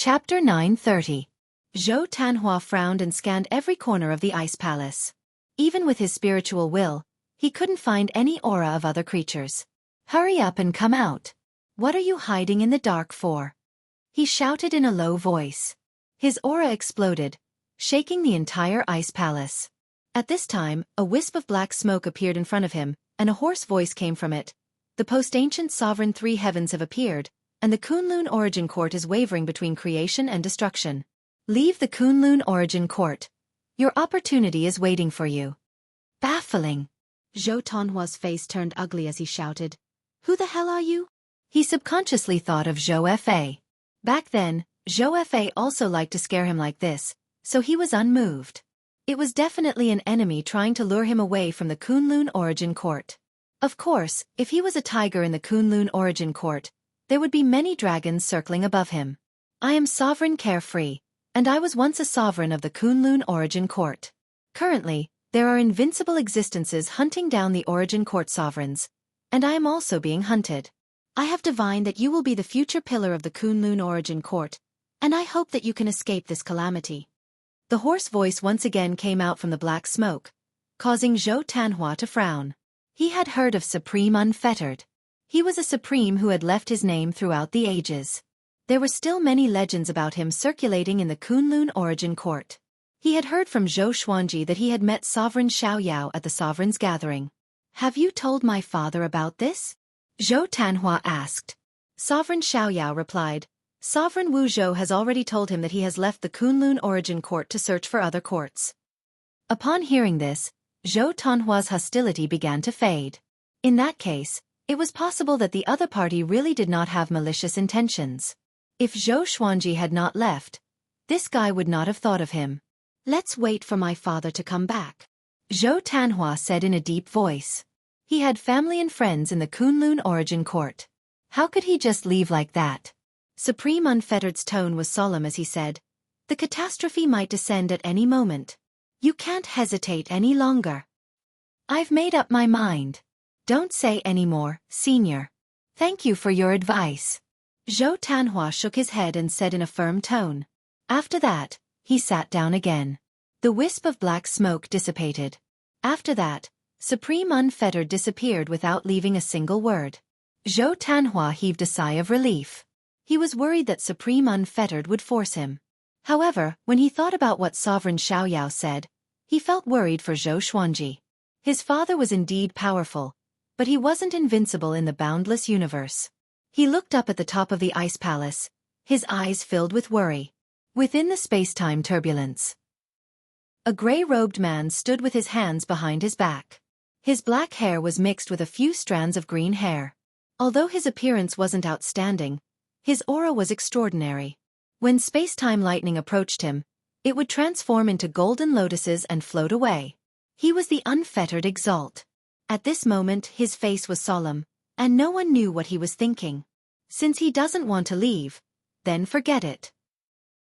Chapter 930. Zhou Tanhua frowned and scanned every corner of the ice palace. Even with his spiritual will, he couldn't find any aura of other creatures. "Hurry up and come out. What are you hiding in the dark for?" he shouted in a low voice. His aura exploded, shaking the entire ice palace. At this time, a wisp of black smoke appeared in front of him, and a hoarse voice came from it. "The post-ancient sovereign three heavens have appeared, and the Kunlun origin court is wavering between creation and destruction. Leave the Kunlun origin court. Your opportunity is waiting for you." Baffling. Zhou Tanhua's face turned ugly as he shouted, "Who the hell are you?" He subconsciously thought of Xueqi. Back then, Xueqi also liked to scare him like this, so he was unmoved. It was definitely an enemy trying to lure him away from the Kunlun origin court. Of course, if he was a tiger in the Kunlun origin court, there would be many dragons circling above him. "I am sovereign carefree, and I was once a sovereign of the Kunlun origin court. Currently, there are invincible existences hunting down the origin court sovereigns, and I am also being hunted. I have divined that you will be the future pillar of the Kunlun origin court, and I hope that you can escape this calamity." The hoarse voice once again came out from the black smoke, causing Zhou Tanhua to frown. He had heard of Supreme Unfettered. He was a supreme who had left his name throughout the ages. There were still many legends about him circulating in the Kunlun origin court. He had heard from Zhou Xuanji that he had met Sovereign Xiaoyao at the Sovereign's gathering. "Have you told my father about this?" Zhou Tanhua asked. Sovereign Xiaoyao replied, "Sovereign Wu Zhou has already told him that he has left the Kunlun origin court to search for other courts." Upon hearing this, Zhou Tanhua's hostility began to fade. In that case, it was possible that the other party really did not have malicious intentions. If Zhou Xuanji had not left, this guy would not have thought of him. "Let's wait for my father to come back," Zhou Tanhua said in a deep voice. He had family and friends in the Kunlun origin court. How could he just leave like that? Supreme Unfettered's tone was solemn as he said, "The catastrophe might descend at any moment. You can't hesitate any longer." "I've made up my mind. Don't say any more, senior. Thank you for your advice." Zhou Tanhua shook his head and said in a firm tone. After that, he sat down again. The wisp of black smoke dissipated. After that, Supreme Unfettered disappeared without leaving a single word. Zhou Tanhua heaved a sigh of relief. He was worried that Supreme Unfettered would force him. However, when he thought about what Sovereign Xiaoyao said, he felt worried for Zhou Xuanji. His father was indeed powerful, but he wasn't invincible in the boundless universe. He looked up at the top of the ice palace, his eyes filled with worry. Within the space-time turbulence, a gray-robed man stood with his hands behind his back. His black hair was mixed with a few strands of green hair. Although his appearance wasn't outstanding, his aura was extraordinary. When space-time lightning approached him, it would transform into golden lotuses and float away. He was the unfettered Exalt. At this moment his face was solemn, and no one knew what he was thinking. Since he doesn't want to leave, then forget it.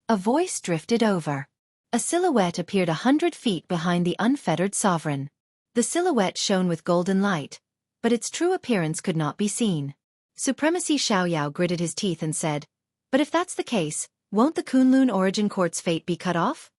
A voice drifted over. A silhouette appeared 100 feet behind the unfettered sovereign. The silhouette shone with golden light, but its true appearance could not be seen. Supremacy Xiaoyao gritted his teeth and said, "But if that's the case, won't the Kunlun origin court's fate be cut off?"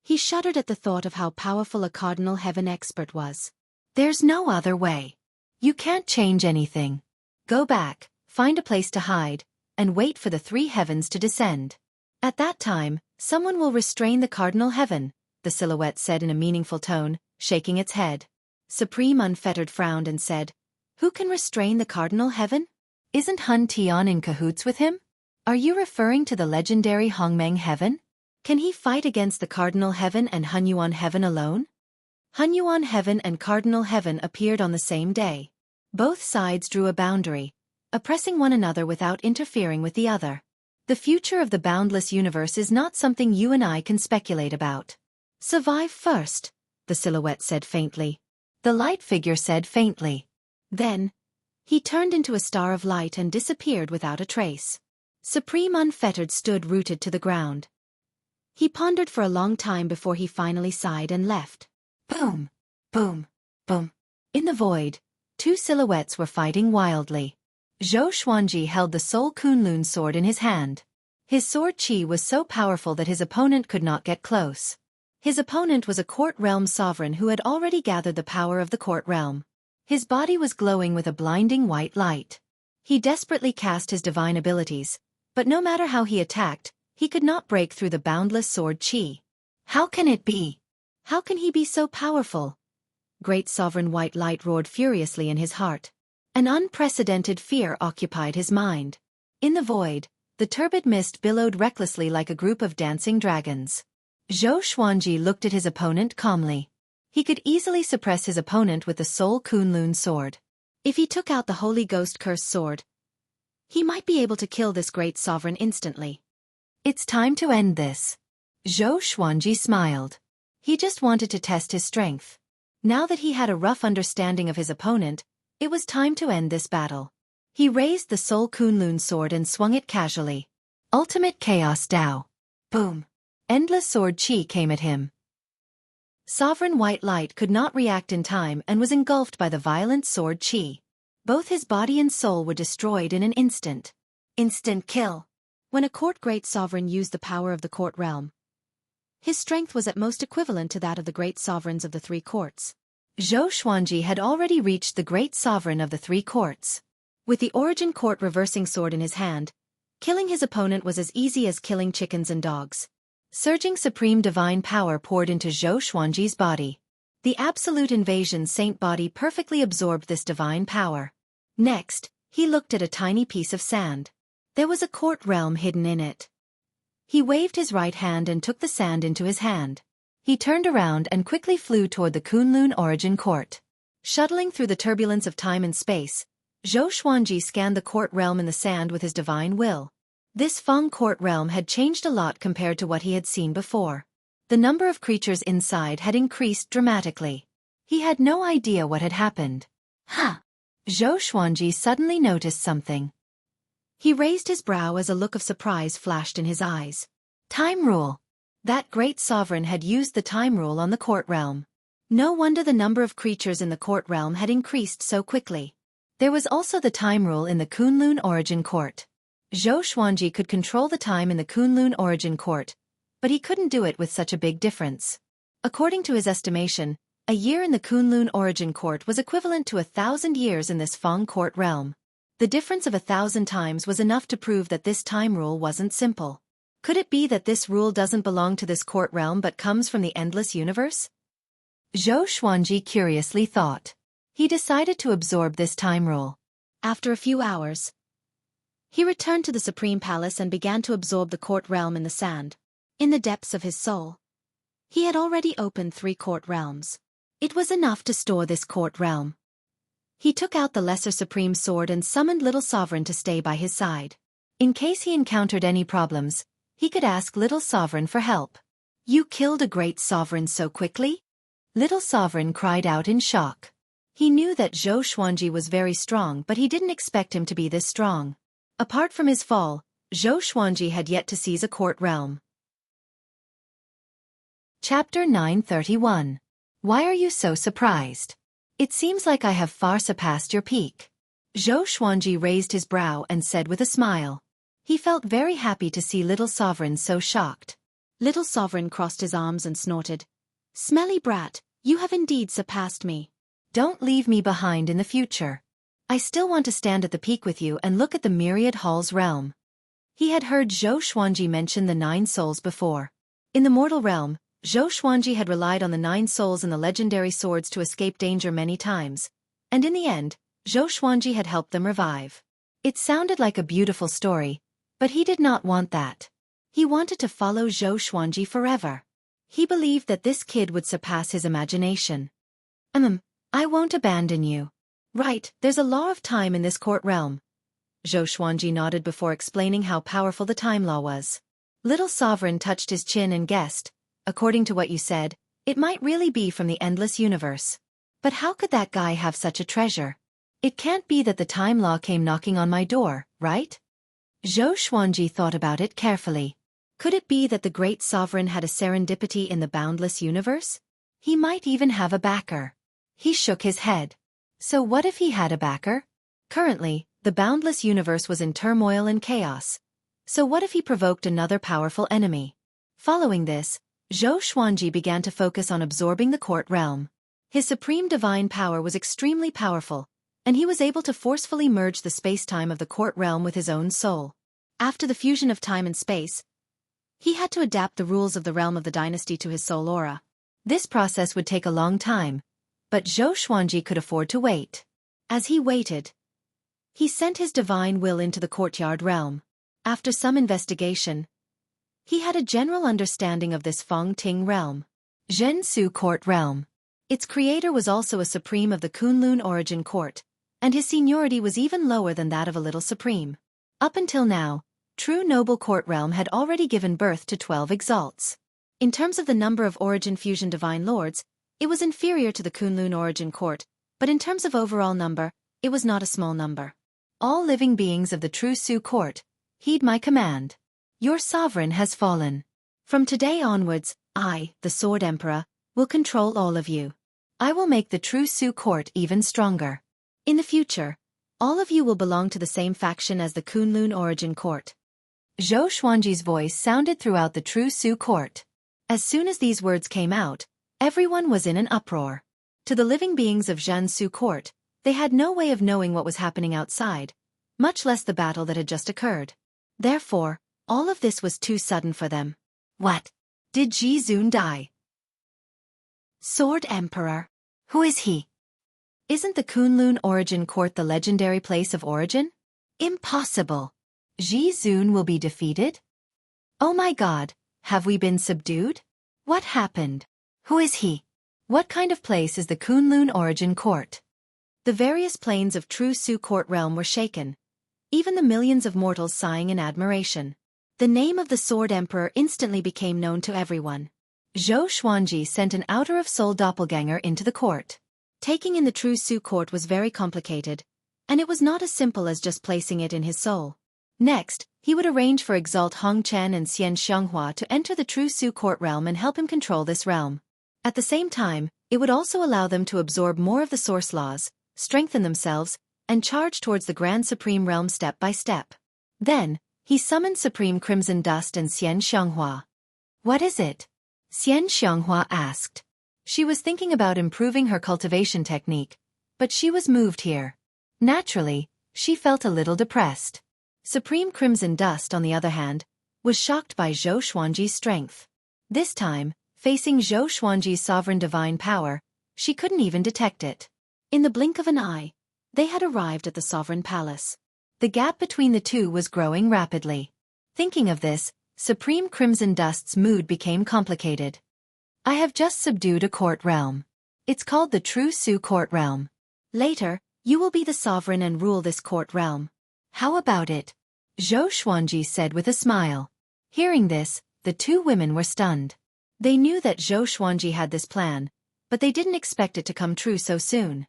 He shuddered at the thought of how powerful a cardinal heaven expert was. "There's no other way. You can't change anything. Go back, find a place to hide, and wait for the three heavens to descend. At that time, someone will restrain the cardinal heaven," the silhouette said in a meaningful tone, shaking its head. Supreme Unfettered frowned and said, "Who can restrain the cardinal heaven? Isn't Hun Tian in cahoots with him? Are you referring to the legendary Hongmeng heaven? Can he fight against the cardinal heaven and Hunyuan heaven alone?" Hunyuan heaven and cardinal heaven appeared on the same day. Both sides drew a boundary, oppressing one another without interfering with the other. The future of the boundless universe is not something you and I can speculate about. "Survive first," the silhouette said faintly. The light figure said faintly. Then, he turned into a star of light and disappeared without a trace. Supreme Unfettered stood rooted to the ground. He pondered for a long time before he finally sighed and left. Boom! Boom! Boom! In the void, two silhouettes were fighting wildly. Zhou Xuanji held the Soul Kunlun sword in his hand. His sword chi was so powerful that his opponent could not get close. His opponent was a court realm sovereign who had already gathered the power of the court realm. His body was glowing with a blinding white light. He desperately cast his divine abilities, but no matter how he attacked, he could not break through the boundless sword chi. How can it be? How can he be so powerful? Great sovereign white light roared furiously in his heart. An unprecedented fear occupied his mind. In the void, the turbid mist billowed recklessly like a group of dancing dragons. Zhou Xuanji looked at his opponent calmly. He could easily suppress his opponent with the Soul Kunlun sword. If he took out the Holy Ghost Curse sword, he might be able to kill this great sovereign instantly. It's time to end this. Zhou Xuanji smiled. He just wanted to test his strength. Now that he had a rough understanding of his opponent, it was time to end this battle. He raised the Soul Kunlun sword and swung it casually. Ultimate Chaos Dao. Boom. Endless sword chi came at him. Sovereign White Light could not react in time and was engulfed by the violent sword chi. Both his body and soul were destroyed in an instant. Instant kill. When a court great sovereign used the power of the court realm, his strength was at most equivalent to that of the great sovereigns of the three courts. Zhou Xuanji had already reached the great sovereign of the three courts. With the origin court reversing sword in his hand, killing his opponent was as easy as killing chickens and dogs. Surging supreme divine power poured into Zhou Xuanji's body. The absolute invasion saint body perfectly absorbed this divine power. Next, he looked at a tiny piece of sand. There was a court realm hidden in it. He waved his right hand and took the sand into his hand. He turned around and quickly flew toward the Kunlun origin court. Shuttling through the turbulence of time and space, Zhou Xuanji scanned the court realm in the sand with his divine will. This Feng court realm had changed a lot compared to what he had seen before. The number of creatures inside had increased dramatically. He had no idea what had happened. Huh! Zhou Xuanji suddenly noticed something. He raised his brow as a look of surprise flashed in his eyes. Time rule. That great sovereign had used the time rule on the court realm. No wonder the number of creatures in the court realm had increased so quickly. There was also the time rule in the Kunlun origin court. Zhou Xuanji could control the time in the Kunlun origin court, but he couldn't do it with such a big difference. According to his estimation, a year in the Kunlun origin court was equivalent to 1,000 years in this Feng court realm. The difference of 1,000 times was enough to prove that this time rule wasn't simple. Could it be that this rule doesn't belong to this court realm but comes from the endless universe? Zhou Xuanji curiously thought. He decided to absorb this time rule. After a few hours, he returned to the Supreme Palace and began to absorb the court realm in the sand. In the depths of his soul, he had already opened 3 court realms. It was enough to store this court realm. He took out the Lesser Supreme Sword and summoned Little Sovereign to stay by his side. In case he encountered any problems, he could ask Little Sovereign for help. You killed a great sovereign so quickly? Little Sovereign cried out in shock. He knew that Zhou Xuanji was very strong, but he didn't expect him to be this strong. Apart from his fall, Zhou Xuanji had yet to seize a court realm. Chapter 931. Why are you so surprised? It seems like I have far surpassed your peak. Zhou Xuanji raised his brow and said with a smile. He felt very happy to see Little Sovereign so shocked. Little Sovereign crossed his arms and snorted. Smelly brat, you have indeed surpassed me. Don't leave me behind in the future. I still want to stand at the peak with you and look at the myriad halls realm. He had heard Zhou Xuanji mention the 9 souls before. In the mortal realm, Zhou Xuanji had relied on the 9 souls and the legendary swords to escape danger many times, and in the end, Zhou Xuanji had helped them revive. It sounded like a beautiful story, but he did not want that. He wanted to follow Zhou Xuanji forever. He believed that this kid would surpass his imagination. I won't abandon you. Right, there's a law of time in this court realm. Zhou Xuanji nodded before explaining how powerful the time law was. Little Sovereign touched his chin and guessed, according to what you said, it might really be from the endless universe. But how could that guy have such a treasure? It can't be that the time law came knocking on my door, right? Zhou Xuanji thought about it carefully. Could it be that the great sovereign had a serendipity in the boundless universe? He might even have a backer. He shook his head. So what if he had a backer? Currently, the boundless universe was in turmoil and chaos. So what if he provoked another powerful enemy? Following this, Zhou Xuanji began to focus on absorbing the court realm. His supreme divine power was extremely powerful, and he was able to forcefully merge the space-time of the court realm with his own soul. After the fusion of time and space, he had to adapt the rules of the realm of the dynasty to his soul aura. This process would take a long time, but Zhou Xuanji could afford to wait. As he waited, he sent his divine will into the courtyard realm. After some investigation, he had a general understanding of this Feng Ting realm, Zhensu Court realm. Its creator was also a supreme of the Kunlun origin court, and his seniority was even lower than that of a little supreme. Up until now, true noble court realm had already given birth to 12 exalts. In terms of the number of origin fusion divine lords, it was inferior to the Kunlun origin court, but in terms of overall number, it was not a small number. All living beings of the true Su court, heed my command. Your sovereign has fallen. From today onwards, I, the Sword Emperor, will control all of you. I will make the true Su court even stronger. In the future, all of you will belong to the same faction as the Kunlun origin court. Zhou Xuanji's voice sounded throughout the true Su court. As soon as these words came out, everyone was in an uproar. To the living beings of Zhensu court, they had no way of knowing what was happening outside, much less the battle that had just occurred. Therefore, all of this was too sudden for them. What? Did Ji Zun die? Sword Emperor. Who is he? Isn't the Kunlun origin court the legendary place of origin? Impossible. Ji Zun will be defeated? Oh my god, have we been subdued? What happened? Who is he? What kind of place is the Kunlun origin court? The various planes of true Su court realm were shaken, even the millions of mortals sighing in admiration. The name of the Sword Emperor instantly became known to everyone. Zhou Xuanji sent an outer-of-soul doppelganger into the court. Taking in the true Su court was very complicated, and it was not as simple as just placing it in his soul. Next, he would arrange for Exalt Hong Chen and Xian Xianghua to enter the true Su court realm and help him control this realm. At the same time, it would also allow them to absorb more of the source laws, strengthen themselves, and charge towards the Grand Supreme Realm step by step. Then, he summoned Supreme Crimson Dust and Xian Xianghua. What is it? Xian Xianghua asked. She was thinking about improving her cultivation technique, but she was moved here. Naturally, she felt a little depressed. Supreme Crimson Dust, on the other hand, was shocked by Zhou Xuanji's strength. This time, facing Zhou Xuanji's sovereign divine power, she couldn't even detect it. In the blink of an eye, they had arrived at the sovereign palace. The gap between the two was growing rapidly. Thinking of this, Supreme Crimson Dust's mood became complicated. I have just subdued a court realm. It's called the True Su Court Realm. Later, you will be the sovereign and rule this court realm. How about it? Zhou Xuanji said with a smile. Hearing this, the two women were stunned. They knew that Zhou Xuanji had this plan, but they didn't expect it to come true so soon.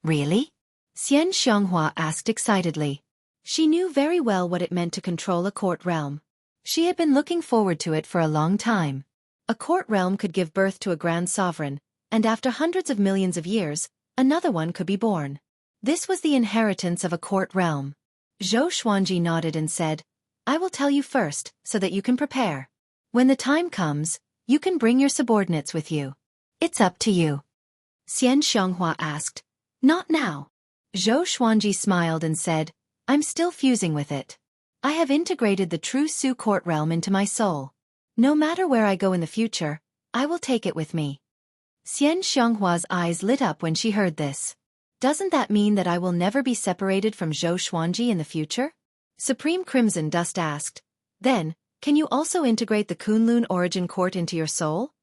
Really? Xian Xianghua asked excitedly. She knew very well what it meant to control a court realm. She had been looking forward to it for a long time. A court realm could give birth to a grand sovereign, and after hundreds of millions of years, another one could be born. This was the inheritance of a court realm. Zhou Xuanji nodded and said, I will tell you first, so that you can prepare. When the time comes, you can bring your subordinates with you. It's up to you. Xian Xianghua asked, Not now. Zhou Xuanji smiled and said, I'm still fusing with it. I have integrated the true Su court realm into my soul. No matter where I go in the future, I will take it with me. Xian Xianghua's eyes lit up when she heard this. Doesn't that mean that I will never be separated from Zhou Xuanji in the future? Supreme Crimson Dust asked. Then, can you also integrate the Kunlun origin court into your soul?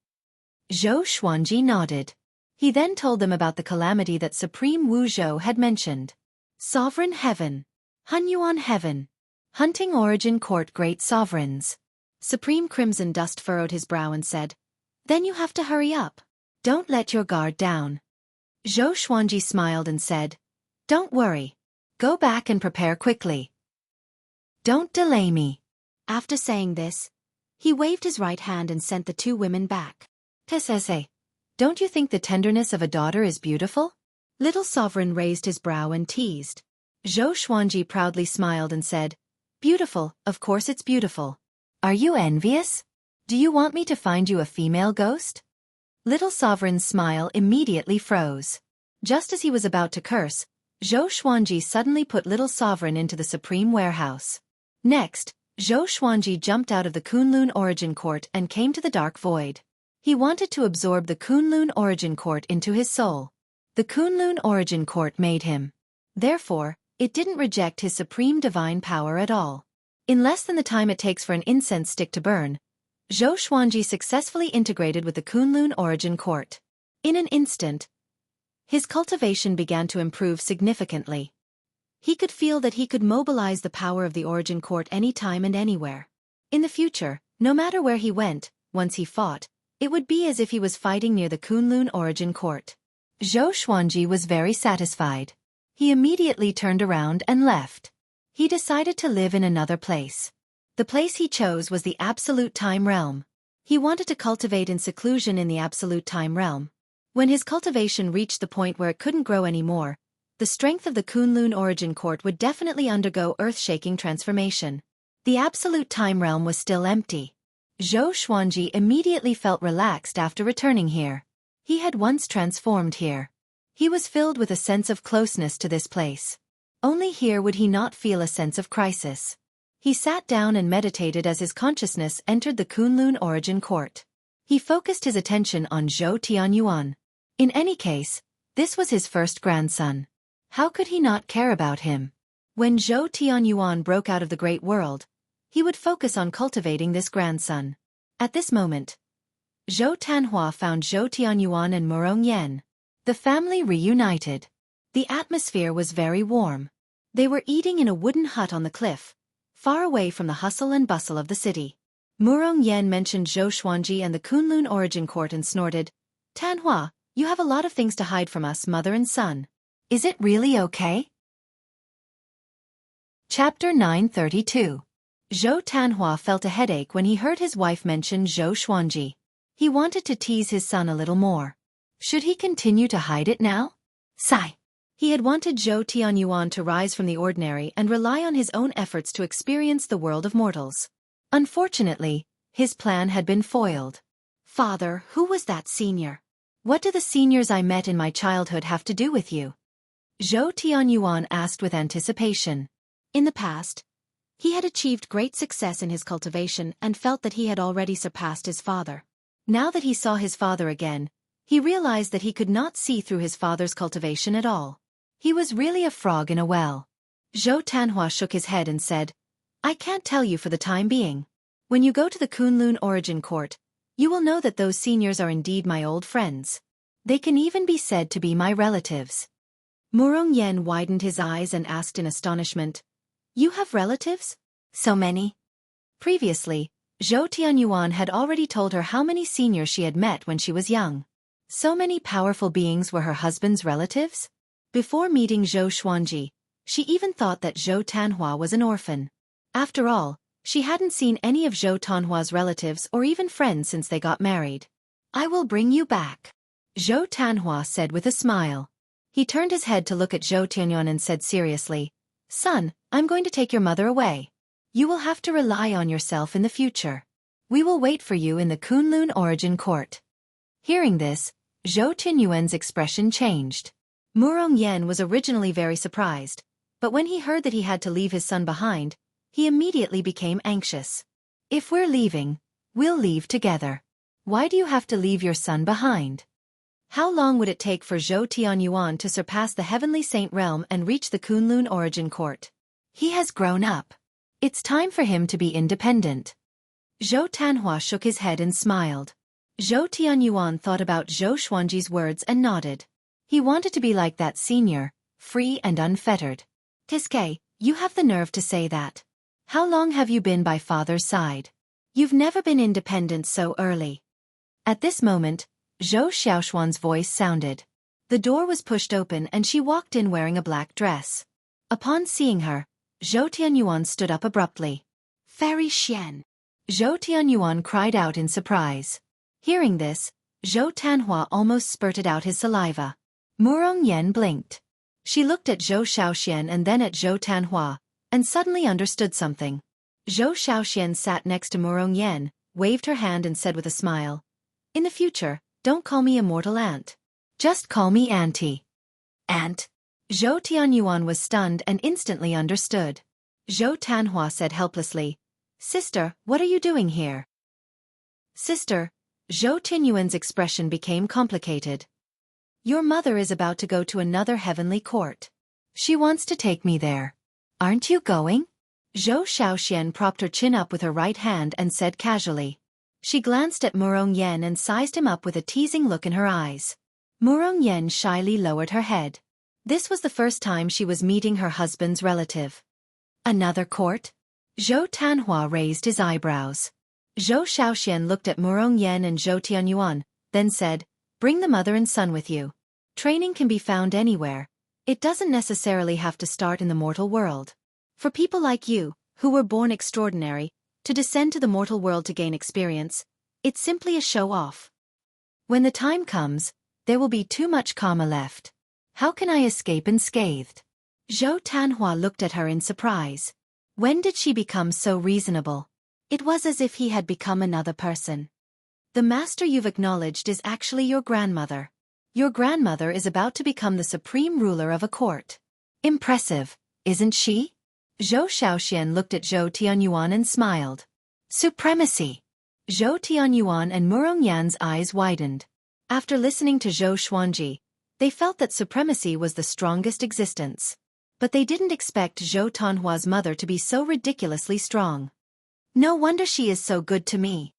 Zhou Xuanji nodded. He then told them about the calamity that Supreme Wu Zhou had mentioned. Sovereign Heaven. Hunyuan Heaven. Hunting Origin Court Great Sovereigns. Supreme Crimson Dust furrowed his brow and said, Then you have to hurry up. Don't let your guard down. Zhou Xuanji smiled and said, Don't worry. Go back and prepare quickly. Don't delay me. After saying this, he waved his right hand and sent the two women back. Tessese, don't you think the tenderness of a daughter is beautiful? Little Sovereign raised his brow and teased. Zhou Xuanji proudly smiled and said, Beautiful, of course it's beautiful. Are you envious? Do you want me to find you a female ghost? Little Sovereign's smile immediately froze. Just as he was about to curse, Zhou Xuanji suddenly put Little Sovereign into the Supreme Warehouse. Next, Zhou Xuanji jumped out of the Kunlun Origin Court and came to the Dark Void. He wanted to absorb the Kunlun Origin Court into his soul. The Kunlun Origin Court made him. Therefore, it didn't reject his supreme divine power at all. In less than the time it takes for an incense stick to burn, Zhou Xuanji successfully integrated with the Kunlun Origin Court. In an instant, his cultivation began to improve significantly. He could feel that he could mobilize the power of the Origin Court anytime and anywhere. In the future, no matter where he went, once he fought, it would be as if he was fighting near the Kunlun Origin Court. Zhou Xuanji was very satisfied. He immediately turned around and left. He decided to live in another place. The place he chose was the Absolute Time Realm. He wanted to cultivate in seclusion in the Absolute Time Realm. When his cultivation reached the point where it couldn't grow anymore, the strength of the Kunlun Origin Court would definitely undergo earth-shaking transformation. The Absolute Time Realm was still empty. Zhou Xuanji immediately felt relaxed after returning here. He had once transformed here. He was filled with a sense of closeness to this place. Only here would he not feel a sense of crisis. He sat down and meditated as his consciousness entered the Kunlun Origin Court. He focused his attention on Zhou Tianyuan. In any case, this was his first grandson. How could he not care about him? When Zhou Tianyuan broke out of the great world, he would focus on cultivating this grandson. At this moment, Zhou Tanhua found Zhou Tianyuan and Murong Yan. The family reunited. The atmosphere was very warm. They were eating in a wooden hut on the cliff, far away from the hustle and bustle of the city. Murong Yan mentioned Zhou Xuanji and the Kunlun Origin Court and snorted, "Tanhua, you have a lot of things to hide from us, mother and son. Is it really okay?" Chapter 932. Zhou Tanhua felt a headache when he heard his wife mention Zhou Xuanji. He wanted to tease his son a little more. Should he continue to hide it now? Sigh. He had wanted Zhou Tianyuan to rise from the ordinary and rely on his own efforts to experience the world of mortals. Unfortunately, his plan had been foiled. "Father, who was that senior? What do the seniors I met in my childhood have to do with you?" Zhou Tianyuan asked with anticipation. In the past, he had achieved great success in his cultivation and felt that he had already surpassed his father. Now that he saw his father again, he realized that he could not see through his father's cultivation at all. He was really a frog in a well. Zhou Tanhua shook his head and said, "I can't tell you for the time being. When you go to the Kunlun Origin Court, you will know that those seniors are indeed my old friends. They can even be said to be my relatives." Murong Yan widened his eyes and asked in astonishment, "You have relatives? So many?" Previously, Zhou Tianyuan had already told her how many seniors she had met when she was young. So many powerful beings were her husband's relatives? Before meeting Zhou Xuanji, she even thought that Zhou Tanhua was an orphan. After all, she hadn't seen any of Zhou Tanhua's relatives or even friends since they got married. "I will bring you back," Zhou Tanhua said with a smile. He turned his head to look at Zhou Tianyuan and said seriously, "Son, I'm going to take your mother away. You will have to rely on yourself in the future. We will wait for you in the Kunlun Origin Court." Hearing this, Zhou Tianyuan's expression changed. Murong Yan was originally very surprised, but when he heard that he had to leave his son behind, he immediately became anxious. "If we're leaving, we'll leave together. Why do you have to leave your son behind?" How long would it take for Zhou Tianyuan to surpass the Heavenly Saint realm and reach the Kunlun Origin Court? He has grown up. It's time for him to be independent. Zhou Tanhua shook his head and smiled. Zhou Tianyuan thought about Zhou Xuanji's words and nodded. He wanted to be like that senior, free and unfettered. "Tiske, you have the nerve to say that. How long have you been by father's side? You've never been independent so early." At this moment, Zhou Xiaoshuan's voice sounded. The door was pushed open and she walked in wearing a black dress. Upon seeing her, Zhou Tianyuan stood up abruptly. "Fairy Xian!" Zhou Tianyuan cried out in surprise. Hearing this, Zhou Tanhua almost spurted out his saliva. Murong Yan blinked. She looked at Zhou Xiaoxian and then at Zhou Tanhua, and suddenly understood something. Zhou Shaoxian sat next to Murong Yen, waved her hand and said with a smile, "In the future, don't call me immortal aunt. Just call me auntie." Aunt? Zhou Tianyuan was stunned and instantly understood. Zhou Tanhua said helplessly, "Sister, what are you doing here?" "Sister," Zhou Tianyuan's expression became complicated. "Your mother is about to go to another heavenly court. She wants to take me there. Aren't you going?" Zhou Shaoxian propped her chin up with her right hand and said casually. She glanced at Murong Yen and sized him up with a teasing look in her eyes. Murong Yen shyly lowered her head. This was the first time she was meeting her husband's relative. "Another court?" Zhou Tanhua raised his eyebrows. Zhou Shaoxian looked at Murong Yen and Zhou Tianyuan, then said, "Bring the mother and son with you. Training can be found anywhere. It doesn't necessarily have to start in the mortal world. For people like you, who were born extraordinary, to descend to the mortal world to gain experience, it's simply a show-off. When the time comes, there will be too much karma left. How can I escape unscathed?" Zhou Tanhua looked at her in surprise. When did she become so reasonable? It was as if he had become another person. "The master you've acknowledged is actually your grandmother. Your grandmother is about to become the supreme ruler of a court. Impressive, isn't she?" Zhou Shaoxian looked at Zhou Tianyuan and smiled. "Supremacy." Zhou Tianyuan and Murong Yan's eyes widened. After listening to Zhou Xuanji, they felt that supremacy was the strongest existence. But they didn't expect Zhou Tanhua's mother to be so ridiculously strong. "No wonder she is so good to me,"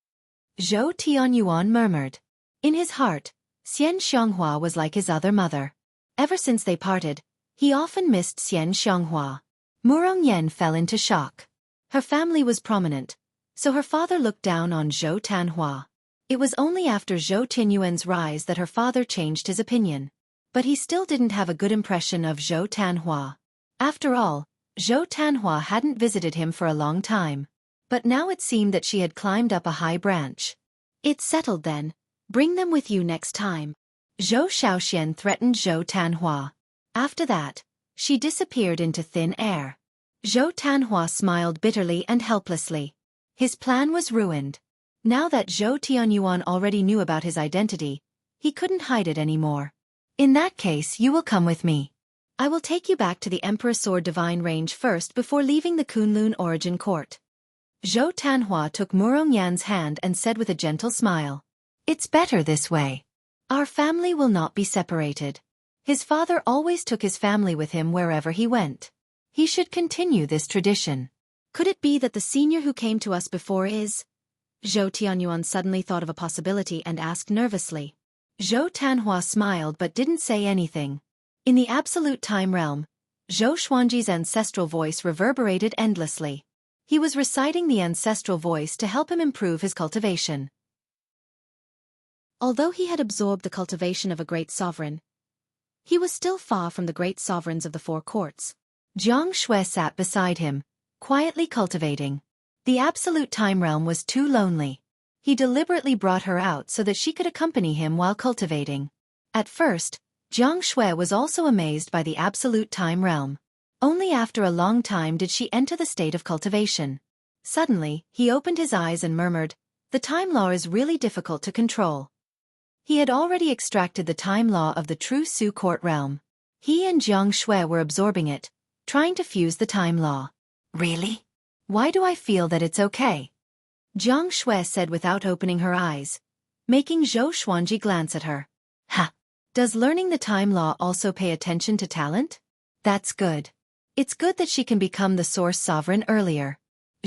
Zhou Tianyuan murmured. In his heart, Xian Xianghua was like his other mother. Ever since they parted, he often missed Xian Xianghua. Murong Yen fell into shock. Her family was prominent, so her father looked down on Zhou Tanhua. It was only after Zhou Tianyuan's rise that her father changed his opinion. But he still didn't have a good impression of Zhou Tanhua. After all, Zhou Tanhua hadn't visited him for a long time. But now it seemed that she had climbed up a high branch. "It's settled then. Bring them with you next time," Zhou Shaoxian threatened Zhou Tanhua. After that, she disappeared into thin air. Zhou Tanhua smiled bitterly and helplessly. His plan was ruined. Now that Zhou Tianyuan already knew about his identity, he couldn't hide it anymore. "In that case, you will come with me. I will take you back to the Emperor Sword Divine Range first before leaving the Kunlun Origin Court." Zhou Tanhua took Murong Yan's hand and said with a gentle smile, "It's better this way. Our family will not be separated." His father always took his family with him wherever he went. He should continue this tradition. "Could it be that the senior who came to us before is—" Zhou Tianyuan suddenly thought of a possibility and asked nervously. Zhou Tanhua smiled but didn't say anything. In the absolute time realm, Zhou Xuanji's ancestral voice reverberated endlessly. He was reciting the ancestral voice to help him improve his cultivation. Although he had absorbed the cultivation of a great sovereign, he was still far from the great sovereigns of the four courts. Jiang Shui sat beside him, quietly cultivating. The absolute time realm was too lonely. He deliberately brought her out so that she could accompany him while cultivating. At first, Jiang Shui was also amazed by the absolute time realm. Only after a long time did she enter the state of cultivation. Suddenly, he opened his eyes and murmured, "The time law is really difficult to control." He had already extracted the time law of the true Su court realm. He and Jiang Shui were absorbing it, trying to fuse the time law. "Really? Why do I feel that it's okay?" Jiang Shui said without opening her eyes, making Zhou Xuanji glance at her. "Ha! Does learning the time law also pay attention to talent? That's good. It's good that she can become the source sovereign earlier."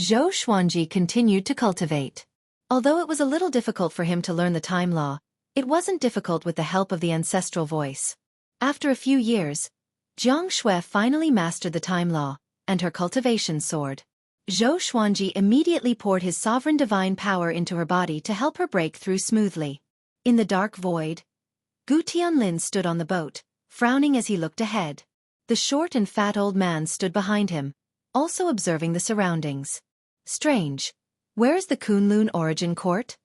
Zhou Xuanji continued to cultivate. Although it was a little difficult for him to learn the time law, it wasn't difficult with the help of the ancestral voice. After a few years, Jiang Shui finally mastered the time law, and her cultivation soared. Zhou Xuanji immediately poured his sovereign divine power into her body to help her break through smoothly. In the dark void, Gu Tianlin stood on the boat, frowning as he looked ahead. The short and fat old man stood behind him, also observing the surroundings. "Strange. Where is the Kunlun Origin Court?"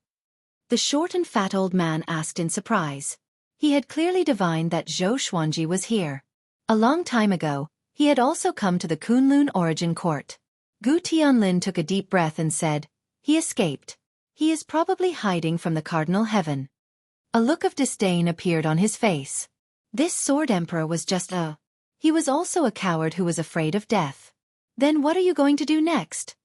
The short and fat old man asked in surprise. He had clearly divined that Zhou Xuanji was here. A long time ago, He had also come to the Kunlun origin court. Gu Tianlin took a deep breath and said, "He escaped. He is probably hiding from the cardinal heaven." A look of disdain appeared on his face. This sword emperor was just a... He was also a coward who was afraid of death. "Then what are you going to do next?"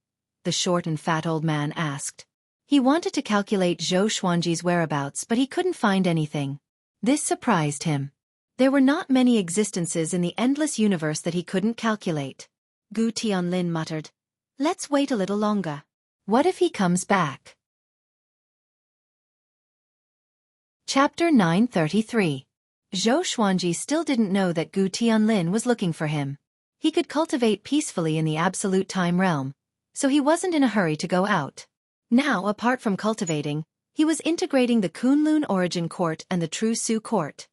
the short and fat old man asked. He wanted to calculate Zhou Xuanji's whereabouts, but he couldn't find anything. This surprised him. There were not many existences in the endless universe that he couldn't calculate. Gu Tianlin muttered, "Let's wait a little longer. What if he comes back?" Chapter 933. Zhou Xuanji still didn't know that Gu Tianlin was looking for him. He could cultivate peacefully in the absolute time realm, so he wasn't in a hurry to go out. Now, apart from cultivating, he was integrating the Kunlun origin court and the True Su court.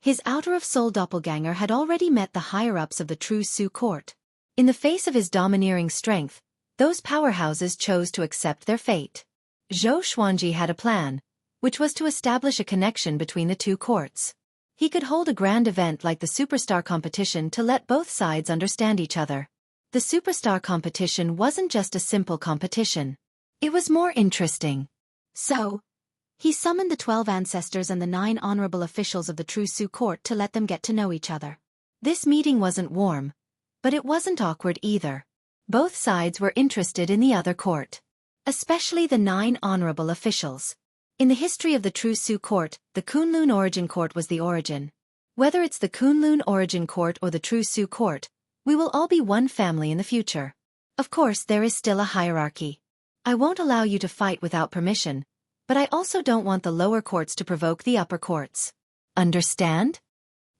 His outer-of-soul doppelganger had already met the higher-ups of the True Su court. In the face of his domineering strength, those powerhouses chose to accept their fate. Zhou Xuanji had a plan, which was to establish a connection between the two courts. He could hold a grand event like the Superstar competition to let both sides understand each other. The Superstar competition wasn't just a simple competition. It was more interesting. So, he summoned the 12 ancestors and the 9 honorable officials of the True Su court to let them get to know each other. This meeting wasn't warm, but it wasn't awkward either. Both sides were interested in the other court, especially the 9 honorable officials. In the history of the True Su court, the Kunlun origin court was the origin. Whether it's the Kunlun origin court or the True Su court, we will all be one family in the future. Of course, there is still a hierarchy. I won't allow you to fight without permission, but I also don't want the lower courts to provoke the upper courts. Understand?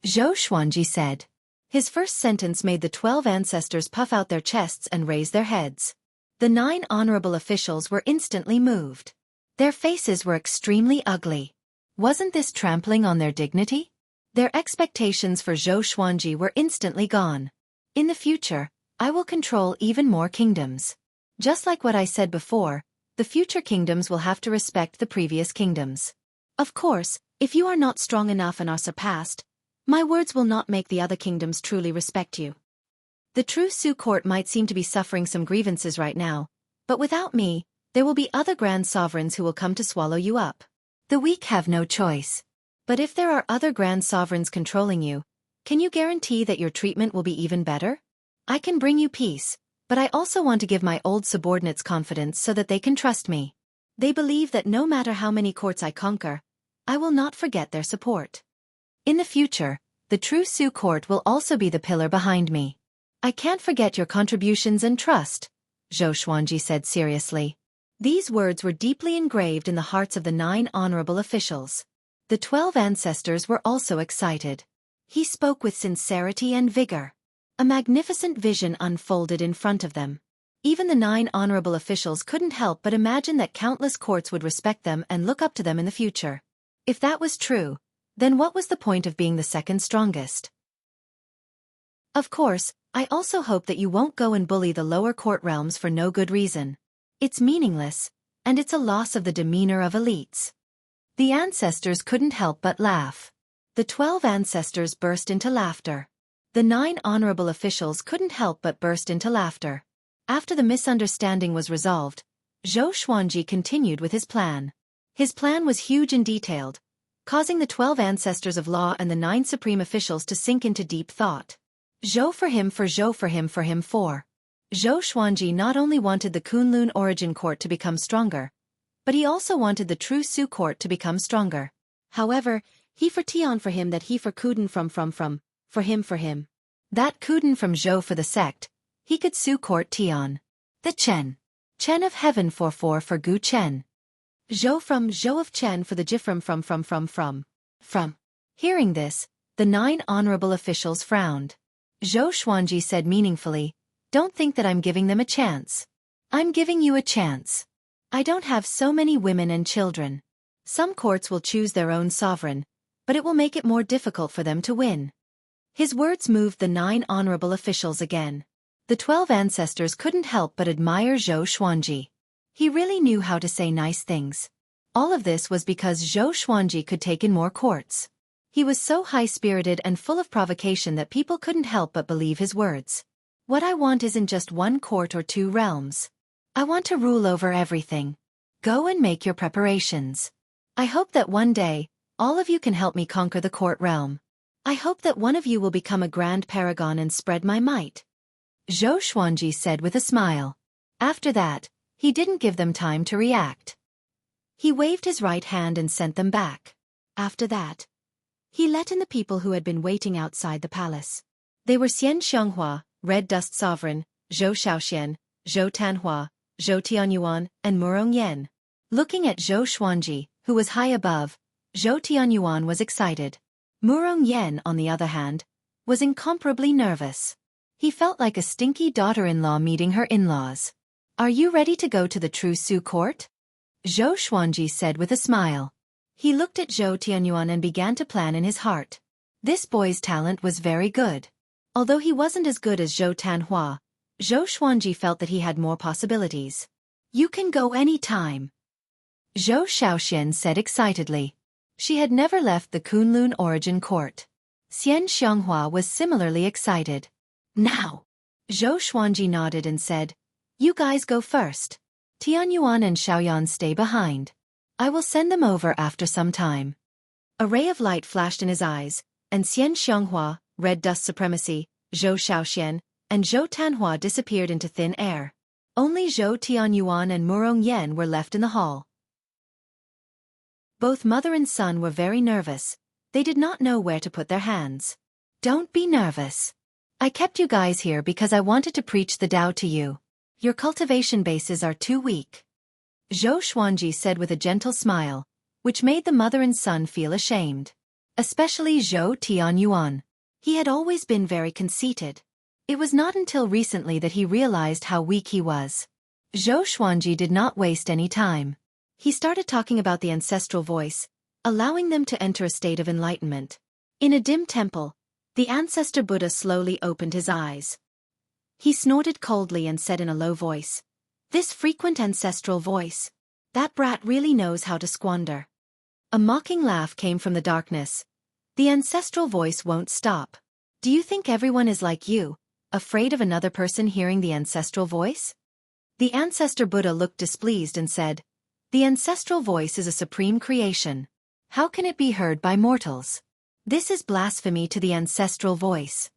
Zhou Xuanji said. His first sentence made the 12 ancestors puff out their chests and raise their heads. The 9 honorable officials were instantly moved. Their faces were extremely ugly. Wasn't this trampling on their dignity? Their expectations for Zhou Xuanji were instantly gone. In the future, I will control even more kingdoms. Just like what I said before, the future kingdoms will have to respect the previous kingdoms. Of course, if you are not strong enough and are surpassed, my words will not make the other kingdoms truly respect you. The True Su court might seem to be suffering some grievances right now, but without me, there will be other grand sovereigns who will come to swallow you up. The weak have no choice. But if there are other grand sovereigns controlling you, can you guarantee that your treatment will be even better? I can bring you peace, but I also want to give my old subordinates confidence so that they can trust me. They believe that no matter how many courts I conquer, I will not forget their support. In the future, the True Su court will also be the pillar behind me. I can't forget your contributions and trust, Zhou Xuanji said seriously. These words were deeply engraved in the hearts of the 9 honorable officials. The 12 ancestors were also excited. He spoke with sincerity and vigor. A magnificent vision unfolded in front of them. Even the 9 honorable officials couldn't help but imagine that countless courts would respect them and look up to them in the future. If that was true, then what was the point of being the second strongest? Of course, I also hope that you won't go and bully the lower court realms for no good reason. It's meaningless, and it's a loss of the demeanor of elites. The ancestors couldn't help but laugh. The 12 ancestors burst into laughter. The 9 honorable officials couldn't help but burst into laughter. After the misunderstanding was resolved, Zhou Xuanji continued with his plan. His plan was huge and detailed, causing the 12 ancestors of law and the 9 supreme officials to sink into deep thought. Zhou for him for Zhou for him for him for. Zhou Xuanji not only wanted the Kunlun origin court to become stronger, but he also wanted the True Su court to become stronger. However, he for Tian for him that he for Kuden from for him. That Kuden from Zhou for the sect, he could Su court Tian. The Chen of heaven for Gu Chen. Zhou from Zhou of Chen for the Jifram from. Hearing this, the 9 honorable officials frowned. Zhou Xuanji said meaningfully, "Don't think that I'm giving them a chance. I'm giving you a chance. I don't have so many women and children. Some courts will choose their own sovereign, but it will make it more difficult for them to win." His words moved the 9 honorable officials again. The 12 ancestors couldn't help but admire Zhou Xuanji. He really knew how to say nice things. All of this was because Zhou Xuanji could take in more courts. He was so high-spirited and full of provocation that people couldn't help but believe his words. What I want isn't just one court or 2 realms. I want to rule over everything. Go and make your preparations. I hope that one day, all of you can help me conquer the court realm. I hope that one of you will become a grand paragon and spread my might. Xueqi said with a smile. After that, he didn't give them time to react. He waved his right hand and sent them back. After that, he let in the people who had been waiting outside the palace. They were Xian Xianghua, Red Dust Sovereign, Zhou Xiaoxian, Zhou Tanhua, Zhou Tianyuan, and Murong Yan. Looking at Xueqi, who was high above, Zhou Tianyuan was excited. Murong Yan, on the other hand, was incomparably nervous. He felt like a stinky daughter-in-law meeting her in-laws. Are you ready to go to the true Su court? Xueqi said with a smile. He looked at Zhou Tianyuan and began to plan in his heart. This boy's talent was very good. Although he wasn't as good as Zhou Tanhua, Xueqi felt that he had more possibilities. You can go any time. Zhou Xiaoxian said excitedly. She had never left the Kunlun origin court. Xian Xianghua was similarly excited. Now. Xueqi nodded and said, You guys go first. Tianyuan and Xiaoyan stay behind. I will send them over after some time. A ray of light flashed in his eyes, and Xian Xianghua, Red Dust Supremacy, Zhou Xiaoxian, and Zhou Tanhua disappeared into thin air. Only Zhou Tianyuan and Murong Yan were left in the hall. Both mother and son were very nervous. They did not know where to put their hands. Don't be nervous. I kept you guys here because I wanted to preach the Tao to you. Your cultivation bases are too weak. Xueqi said with a gentle smile, which made the mother and son feel ashamed. Especially Zhou Tianyuan. He had always been very conceited. It was not until recently that he realized how weak he was. Xueqi did not waste any time. He started talking about the ancestral voice, allowing them to enter a state of enlightenment. In a dim temple, the ancestor Buddha slowly opened his eyes. He snorted coldly and said in a low voice, This frequent ancestral voice. That brat really knows how to squander. A mocking laugh came from the darkness. The ancestral voice won't stop. Do you think everyone is like you, afraid of another person hearing the ancestral voice? The ancestor Buddha looked displeased and said, The ancestral voice is a supreme creation. How can it be heard by mortals? This is blasphemy to the ancestral voice.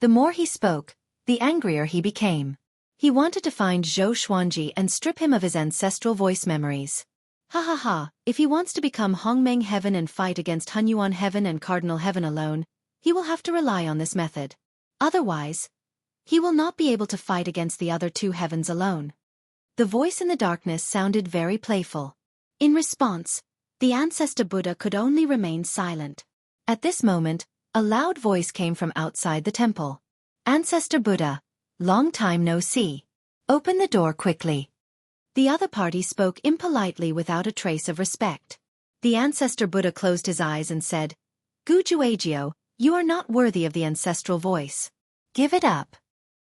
The more he spoke, the angrier he became. He wanted to find Xueqi and strip him of his ancestral voice memories. Ha ha ha, if he wants to become Hongmeng Heaven and fight against Hunyuan Heaven and Cardinal Heaven alone, he will have to rely on this method. Otherwise, he will not be able to fight against the other 2 heavens alone. The voice in the darkness sounded very playful. In response, the ancestor Buddha could only remain silent. At this moment, a loud voice came from outside the temple. Ancestor Buddha, long time no see. Open the door quickly. The other party spoke impolitely without a trace of respect. The ancestor Buddha closed his eyes and said, Xueqi, you are not worthy of the ancestral voice. Give it up.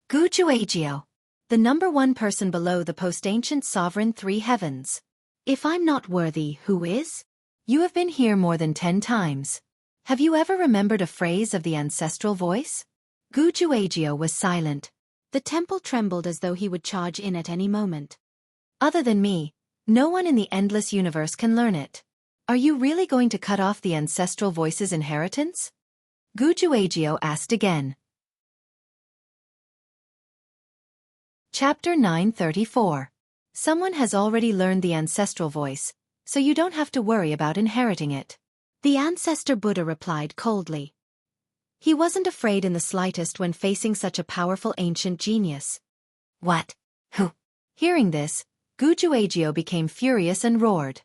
Xueqi, the number 1 person below the post-ancient sovereign 3 heavens. If I'm not worthy, who is? You have been here more than 10 times. Have you ever remembered a phrase of the ancestral voice? Xueqi was silent. The temple trembled as though he would charge in at any moment. Other than me, no one in the endless universe can learn it. Are you really going to cut off the ancestral voice's inheritance? Xueqi asked again. Chapter 934. Someone has already learned the ancestral voice, so you don't have to worry about inheriting it. The ancestor Buddha replied coldly. He wasn't afraid in the slightest when facing such a powerful ancient genius. What? Who? Hearing this, Xueqi became furious and roared.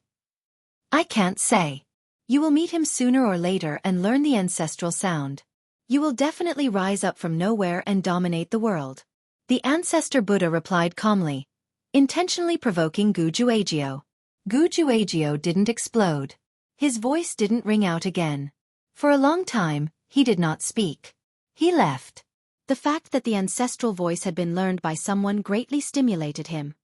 I can't say. You will meet him sooner or later and learn the ancestral sound. You will definitely rise up from nowhere and dominate the world. The ancestor Buddha replied calmly, intentionally provoking Xueqi. Xueqi didn't explode. His voice didn't ring out again. For a long time, he did not speak. He left. The fact that the ancestral voice had been learned by someone greatly stimulated him.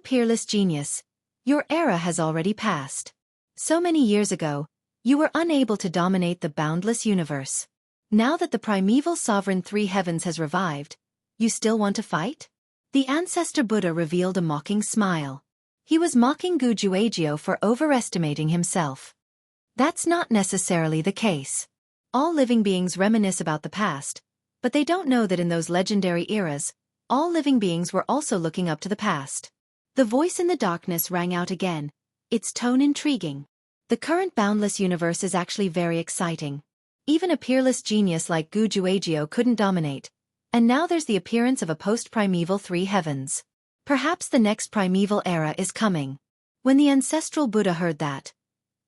Peerless genius, your era has already passed. So many years ago, You were unable to dominate the boundless universe. Now that the primeval sovereign three heavens has revived, you still want to fight? The ancestor Buddha revealed a mocking smile. He was mocking Xueqi for overestimating himself. That's not necessarily the case. All living beings reminisce about the past, but they don't know that in those legendary eras, all living beings were also looking up to the past. The voice in the darkness rang out again, its tone intriguing. The current boundless universe is actually very exciting. Even a peerless genius like Xueqi couldn't dominate, and now there's the appearance of a post-primeval three heavens. Perhaps the next primeval era is coming. When the ancestral Buddha heard that,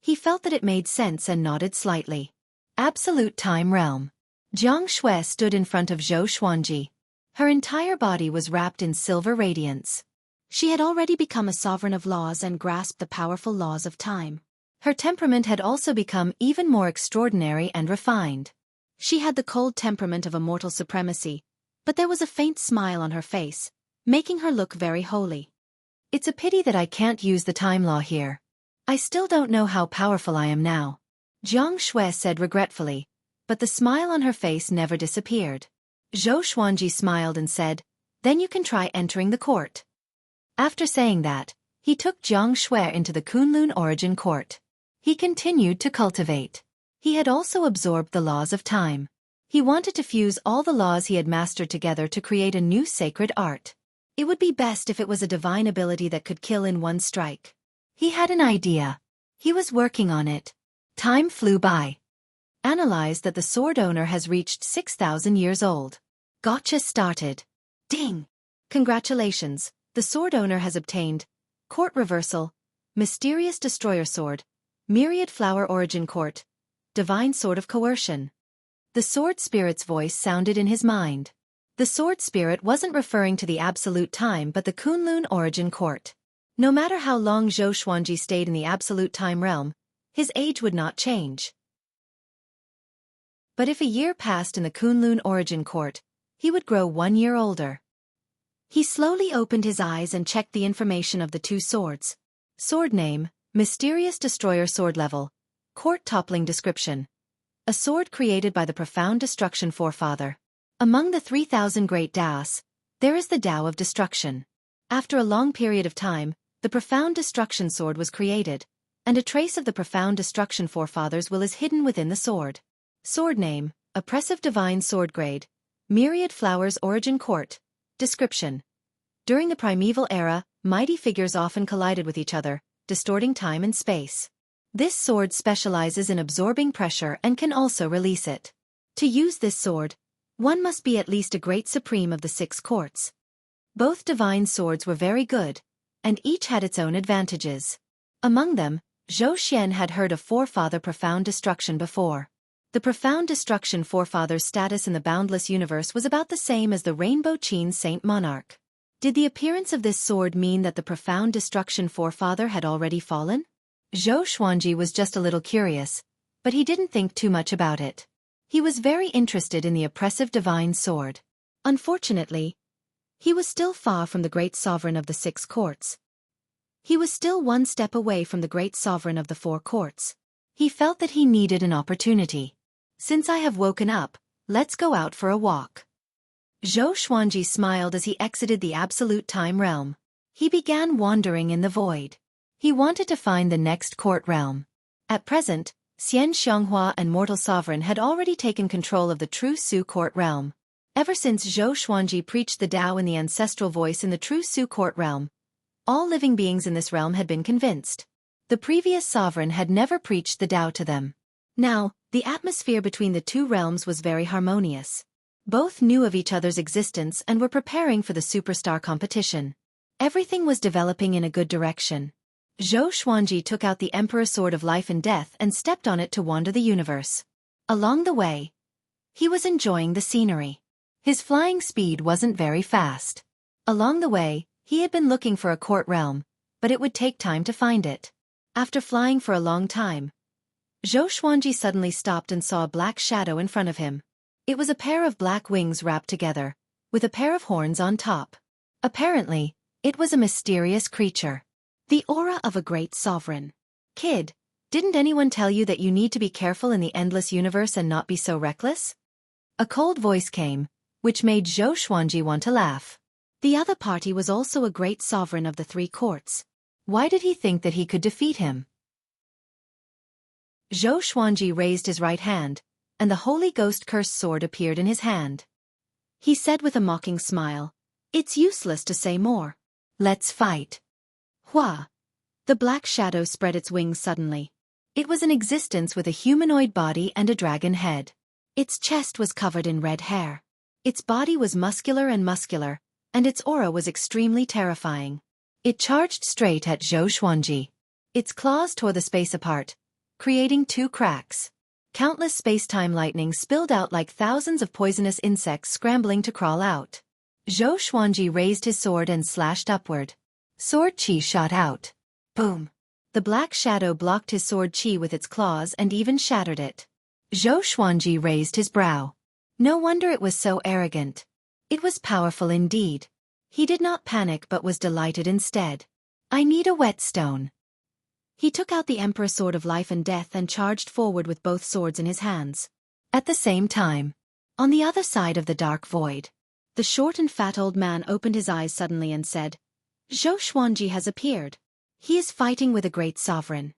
he felt that it made sense and nodded slightly. Absolute Time Realm. Jiang Shui stood in front of Zhou Xuanji. Her entire body was wrapped in silver radiance. She had already become a sovereign of laws and grasped the powerful laws of time. Her temperament had also become even more extraordinary and refined. She had the cold temperament of a mortal supremacy, but there was a faint smile on her face, making her look very holy. It's a pity that I can't use the time law here. I still don't know how powerful I am now, Jiang Shui said regretfully, but the smile on her face never disappeared. Zhou Xuanji smiled and said, "Then you can try entering the court." After saying that, he took Jiang Shui into the Kunlun Origin Court. He continued to cultivate. He had also absorbed the laws of time. He wanted to fuse all the laws he had mastered together to create a new sacred art. It would be best if it was a divine ability that could kill in one strike. He had an idea. He was working on it. Time flew by. Analyzed that the sword owner has reached 6,000 years old. Gotcha started. Ding! Congratulations, the sword owner has obtained Court Reversal, Mysterious Destroyer Sword, Myriad Flower Origin Court, Divine Sword of Coercion. The sword spirit's voice sounded in his mind. The sword spirit wasn't referring to the absolute time but the Kunlun Origin Court. No matter how long Zhou Xuanji stayed in the absolute time realm, his age would not change. But if a year passed in the Kunlun Origin Court, he would grow 1 year older. He slowly opened his eyes and checked the information of the two swords. Sword name, Mysterious Destroyer Sword level, Court toppling description. A sword created by the Profound Destruction Forefather. Among the 3,000 great Taos, there is the Tao of Destruction. After a long period of time, the Profound Destruction Sword was created, and a trace of the Profound Destruction Forefathers will is hidden within the sword. Sword name, Oppressive Divine Sword Grade, Myriad Flowers Origin Court. Description. During the primeval era, mighty figures often collided with each other, distorting time and space. This sword specializes in absorbing pressure and can also release it. To use this sword, one must be at least a great supreme of the 6 courts. Both divine swords were very good, and each had its own advantages. Among them, Zhou Xian had heard of Forefather Profound Destruction before. The Profound Destruction Forefather's status in the boundless universe was about the same as the Rainbow Qin Saint Monarch. Did the appearance of this sword mean that the Profound Destruction Forefather had already fallen? Zhou Xuanji was just a little curious, but he didn't think too much about it. He was very interested in the oppressive divine sword. Unfortunately, he was still far from the great sovereign of the 6 courts. He was still 1 step away from the great sovereign of the 4 courts. He felt that he needed an opportunity. Since I have woken up, let's go out for a walk. Zhou Xuanji smiled as he exited the absolute time realm. He began wandering in the void. He wanted to find the next court realm. At present, Xian Xianghua and Mortal Sovereign had already taken control of the True Su court realm. Ever since Zhou Xuanji preached the Tao in the ancestral voice in the True Su court realm, all living beings in this realm had been convinced. The previous sovereign had never preached the Tao to them. Now, the atmosphere between the 2 realms was very harmonious. Both knew of each other's existence and were preparing for the superstar competition. Everything was developing in a good direction. Zhou Xuanji took out the Emperor Sword of Life and Death and stepped on it to wander the universe. Along the way, he was enjoying the scenery. His flying speed wasn't very fast. Along the way, he had been looking for a court realm, but it would take time to find it. After flying for a long time, Zhou Xuanji suddenly stopped and saw a black shadow in front of him. It was a pair of black wings wrapped together, with a pair of horns on top. Apparently, it was a mysterious creature. The aura of a great sovereign. Kid, Didn't anyone tell you that you need to be careful in the endless universe and not be so reckless? A cold voice came, which made Xueqi want to laugh. The other party was also a great sovereign of the 3 courts. Why did he think that he could defeat him? Xueqi raised his right hand, and the Holy Ghost cursed sword appeared in his hand. He said with a mocking smile, "It's useless to say more. Let's fight." Hua! The black shadow spread its wings suddenly. It was in existence with a humanoid body and a dragon head. Its chest was covered in red hair. Its body was muscular, and its aura was extremely terrifying. It charged straight at Xueqi. Its claws tore the space apart, creating 2 cracks. Countless space-time lightning spilled out like thousands of poisonous insects scrambling to crawl out. Xueqi raised his sword and slashed upward. Sword chi shot out. Boom! The black shadow blocked his sword chi with its claws and even shattered it. Xueqi raised his brow. No wonder it was so arrogant. It was powerful indeed. He did not panic but was delighted instead. "I need a whetstone." He took out the Emperor Sword of Life and Death and charged forward with both swords in his hands. At the same time, on the other side of the dark void, the short and fat old man opened his eyes suddenly and said, "Xueqi has appeared. He is fighting with a great sovereign."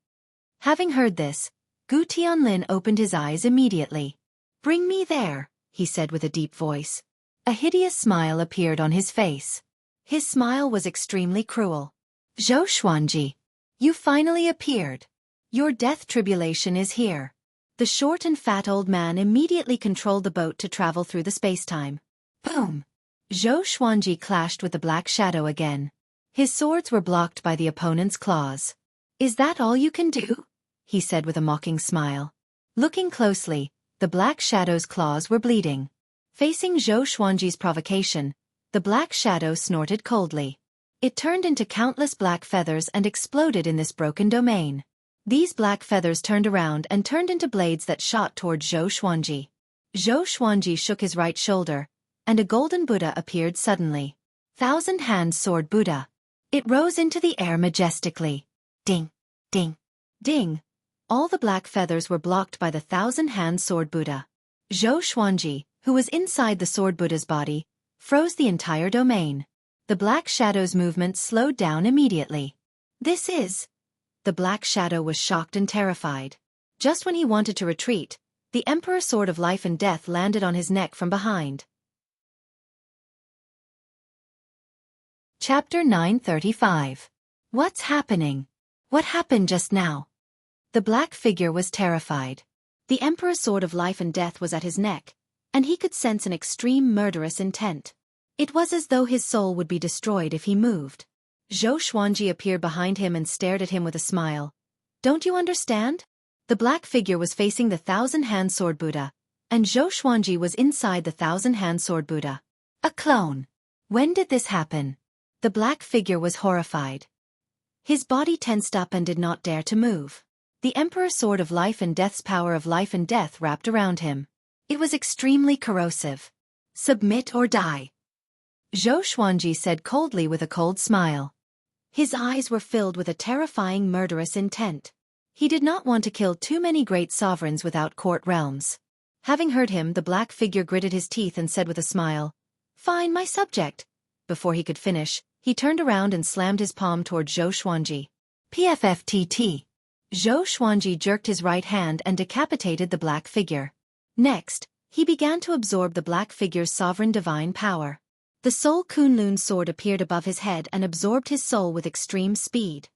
Having heard this, Gu Tianlin opened his eyes immediately. "Bring me there," he said with a deep voice. A hideous smile appeared on his face. His smile was extremely cruel. "Xueqi, you finally appeared. Your death tribulation is here." The short and fat old man immediately controlled the boat to travel through the spacetime. Boom! Xueqi clashed with the black shadow again. His swords were blocked by the opponent's claws. "Is that all you can do?" he said with a mocking smile. Looking closely, the black shadow's claws were bleeding. Facing Xueqi's provocation, the black shadow snorted coldly. It turned into countless black feathers and exploded in this broken domain. These black feathers turned around and turned into blades that shot toward Xueqi. Xueqi shook his right shoulder, and a golden Buddha appeared suddenly. Thousand-hand sword Buddha. It rose into the air majestically. Ding, ding, ding. All the black feathers were blocked by the thousand-hand sword Buddha. Xueqi, who was inside the sword Buddha's body, froze the entire domain. The black shadow's movement slowed down immediately. "This is..." The black shadow was shocked and terrified. Just when he wanted to retreat, the Emperor Sword of Life and Death landed on his neck from behind. Chapter 935. What's happening? What happened just now? The black figure was terrified. The Emperor's Sword of Life and Death was at his neck, and he could sense an extreme murderous intent. It was as though his soul would be destroyed if he moved. Xueqi appeared behind him and stared at him with a smile. "Don't you understand?" The black figure was facing the thousand-hand sword Buddha, and Xueqi was inside the thousand-hand sword Buddha. A clone. When did this happen? The black figure was horrified. His body tensed up and did not dare to move. The Emperor's Sword of Life and Death's power of life and death wrapped around him. It was extremely corrosive. "Submit or die," Xueqi said coldly with a cold smile. His eyes were filled with a terrifying murderous intent. He did not want to kill too many great sovereigns without court realms. Having heard him, the black figure gritted his teeth and said with a smile, "Fine, my subject." Before he could finish, he turned around and slammed his palm toward Xueqi. PFFTT. Xueqi jerked his right hand and decapitated the black figure. Next, he began to absorb the black figure's sovereign divine power. The Soul Kunlun sword appeared above his head and absorbed his soul with extreme speed.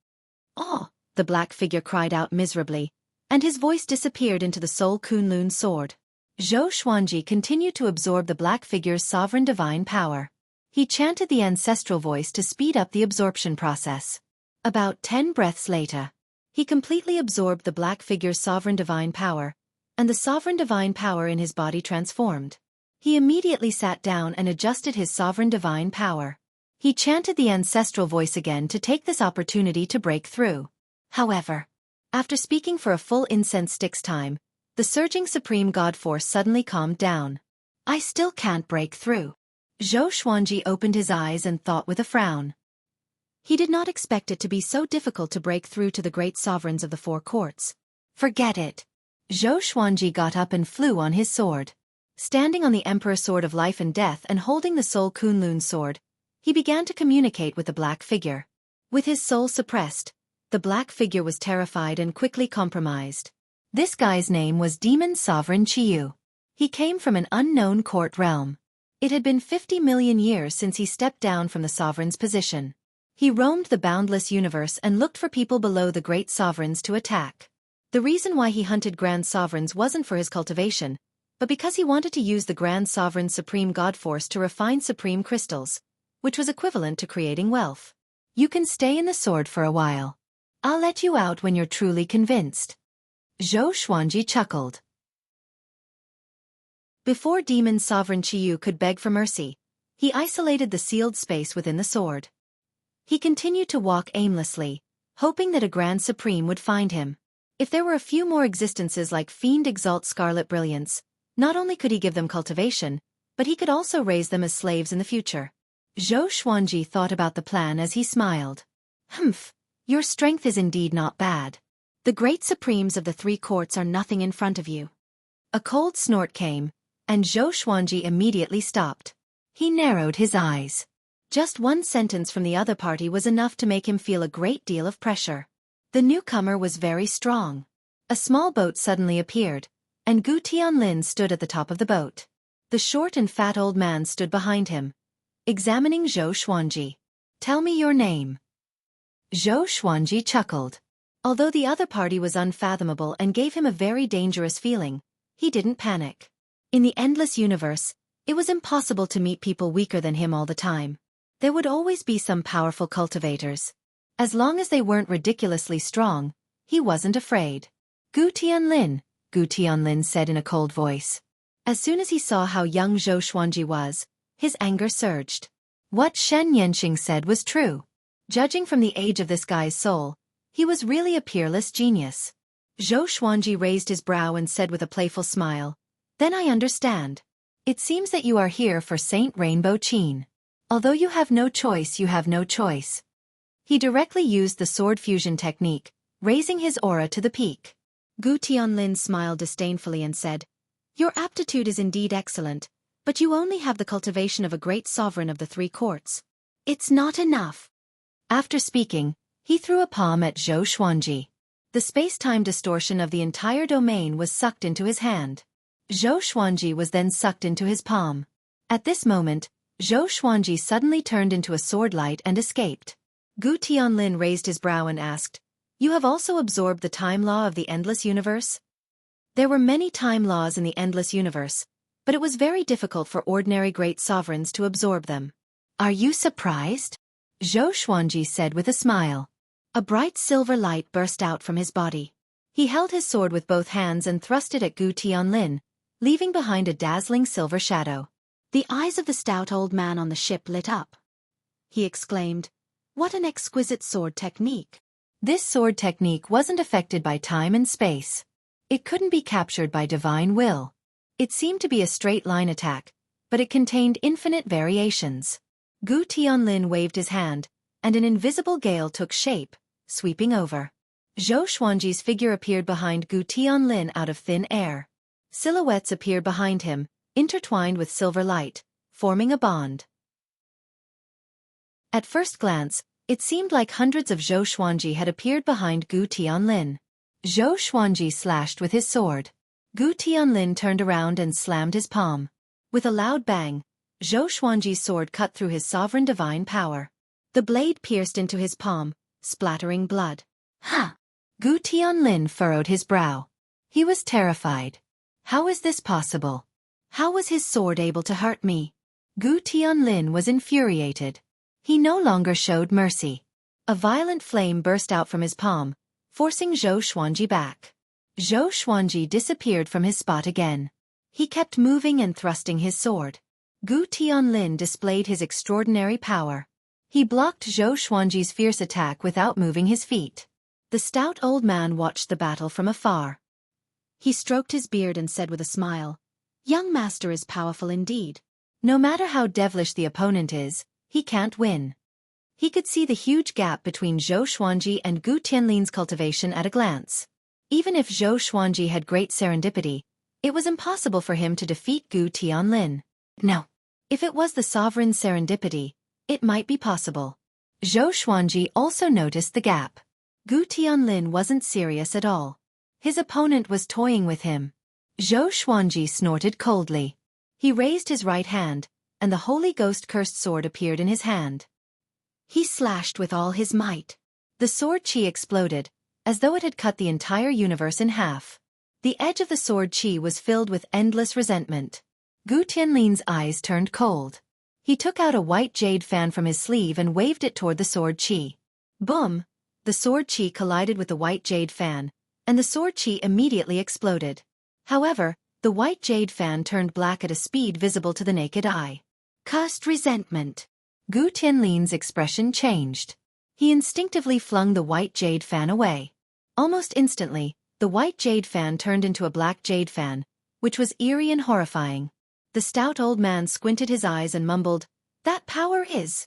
"Oh!" the black figure cried out miserably, and his voice disappeared into the Soul Kunlun sword. Xueqi continued to absorb the black figure's sovereign divine power. He chanted the ancestral voice to speed up the absorption process. About 10 breaths later, he completely absorbed the black figure's sovereign divine power, and the sovereign divine power in his body transformed. He immediately sat down and adjusted his sovereign divine power. He chanted the ancestral voice again to take this opportunity to break through. However, after speaking for a full incense stick's time, the surging supreme god force suddenly calmed down. "I still can't break through." Xueqi opened his eyes and thought with a frown. He did not expect it to be so difficult to break through to the great sovereigns of the 4 courts. Forget it. Zhou Xuanji got up and flew on his sword. Standing on the Emperor's sword of life and death and holding the Soul Kunlun sword, he began to communicate with the black figure. With his soul suppressed, the black figure was terrified and quickly compromised. This guy's name was Demon Sovereign Qiyu. He came from an unknown court realm. It had been 50 million years since he stepped down from the sovereign's position. He roamed the boundless universe and looked for people below the great sovereigns to attack. The reason why he hunted grand sovereigns wasn't for his cultivation, but because he wanted to use the grand sovereign's supreme god force to refine supreme crystals, which was equivalent to creating wealth. You can stay in the sword for a while. I'll let you out when you're truly convinced. Zhou Xuanji chuckled. Before Demon Sovereign Qiyu could beg for mercy, he isolated the sealed space within the sword. He continued to walk aimlessly, hoping that a Grand Supreme would find him. If there were a few more existences like Fiend Exalt Scarlet Brilliance, not only could he give them cultivation, but he could also raise them as slaves in the future. Zhou Xuanji thought about the plan as he smiled. Humph, your strength is indeed not bad. The great supremes of the three courts are nothing in front of you. A cold snort came, and Zhou Xuanji immediately stopped. He narrowed his eyes. Just one sentence from the other party was enough to make him feel a great deal of pressure. The newcomer was very strong. A small boat suddenly appeared, and Gu Tianlin stood at the top of the boat. The short and fat old man stood behind him, examining Zhou Xuanji. Tell me your name. Zhou Xuanji chuckled. Although the other party was unfathomable and gave him a very dangerous feeling, he didn't panic. In the endless universe, it was impossible to meet people weaker than him all the time. There would always be some powerful cultivators. As long as they weren't ridiculously strong, he wasn't afraid. Gu Tianlin said in a cold voice. As soon as he saw how young Zhou Xuanji was, his anger surged. What Shen Yanxing said was true. Judging from the age of this guy's soul, he was really a peerless genius. Zhou Xuanji raised his brow and said with a playful smile, Then I understand. It seems that you are here for Saint Rainbow Qin. Although you have no choice, you have no choice. He directly used the sword fusion technique, raising his aura to the peak. Gu Tianlin smiled disdainfully and said, Your aptitude is indeed excellent, but you only have the cultivation of a great sovereign of the three courts. It's not enough. After speaking, he threw a palm at Zhou Xuanji. The space-time distortion of the entire domain was sucked into his hand. Zhou Xuanji was then sucked into his palm. At this moment, Zhou Xuanji suddenly turned into a sword light and escaped. Gu Tianlin raised his brow and asked, You have also absorbed the time law of the endless universe? There were many time laws in the endless universe, but it was very difficult for ordinary great sovereigns to absorb them. Are you surprised? Zhou Xuanji said with a smile. A bright silver light burst out from his body. He held his sword with both hands and thrust it at Gu Tianlin, leaving behind a dazzling silver shadow. The eyes of the stout old man on the ship lit up. He exclaimed, What an exquisite sword technique. This sword technique wasn't affected by time and space. It couldn't be captured by divine will. It seemed to be a straight-line attack, but it contained infinite variations. Gu Tianlin waved his hand, and an invisible gale took shape, sweeping over. Zhou Xuanji's figure appeared behind Gu Tianlin out of thin air. Silhouettes appeared behind him, intertwined with silver light, forming a bond. At first glance, it seemed like hundreds of Zhou Xuanji had appeared behind Gu Tianlin. Zhou Xuanji slashed with his sword. Gu Tianlin turned around and slammed his palm. With a loud bang, Zhou Xuanji's sword cut through his sovereign divine power. The blade pierced into his palm, splattering blood. Ha! Gu Tianlin furrowed his brow. He was terrified. How is this possible? How was his sword able to hurt me? Gu Tianlin was infuriated. He no longer showed mercy. A violent flame burst out from his palm, forcing Zhou Xuanji back. Zhou Xuanji disappeared from his spot again. He kept moving and thrusting his sword. Gu Tianlin displayed his extraordinary power. He blocked Zhou Xuanji's fierce attack without moving his feet. The stout old man watched the battle from afar. He stroked his beard and said with a smile, Young master is powerful indeed. No matter how devilish the opponent is, he can't win. He could see the huge gap between Zhou Xuanji and Gu Tianlin's cultivation at a glance. Even if Zhou Xuanji had great serendipity, it was impossible for him to defeat Gu Tianlin. No. If it was the sovereign serendipity, it might be possible. Zhou Xuanji also noticed the gap. Gu Tianlin wasn't serious at all. His opponent was toying with him. Zhou Xuanji snorted coldly. He raised his right hand, and the Holy Ghost cursed sword appeared in his hand. He slashed with all his might. The sword qi exploded, as though it had cut the entire universe in half. The edge of the sword qi was filled with endless resentment. Gu Tianlin's eyes turned cold. He took out a white jade fan from his sleeve and waved it toward the sword qi. Boom! The sword qi collided with the white jade fan, and the sword qi immediately exploded. However, the white jade fan turned black at a speed visible to the naked eye. Cursed resentment. Gu Tianlin's expression changed. He instinctively flung the white jade fan away. Almost instantly, the white jade fan turned into a black jade fan, which was eerie and horrifying. The stout old man squinted his eyes and mumbled, "That power is..."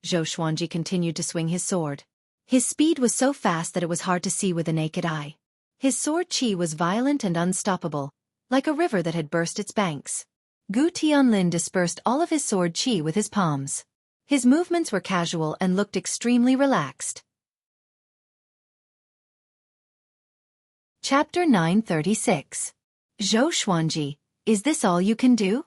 Zhou Xuanji continued to swing his sword. His speed was so fast that it was hard to see with the naked eye. His sword qi was violent and unstoppable, like a river that had burst its banks. Gu Tianlin dispersed all of his sword qi with his palms. His movements were casual and looked extremely relaxed. Chapter 936. Zhou Xuanji, is this all you can do?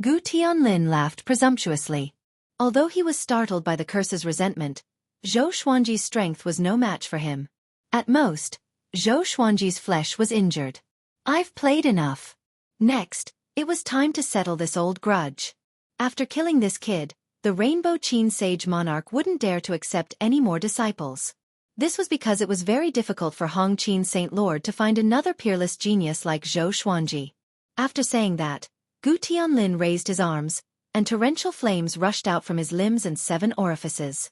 Gu Tianlin laughed presumptuously. Although he was startled by the curse's resentment, Zhou Xuanji's strength was no match for him. At most, Zhou Xuanji's flesh was injured. I've played enough. Next, it was time to settle this old grudge. After killing this kid, the Rainbow Qin Sage Monarch wouldn't dare to accept any more disciples. This was because it was very difficult for Hong Qin Saint Lord to find another peerless genius like Zhou Xuanji. After saying that, Gu Tianlin raised his arms, and torrential flames rushed out from his limbs and 7 orifices.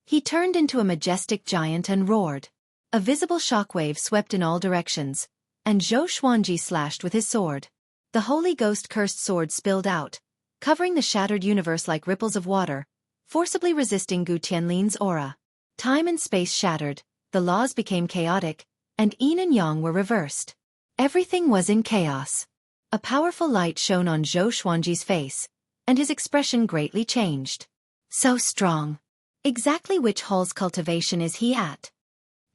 He turned into a majestic giant and roared. A visible shockwave swept in all directions, and Zhou Xuanji slashed with his sword. The Holy Ghost cursed sword spilled out, covering the shattered universe like ripples of water, forcibly resisting Gu Tianlin's aura. Time and space shattered, the laws became chaotic, and yin and yang were reversed. Everything was in chaos. A powerful light shone on Zhou Xuanji's face, and his expression greatly changed. So strong. Exactly which Hull's cultivation is he at?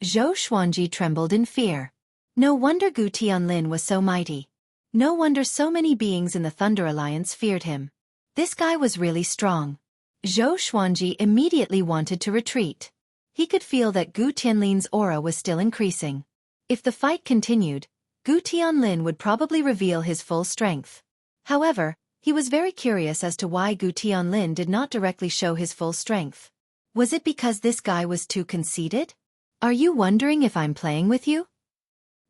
Zhou Xuanji trembled in fear. No wonder Gu Tianlin was so mighty. No wonder so many beings in the Thunder Alliance feared him. This guy was really strong. Zhou Xuanji immediately wanted to retreat. He could feel that Gu Tianlin's aura was still increasing. If the fight continued, Gu Tianlin would probably reveal his full strength. However, he was very curious as to why Gu Tianlin did not directly show his full strength. Was it because this guy was too conceited? Are you wondering if I'm playing with you?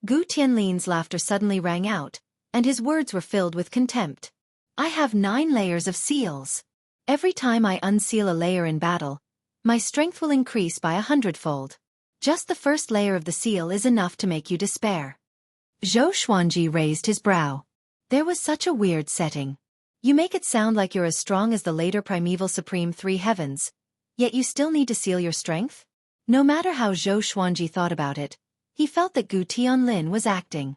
Gu Tianlin's laughter suddenly rang out, and his words were filled with contempt. I have 9 layers of seals. Every time I unseal a layer in battle, my strength will increase by 100-fold. Just the first layer of the seal is enough to make you despair. Zhou Xuanji raised his brow. There was such a weird setting. You make it sound like you're as strong as the later primeval supreme 3 heavens, yet you still need to seal your strength? No matter how Zhou Xuanji thought about it, he felt that Gu Tianlin was acting.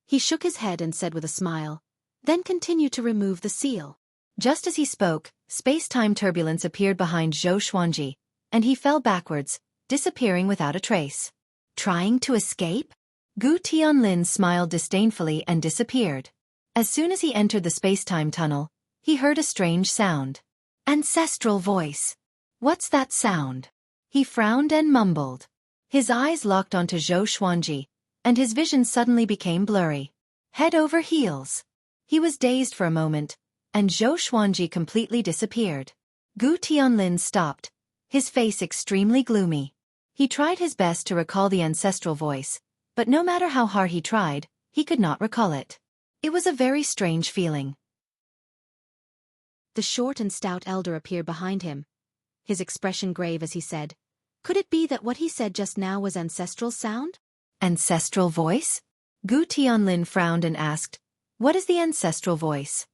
He shook his head and said with a smile, then continued to remove the seal. Just as he spoke, space-time turbulence appeared behind Zhou Xuanji, and he fell backwards, disappearing without a trace. Trying to escape? Gu Tianlin smiled disdainfully and disappeared. As soon as he entered the space-time tunnel, he heard a strange sound. Ancestral voice. What's that sound? He frowned and mumbled. His eyes locked onto Zhou Xuanji, and his vision suddenly became blurry. Head over heels. He was dazed for a moment, and Zhou Xuanji completely disappeared. Gu Tianlin stopped, his face extremely gloomy. He tried his best to recall the ancestral voice, but no matter how hard he tried, he could not recall it. It was a very strange feeling. The short and stout elder appeared behind him, his expression grave as he said, "Could it be that what he said just now was ancestral sound?" Ancestral voice? Gu Tianlin frowned and asked, "What is the ancestral voice?"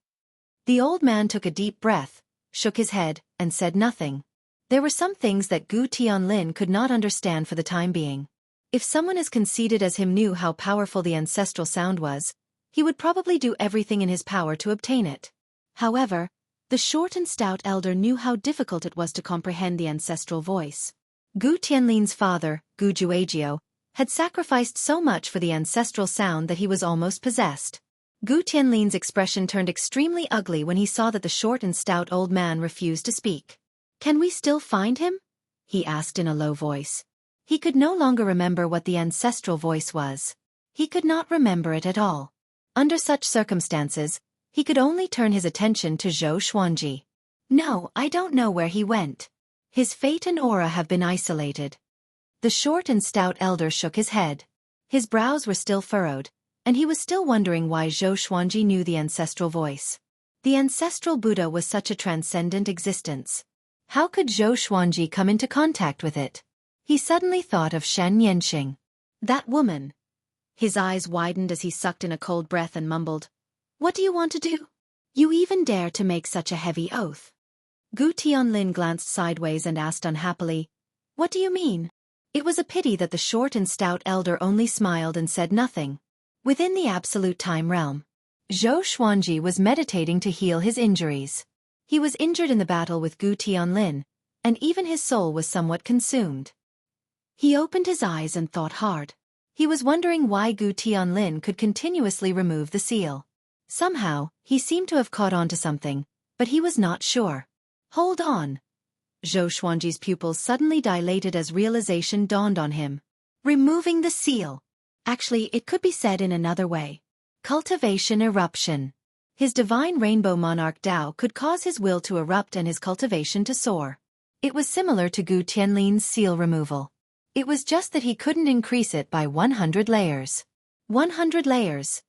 The old man took a deep breath, shook his head, and said nothing. There were some things that Gu Tianlin could not understand for the time being. If someone as conceited as him knew how powerful the ancestral sound was, he would probably do everything in his power to obtain it. However, the short and stout elder knew how difficult it was to comprehend the ancestral voice. Gu Tianlin's father, Gu Juejiu, had sacrificed so much for the ancestral sound that he was almost possessed. Gu Tianlin's expression turned extremely ugly when he saw that the short and stout old man refused to speak. "Can we still find him?" he asked in a low voice. He could no longer remember what the ancestral voice was. He could not remember it at all. Under such circumstances, he could only turn his attention to Zhou Xuanji. "No, I don't know where he went. His fate and aura have been isolated." The short and stout elder shook his head. His brows were still furrowed, and he was still wondering why Zhou Xuanji knew the ancestral voice. The ancestral Buddha was such a transcendent existence. How could Zhou Xuanji come into contact with it? He suddenly thought of Shen Yanxing. That woman. His eyes widened as he sucked in a cold breath and mumbled, "What do you want to do? You even dare to make such a heavy oath?" Gu Tianlin glanced sideways and asked unhappily, "What do you mean?" It was a pity that the short and stout elder only smiled and said nothing. Within the absolute time realm, Zhou Xuanji was meditating to heal his injuries. He was injured in the battle with Gu Tianlin, and even his soul was somewhat consumed. He opened his eyes and thought hard. He was wondering why Gu Tianlin could continuously remove the seal. Somehow, he seemed to have caught on to something, but he was not sure. "Hold on." Zhou Xuanji's pupils suddenly dilated as realization dawned on him. Removing the seal. Actually, it could be said in another way. Cultivation eruption. His divine rainbow monarch Dao could cause his will to erupt and his cultivation to soar. It was similar to Gu Tianlin's seal removal. It was just that he couldn't increase it by 100 layers. 100 layers.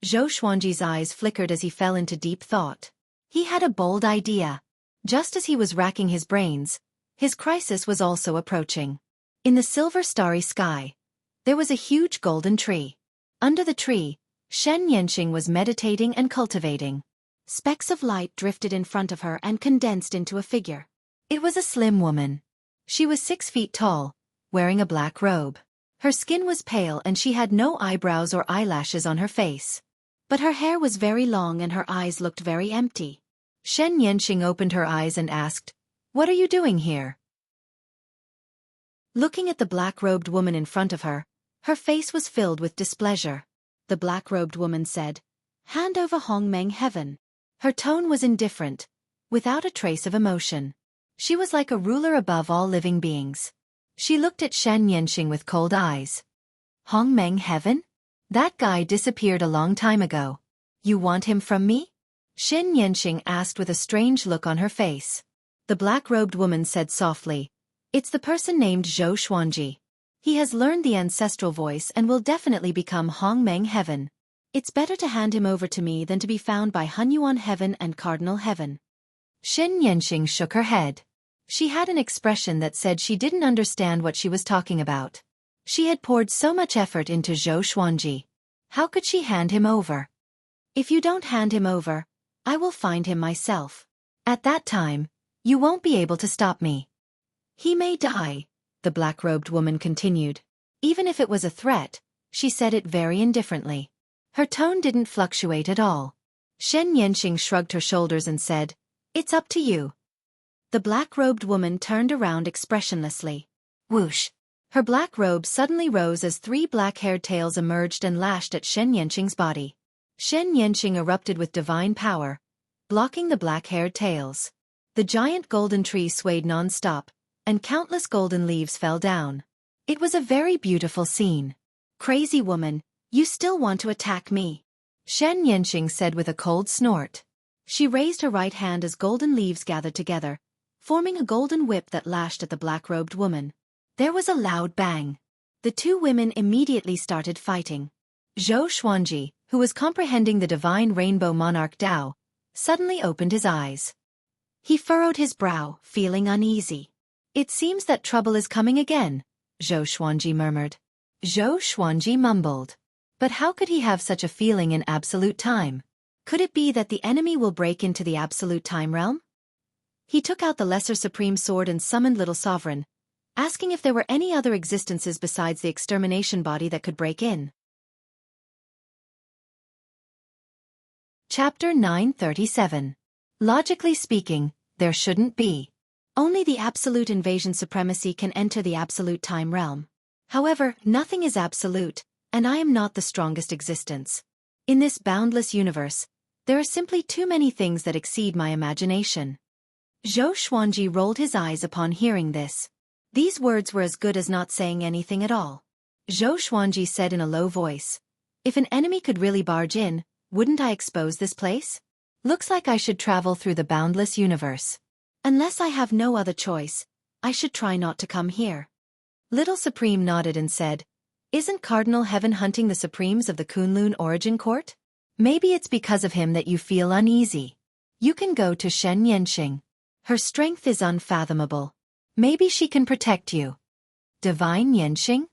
Zhou Xuanji's eyes flickered as he fell into deep thought. He had a bold idea. Just as he was racking his brains, his crisis was also approaching. In the silver starry sky, there was a huge golden tree. Under the tree, Shen Yanxing was meditating and cultivating. Specks of light drifted in front of her and condensed into a figure. It was a slim woman. She was 6 feet tall, wearing a black robe. Her skin was pale and she had no eyebrows or eyelashes on her face. But her hair was very long and her eyes looked very empty. Shen Yanxing opened her eyes and asked, "What are you doing here?" Looking at the black-robed woman in front of her, her face was filled with displeasure. The black-robed woman said, "Hand over Hongmeng Heaven." Her tone was indifferent, without a trace of emotion. She was like a ruler above all living beings. She looked at Shen Yanxing with cold eyes. "Hongmeng Heaven? That guy disappeared a long time ago. You want him from me?" Shen Yanxing asked with a strange look on her face. The black-robed woman said softly, "It's the person named Zhou Xuanji. He has learned the ancestral voice and will definitely become Hongmeng Heaven. It's better to hand him over to me than to be found by Hunyuan Heaven and Cardinal Heaven." Shen Yanxing shook her head. She had an expression that said she didn't understand what she was talking about. She had poured so much effort into Zhou Xuanji. How could she hand him over? "If you don't hand him over, I will find him myself. At that time, you won't be able to stop me." "He may die," the black-robed woman continued. Even if it was a threat, she said it very indifferently. Her tone didn't fluctuate at all. Shen Yanxing shrugged her shoulders and said, "It's up to you." The black-robed woman turned around expressionlessly. Whoosh! Her black robe suddenly rose as 3 black-haired tails emerged and lashed at Shen Yanxing's body. Shen Yanxing erupted with divine power, blocking the black-haired tails. The giant golden tree swayed non-stop, and countless golden leaves fell down. It was a very beautiful scene. "Crazy woman, you still want to attack me?" Shen Yanxing said with a cold snort. She raised her right hand as golden leaves gathered together, forming a golden whip that lashed at the black-robed woman. There was a loud bang. The 2 women immediately started fighting. Zhou Xuanji, who was comprehending the divine rainbow monarch Dao, suddenly opened his eyes. He furrowed his brow, feeling uneasy. "It seems that trouble is coming again," Zhou Xuanji murmured. Zhou Xuanji mumbled. But how could he have such a feeling in absolute time? Could it be that the enemy will break into the absolute time realm? He took out the lesser supreme sword and summoned Little Sovereign, asking if there were any other existences besides the extermination body that could break in. Chapter 937. Logically speaking, there shouldn't be. Only the absolute invasion supremacy can enter the absolute time realm. However, nothing is absolute, and I am not the strongest existence. In this boundless universe, there are simply too many things that exceed my imagination. Xueqi rolled his eyes upon hearing this. These words were as good as not saying anything at all. Xueqi said in a low voice, "If an enemy could really barge in, wouldn't I expose this place? Looks like I should travel through the boundless universe. Unless I have no other choice, I should try not to come here." Little Supreme nodded and said, "Isn't Cardinal Heaven hunting the Supremes of the Kunlun Origin Court? Maybe it's because of him that you feel uneasy. You can go to Shen Yanxing. Her strength is unfathomable. Maybe she can protect you." Divine Yanxing?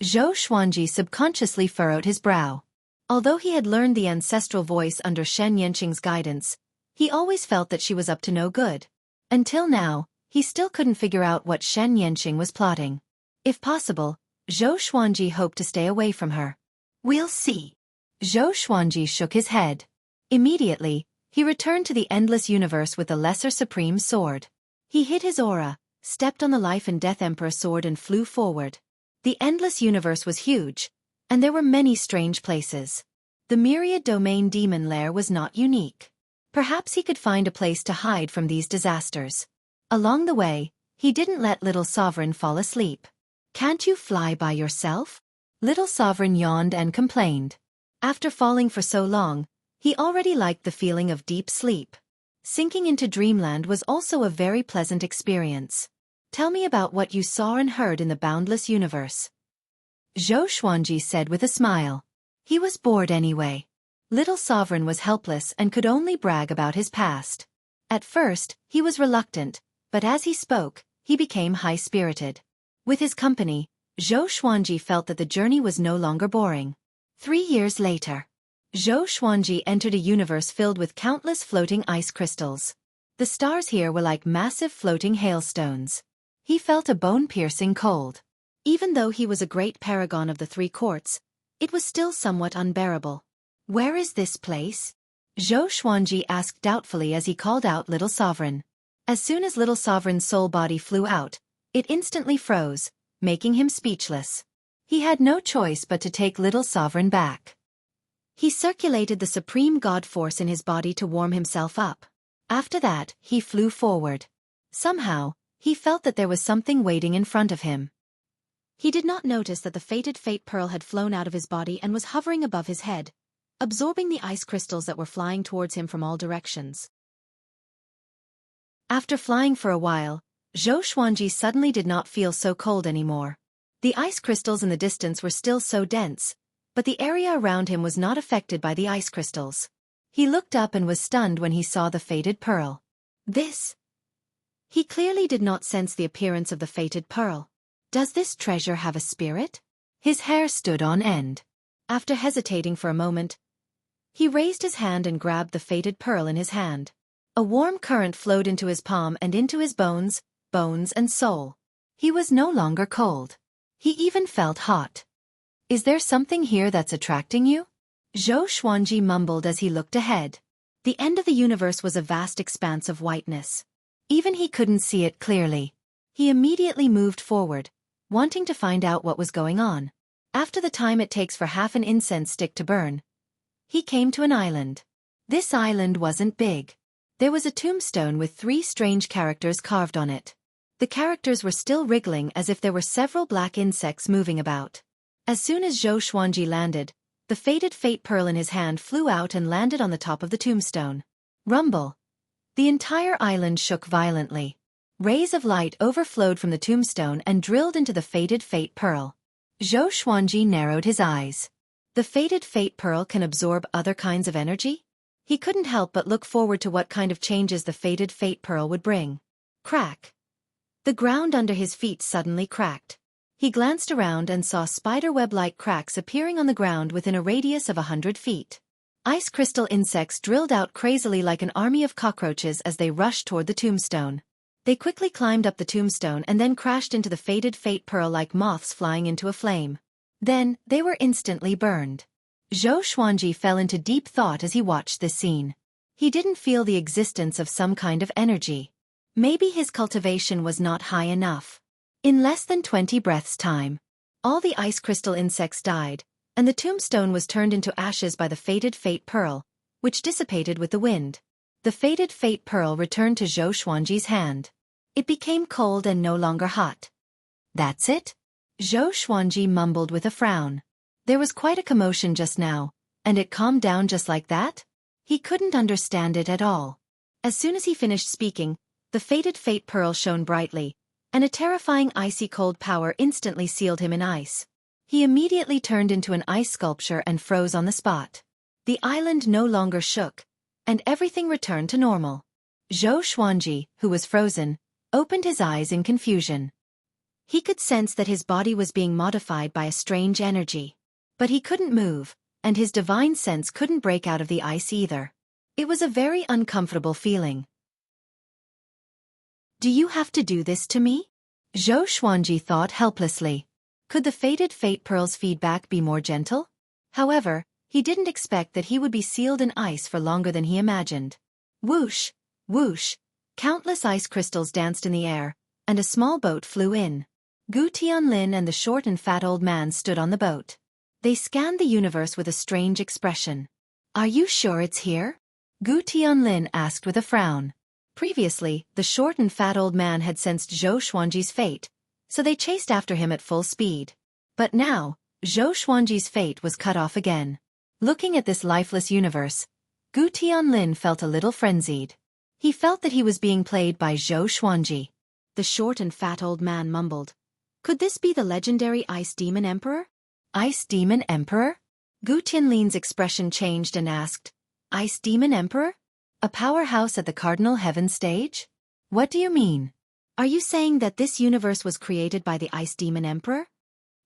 Xueqi subconsciously furrowed his brow. Although he had learned the ancestral voice under Shen Yanxing's guidance, he always felt that she was up to no good. Until now, he still couldn't figure out what Shen Yanxing was plotting. If possible, Xueqi hoped to stay away from her. "We'll see." Xueqi shook his head. Immediately, he returned to the endless universe with the Lesser Supreme sword. He hid his aura, stepped on the Life and Death Emperor sword and flew forward. The endless universe was huge, and there were many strange places. The myriad domain demon lair was not unique. Perhaps he could find a place to hide from these disasters. Along the way, he didn't let Little Sovereign fall asleep. "Can't you fly by yourself?" Little Sovereign yawned and complained. After falling for so long, he already liked the feeling of deep sleep. Sinking into dreamland was also a very pleasant experience. "Tell me about what you saw and heard in the boundless universe," Xueqi said with a smile. He was bored anyway. Little Sovereign was helpless and could only brag about his past. At first, he was reluctant, but as he spoke, he became high-spirited. With his company, Xueqi felt that the journey was no longer boring. 3 years later, Xueqi entered a universe filled with countless floating ice crystals. The stars here were like massive floating hailstones. He felt a bone-piercing cold. Even though he was a great paragon of the 3 courts, it was still somewhat unbearable. "Where is this place?" Xueqi asked doubtfully as he called out Little Sovereign. As soon as Little Sovereign's soul body flew out, it instantly froze, making him speechless. He had no choice but to take Little Sovereign back. He circulated the supreme god force in his body to warm himself up. After that, he flew forward. Somehow, he felt that there was something waiting in front of him. He did not notice that the fated fate pearl had flown out of his body and was hovering above his head, absorbing the ice crystals that were flying towards him from all directions. After flying for a while, Xueqi suddenly did not feel so cold anymore. The ice crystals in the distance were still so dense, but the area around him was not affected by the ice crystals. He looked up and was stunned when he saw the fated pearl. This. He clearly did not sense the appearance of the fated pearl. Does this treasure have a spirit? His hair stood on end. After hesitating for a moment, he raised his hand and grabbed the fated pearl in his hand. A warm current flowed into his palm and into his bones and soul. He was no longer cold. He even felt hot. "Is there something here that's attracting you?" Xueqi mumbled as he looked ahead. The end of the universe was a vast expanse of whiteness. Even he couldn't see it clearly. He immediately moved forward, wanting to find out what was going on. After the time it takes for half an incense stick to burn, he came to an island. This island wasn't big. There was a tombstone with 3 strange characters carved on it. The characters were still wriggling as if there were several black insects moving about. As soon as Xueqi landed, the fated fate pearl in his hand flew out and landed on the top of the tombstone. Rumble. The entire island shook violently. Rays of light overflowed from the tombstone and drilled into the fated fate pearl. Xueqi narrowed his eyes. The fated fate pearl can absorb other kinds of energy? He couldn't help but look forward to what kind of changes the fated fate pearl would bring. Crack. The ground under his feet suddenly cracked. He glanced around and saw spiderweb-like cracks appearing on the ground within a radius of 100 feet. Ice crystal insects drilled out crazily like an army of cockroaches as they rushed toward the tombstone. They quickly climbed up the tombstone and then crashed into the fated fate pearl like moths flying into a flame. Then, they were instantly burned. Xueqi fell into deep thought as he watched this scene. He didn't feel the existence of some kind of energy. Maybe his cultivation was not high enough. In less than 20 breaths' time, all the ice crystal insects died, and the tombstone was turned into ashes by the fated fate pearl, which dissipated with the wind. The fated fate pearl returned to Xueqi's hand. It became cold and no longer hot. That's it? Xueqi mumbled with a frown. There was quite a commotion just now, and it calmed down just like that? He couldn't understand it at all. As soon as he finished speaking, the fated fate pearl shone brightly, and a terrifying icy cold power instantly sealed him in ice. He immediately turned into an ice sculpture and froze on the spot. The island no longer shook, and everything returned to normal. Xueqi, who was frozen, opened his eyes in confusion. He could sense that his body was being modified by a strange energy. But he couldn't move, and his divine sense couldn't break out of the ice either. It was a very uncomfortable feeling. Do you have to do this to me? Xueqi thought helplessly. Could the fated fate pearl's feedback be more gentle? However, he didn't expect that he would be sealed in ice for longer than he imagined. Whoosh, whoosh, countless ice crystals danced in the air, and a small boat flew in. Gu Tianlin and the short and fat old man stood on the boat. They scanned the universe with a strange expression. Are you sure it's here? Gu Tianlin asked with a frown. Previously, the short and fat old man had sensed Xueqi's fate, so they chased after him at full speed. But now, Xueqi's fate was cut off again. Looking at this lifeless universe, Gu Tianlin felt a little frenzied. He felt that he was being played by Xueqi. The short and fat old man mumbled. Could this be the legendary Ice Demon Emperor? Ice Demon Emperor? Gu Tianlin's expression changed and asked, Ice Demon Emperor? A powerhouse at the Cardinal Heaven stage? What do you mean? Are you saying that this universe was created by the Ice Demon Emperor?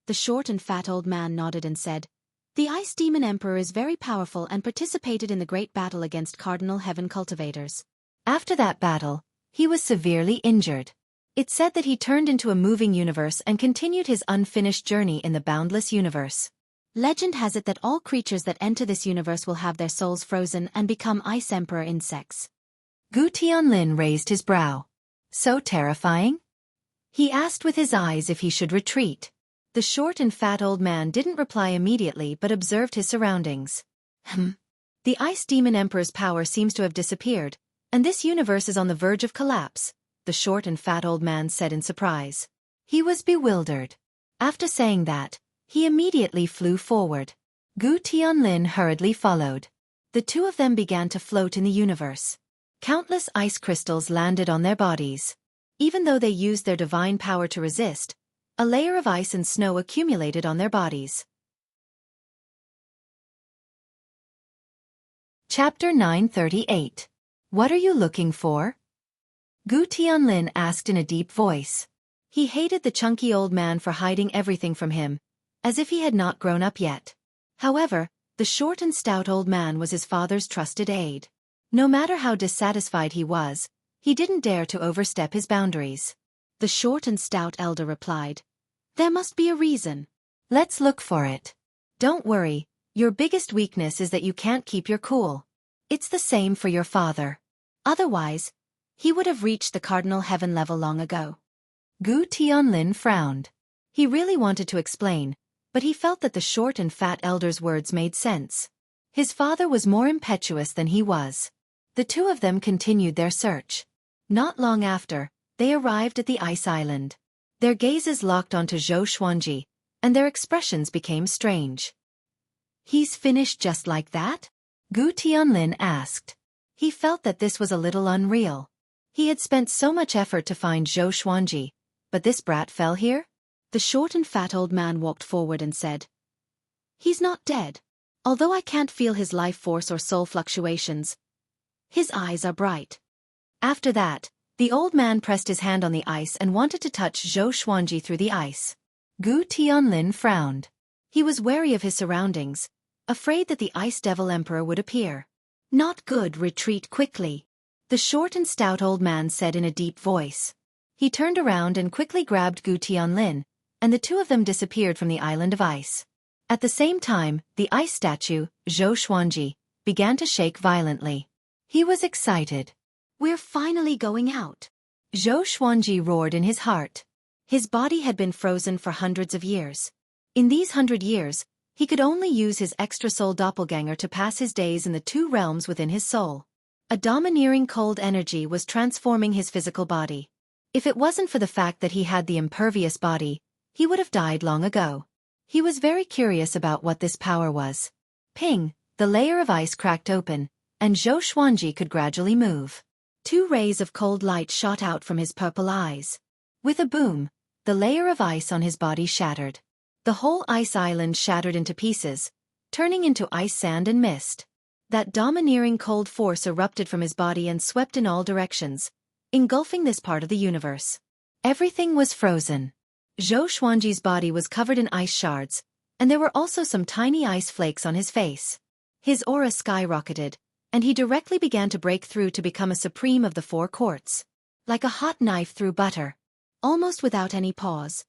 The short and fat old man nodded and said, The Ice Demon Emperor is very powerful and participated in the great battle against Cardinal Heaven cultivators. After that battle, he was severely injured. It said that he turned into a moving universe and continued his unfinished journey in the boundless universe. Legend has it that all creatures that enter this universe will have their souls frozen and become Ice Emperor insects. Gu Tianlin raised his brow. So terrifying? He asked with his eyes if he should retreat. The short and fat old man didn't reply immediately but observed his surroundings. The Ice Demon Emperor's power seems to have disappeared, and this universe is on the verge of collapse, the short and fat old man said in surprise. He was bewildered. After saying that, he immediately flew forward. Gu Tianlin hurriedly followed. The two of them began to float in the universe. Countless ice crystals landed on their bodies. Even though they used their divine power to resist, a layer of ice and snow accumulated on their bodies. Chapter 938. What are you looking for? Gu Tianlin asked in a deep voice. He hated the chunky old man for hiding everything from him, as if he had not grown up yet. However, the short and stout old man was his father's trusted aide. No matter how dissatisfied he was, he didn't dare to overstep his boundaries. The short and stout elder replied, There must be a reason. Let's look for it. Don't worry, your biggest weakness is that you can't keep your cool. It's the same for your father. Otherwise, he would have reached the Cardinal Heaven level long ago. Gu Tianlin frowned. He really wanted to explain, but he felt that the short and fat elder's words made sense. His father was more impetuous than he was. The two of them continued their search. Not long after, they arrived at the ice island. Their gazes locked onto Xueqi, and their expressions became strange. He's finished just like that? Gu Tianlin asked. He felt that this was a little unreal. He had spent so much effort to find Xueqi, but this brat fell here? The short and fat old man walked forward and said, He's not dead. Although I can't feel his life force or soul fluctuations, his eyes are bright. After that, the old man pressed his hand on the ice and wanted to touch Xueqi through the ice. Gu Tianlin frowned. He was wary of his surroundings, afraid that the Ice Devil Emperor would appear. Not good, retreat quickly. the short and stout old man said in a deep voice. He turned around and quickly grabbed Gu Tianlin, and the two of them disappeared from the island of ice. At the same time, the ice statue, Xueqi, began to shake violently. He was excited. "We're finally going out!" Xueqi roared in his heart. His body had been frozen for hundreds of years. In these 100 years, he could only use his extra soul doppelganger to pass his days in the two realms within his soul. A domineering cold energy was transforming his physical body. If it wasn't for the fact that he had the impervious body, he would have died long ago. He was very curious about what this power was. Ping, the layer of ice cracked open, and Xueqi could gradually move. Two rays of cold light shot out from his purple eyes. With a boom, the layer of ice on his body shattered. The whole ice island shattered into pieces, turning into ice sand and mist. That domineering cold force erupted from his body and swept in all directions, engulfing this part of the universe. Everything was frozen. Xueqi's body was covered in ice shards, and there were also some tiny ice flakes on his face. His aura skyrocketed, and he directly began to break through to become a supreme of the four courts. Like a hot knife through butter. Almost without any pause,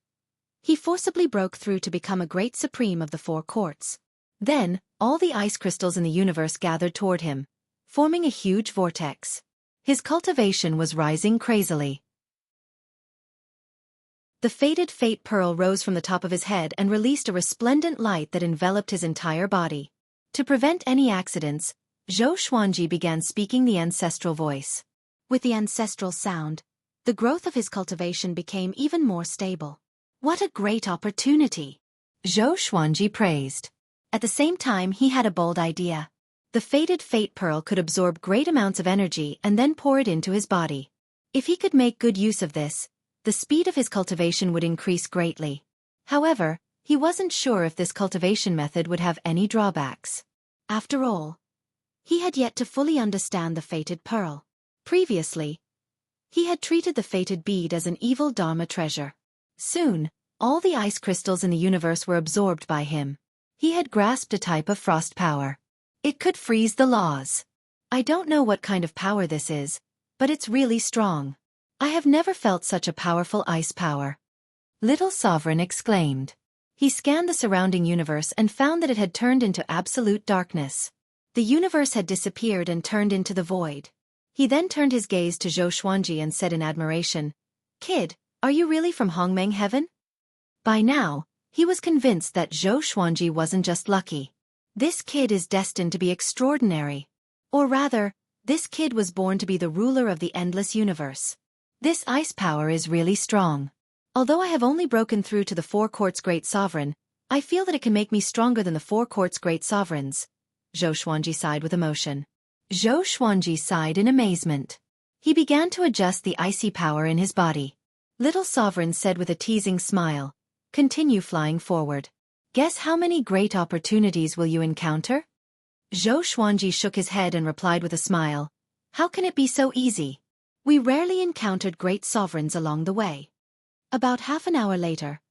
he forcibly broke through to become a great supreme of the four courts. Then, all the ice crystals in the universe gathered toward him, forming a huge vortex. His cultivation was rising crazily. The fated fate pearl rose from the top of his head and released a resplendent light that enveloped his entire body. To prevent any accidents, Xueqi began speaking the ancestral voice. With the ancestral sound, the growth of his cultivation became even more stable. What a great opportunity! Xueqi praised. At the same time, he had a bold idea. The fated fate pearl could absorb great amounts of energy and then pour it into his body. If he could make good use of this, the speed of his cultivation would increase greatly. However, he wasn't sure if this cultivation method would have any drawbacks. After all, he had yet to fully understand the fated pearl. Previously, he had treated the fated bead as an evil Dharma treasure. Soon, all the ice crystals in the universe were absorbed by him. He had grasped a type of frost power. It could freeze the laws. I don't know what kind of power this is, but it's really strong. I have never felt such a powerful ice power. Little Sovereign exclaimed. He scanned the surrounding universe and found that it had turned into absolute darkness. The universe had disappeared and turned into the void. He then turned his gaze to Xueqi and said in admiration, "Kid, are you really from Hongmeng Heaven?" By now, he was convinced that Xueqi wasn't just lucky. This kid is destined to be extraordinary. Or rather, this kid was born to be the ruler of the endless universe. This ice power is really strong. Although I have only broken through to the four courts' great sovereign, I feel that it can make me stronger than the four courts' great sovereigns. Xueqi sighed with emotion. Xueqi sighed in amazement. He began to adjust the icy power in his body. Little Sovereign said with a teasing smile, "Continue flying forward. Guess how many great opportunities will you encounter?" Xueqi shook his head and replied with a smile, "How can it be so easy? We rarely encountered great sovereigns along the way." About half an hour later,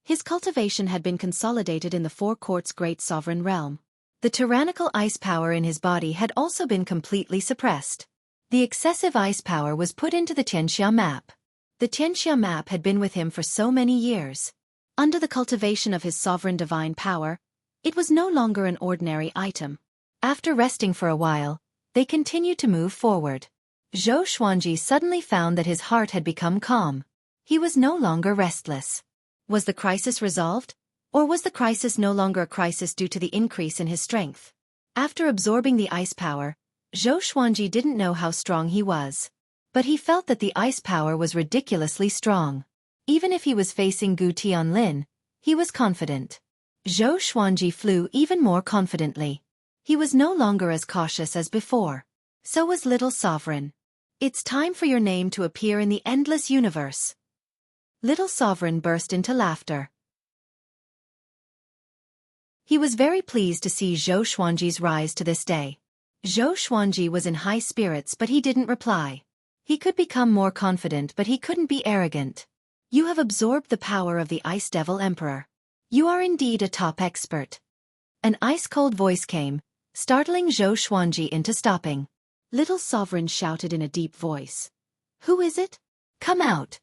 his cultivation had been consolidated in the four courts' great sovereign realm. The tyrannical ice power in his body had also been completely suppressed. The excessive ice power was put into the Tianxia map. The Tianxia map had been with him for so many years. Under the cultivation of his sovereign divine power, it was no longer an ordinary item. After resting for a while, they continued to move forward. Xueqi suddenly found that his heart had become calm. He was no longer restless. Was the crisis resolved? Or was the crisis no longer a crisis due to the increase in his strength? After absorbing the ice power, Xueqi didn't know how strong he was. But he felt that the ice power was ridiculously strong. Even if he was facing Gu Tianlin, he was confident. Xueqi flew even more confidently. He was no longer as cautious as before. So was Little Sovereign. "It's time for your name to appear in the endless universe." Little Sovereign burst into laughter. He was very pleased to see Xueqi's rise to this day. Xueqi was in high spirits, but he didn't reply. He could become more confident, but he couldn't be arrogant. "You have absorbed the power of the Ice Devil Emperor. You are indeed a top expert." An ice-cold voice came, startling Xueqi into stopping. Little Sovereign shouted in a deep voice. Who is it? Come out.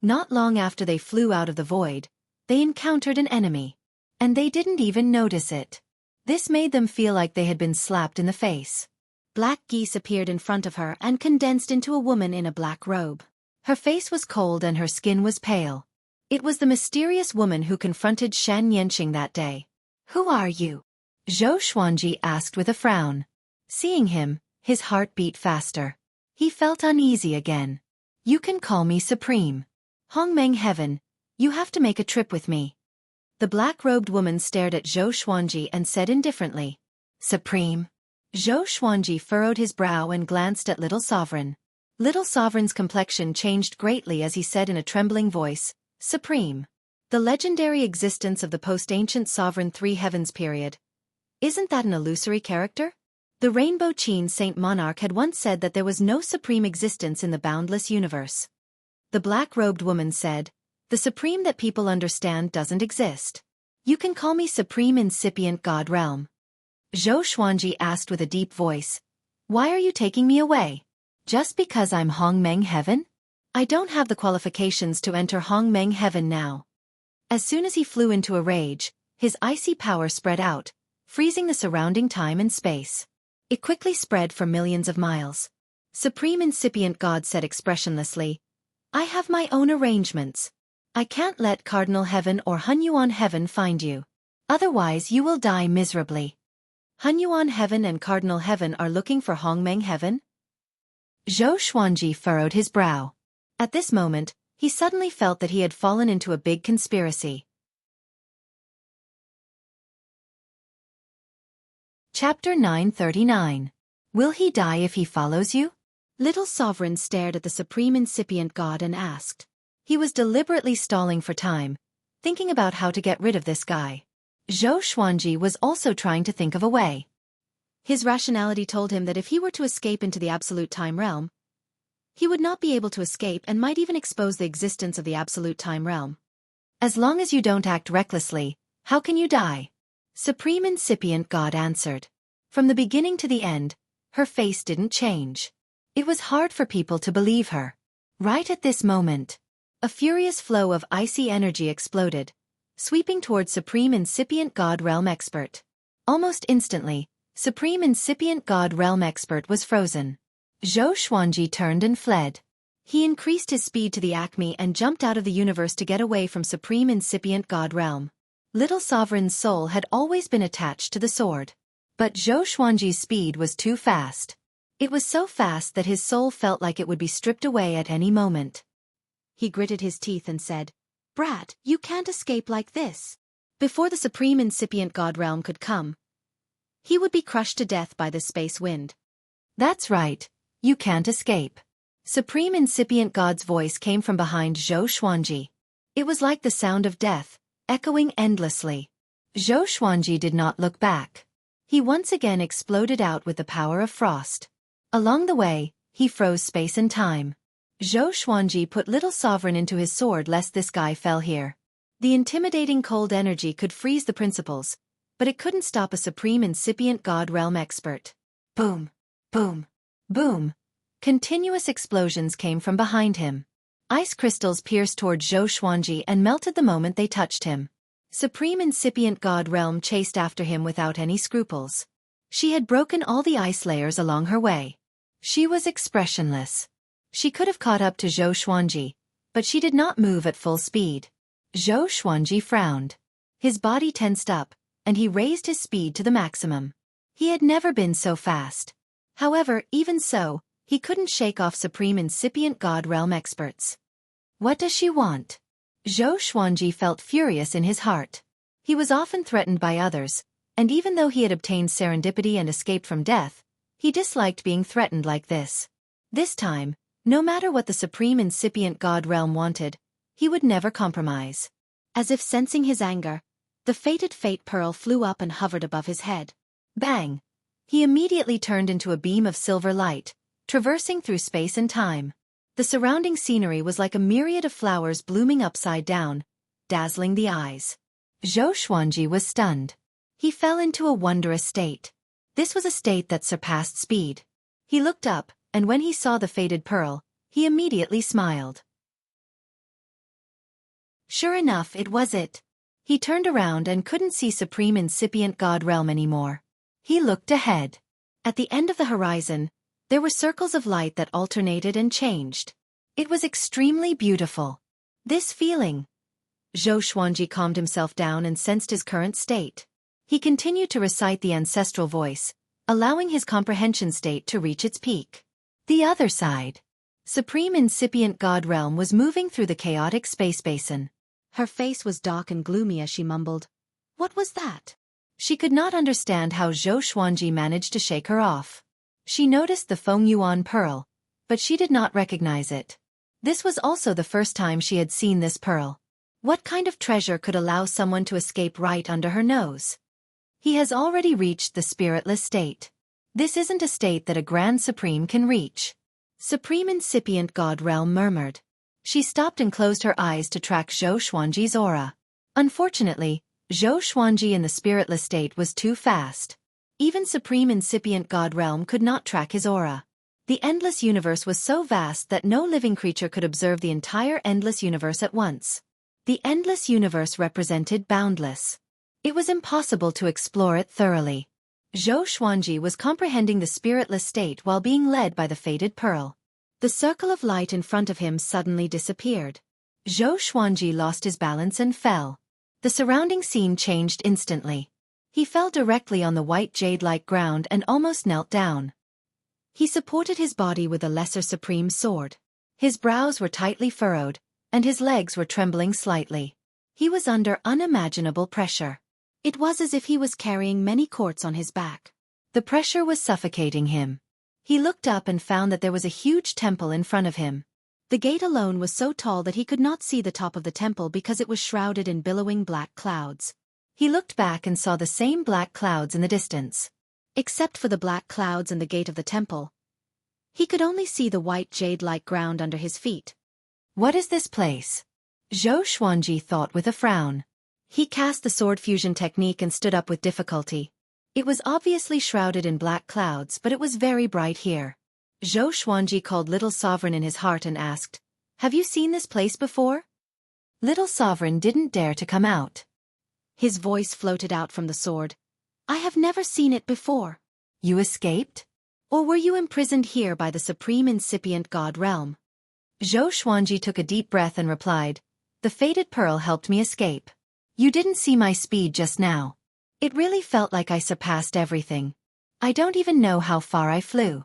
Not long after they flew out of the void, they encountered an enemy. And they didn't even notice it. This made them feel like they had been slapped in the face. Black geese appeared in front of her and condensed into a woman in a black robe. Her face was cold and her skin was pale. It was the mysterious woman who confronted Shan Yanqing that day. Who are you? Xueqi asked with a frown. Seeing him, his heart beat faster. He felt uneasy again. You can call me Supreme. Hongmeng Heaven, you have to make a trip with me. The black-robed woman stared at Xueqi and said indifferently. Supreme. Xueqi furrowed his brow and glanced at Little Sovereign. Little Sovereign's complexion changed greatly as he said in a trembling voice, Supreme. The legendary existence of the post-ancient sovereign Three Heavens period. Isn't that an illusory character? The Rainbow Chin Saint Monarch had once said that there was no supreme existence in the boundless universe. The black-robed woman said, the supreme that people understand doesn't exist. You can call me Supreme Incipient God Realm. Xueqi asked with a deep voice. Why are you taking me away? Just because I'm Hongmeng Heaven? I don't have the qualifications to enter Hongmeng Heaven now. As soon as he flew into a rage, his icy power spread out, freezing the surrounding time and space. It quickly spread for millions of miles. Supreme Incipient God said expressionlessly, I have my own arrangements. I can't let Cardinal Heaven or Hunyuan Heaven find you. Otherwise you will die miserably. Hunyuan Heaven and Cardinal Heaven are looking for Hongmeng Heaven? Xueqi furrowed his brow. At this moment, he suddenly felt that he had fallen into a big conspiracy. Chapter 939. Will he die if he follows you? Little Sovereign stared at the Supreme Incipient God and asked. He was deliberately stalling for time, thinking about how to get rid of this guy. Xueqi was also trying to think of a way. His rationality told him that if he were to escape into the Absolute Time Realm, he would not be able to escape and might even expose the existence of the Absolute Time Realm. As long as you don't act recklessly, how can you die? Supreme Incipient God answered. From the beginning to the end, her face didn't change. It was hard for people to believe her. Right at this moment, a furious flow of icy energy exploded, sweeping toward Supreme Incipient God Realm Expert. Almost instantly, Supreme Incipient God Realm Expert was frozen. Xueqi turned and fled. He increased his speed to the acme and jumped out of the universe to get away from Supreme Incipient God Realm. Little Sovereign's soul had always been attached to the sword. But Xueqi's speed was too fast. It was so fast that his soul felt like it would be stripped away at any moment. He gritted his teeth and said, Brat, you can't escape like this. Before the Supreme Incipient God Realm could come, he would be crushed to death by the space wind. That's right, you can't escape. Supreme Incipient God's voice came from behind Xueqi. It was like the sound of death, echoing endlessly. Xueqi did not look back. He once again exploded out with the power of frost. Along the way, he froze space and time. Xueqi put Little Sovereign into his sword lest this guy fell here. The intimidating cold energy could freeze the principles, but it couldn't stop a Supreme Incipient God Realm Expert. Boom, boom, boom. Continuous explosions came from behind him. Ice crystals pierced toward Xueqi and melted the moment they touched him. Supreme Incipient God Realm chased after him without any scruples. She had broken all the ice layers along her way. She was expressionless. She could have caught up to Xueqi, but she did not move at full speed. Xueqi frowned. His body tensed up, and he raised his speed to the maximum. He had never been so fast. However, even so, he couldn't shake off Supreme Incipient God Realm Experts. What does she want? Xueqi felt furious in his heart. He was often threatened by others, and even though he had obtained serendipity and escaped from death, he disliked being threatened like this. This time, no matter what the Supreme Incipient God Realm wanted, he would never compromise. As if sensing his anger, the fated Fate Pearl flew up and hovered above his head. Bang! He immediately turned into a beam of silver light, traversing through space and time. The surrounding scenery was like a myriad of flowers blooming upside down, dazzling the eyes. Xueqi was stunned. He fell into a wondrous state. This was a state that surpassed speed. He looked up, and when he saw the faded pearl, he immediately smiled. Sure enough, it was it. He turned around and couldn't see Supreme Incipient God Realm anymore. He looked ahead. At the end of the horizon, there were circles of light that alternated and changed. It was extremely beautiful. This feeling. Xueqi calmed himself down and sensed his current state. He continued to recite the ancestral voice, allowing his comprehension state to reach its peak. The other side. Supreme Incipient God Realm was moving through the chaotic space basin. Her face was dark and gloomy as she mumbled, "What was that?" She could not understand how Xueqi managed to shake her off. She noticed the Fengyuan pearl, but she did not recognize it. This was also the first time she had seen this pearl. What kind of treasure could allow someone to escape right under her nose? He has already reached the spiritless state. This isn't a state that a Grand Supreme can reach. Supreme Incipient God Realm murmured. She stopped and closed her eyes to track Xueqi's aura. Unfortunately, Xueqi in the spiritless state was too fast. Even Supreme Incipient God Realm could not track his aura. The endless universe was so vast that no living creature could observe the entire endless universe at once. The endless universe represented boundless. It was impossible to explore it thoroughly. Xueqi was comprehending the spiritless state while being led by the faded pearl. The circle of light in front of him suddenly disappeared. Xueqi lost his balance and fell. The surrounding scene changed instantly. He fell directly on the white jade-like ground and almost knelt down. He supported his body with a lesser supreme sword. His brows were tightly furrowed, and his legs were trembling slightly. He was under unimaginable pressure. It was as if he was carrying many quartz on his back. The pressure was suffocating him. He looked up and found that there was a huge temple in front of him. The gate alone was so tall that he could not see the top of the temple because it was shrouded in billowing black clouds. He looked back and saw the same black clouds in the distance. Except for the black clouds and the gate of the temple, he could only see the white jade-like ground under his feet. What is this place? Xueqi thought with a frown. He cast the sword fusion technique and stood up with difficulty. It was obviously shrouded in black clouds, but it was very bright here. Xueqi called Little Sovereign in his heart and asked, "Have you seen this place before?" Little Sovereign didn't dare to come out. His voice floated out from the sword. "I have never seen it before." "You escaped? Or were you imprisoned here by the Supreme Incipient God Realm?" Xueqi took a deep breath and replied, "The faded pearl helped me escape. You didn't see my speed just now. It really felt like I surpassed everything. I don't even know how far I flew."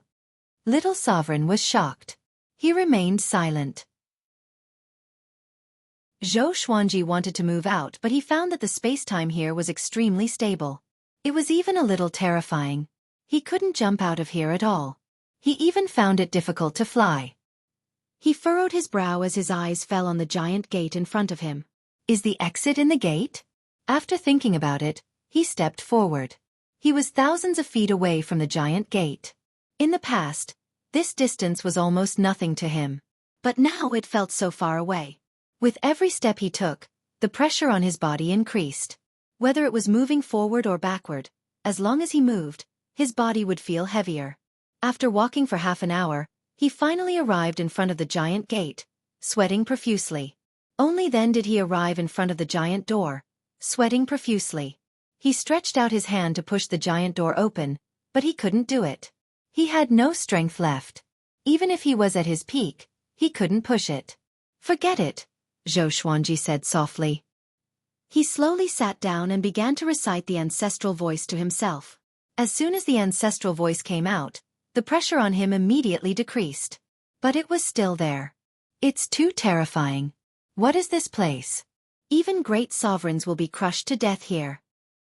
Little Sovereign was shocked. He remained silent. Xueqi wanted to move out, but he found that the space-time here was extremely stable. It was even a little terrifying. He couldn't jump out of here at all. He even found it difficult to fly. He furrowed his brow as his eyes fell on the giant gate in front of him. Is the exit in the gate? After thinking about it, he stepped forward. He was thousands of feet away from the giant gate. In the past, this distance was almost nothing to him. But now it felt so far away. With every step he took, the pressure on his body increased. Whether it was moving forward or backward, as long as he moved, his body would feel heavier. After walking for half an hour, he finally arrived in front of the giant gate, sweating profusely. Only then did he arrive in front of the giant door, sweating profusely. He stretched out his hand to push the giant door open, but he couldn't do it. He had no strength left. Even if he was at his peak, he couldn't push it. "Forget it," Xueqi said softly. He slowly sat down and began to recite the ancestral voice to himself. As soon as the ancestral voice came out, the pressure on him immediately decreased. But it was still there. "It's too terrifying. What is this place? Even great sovereigns will be crushed to death here."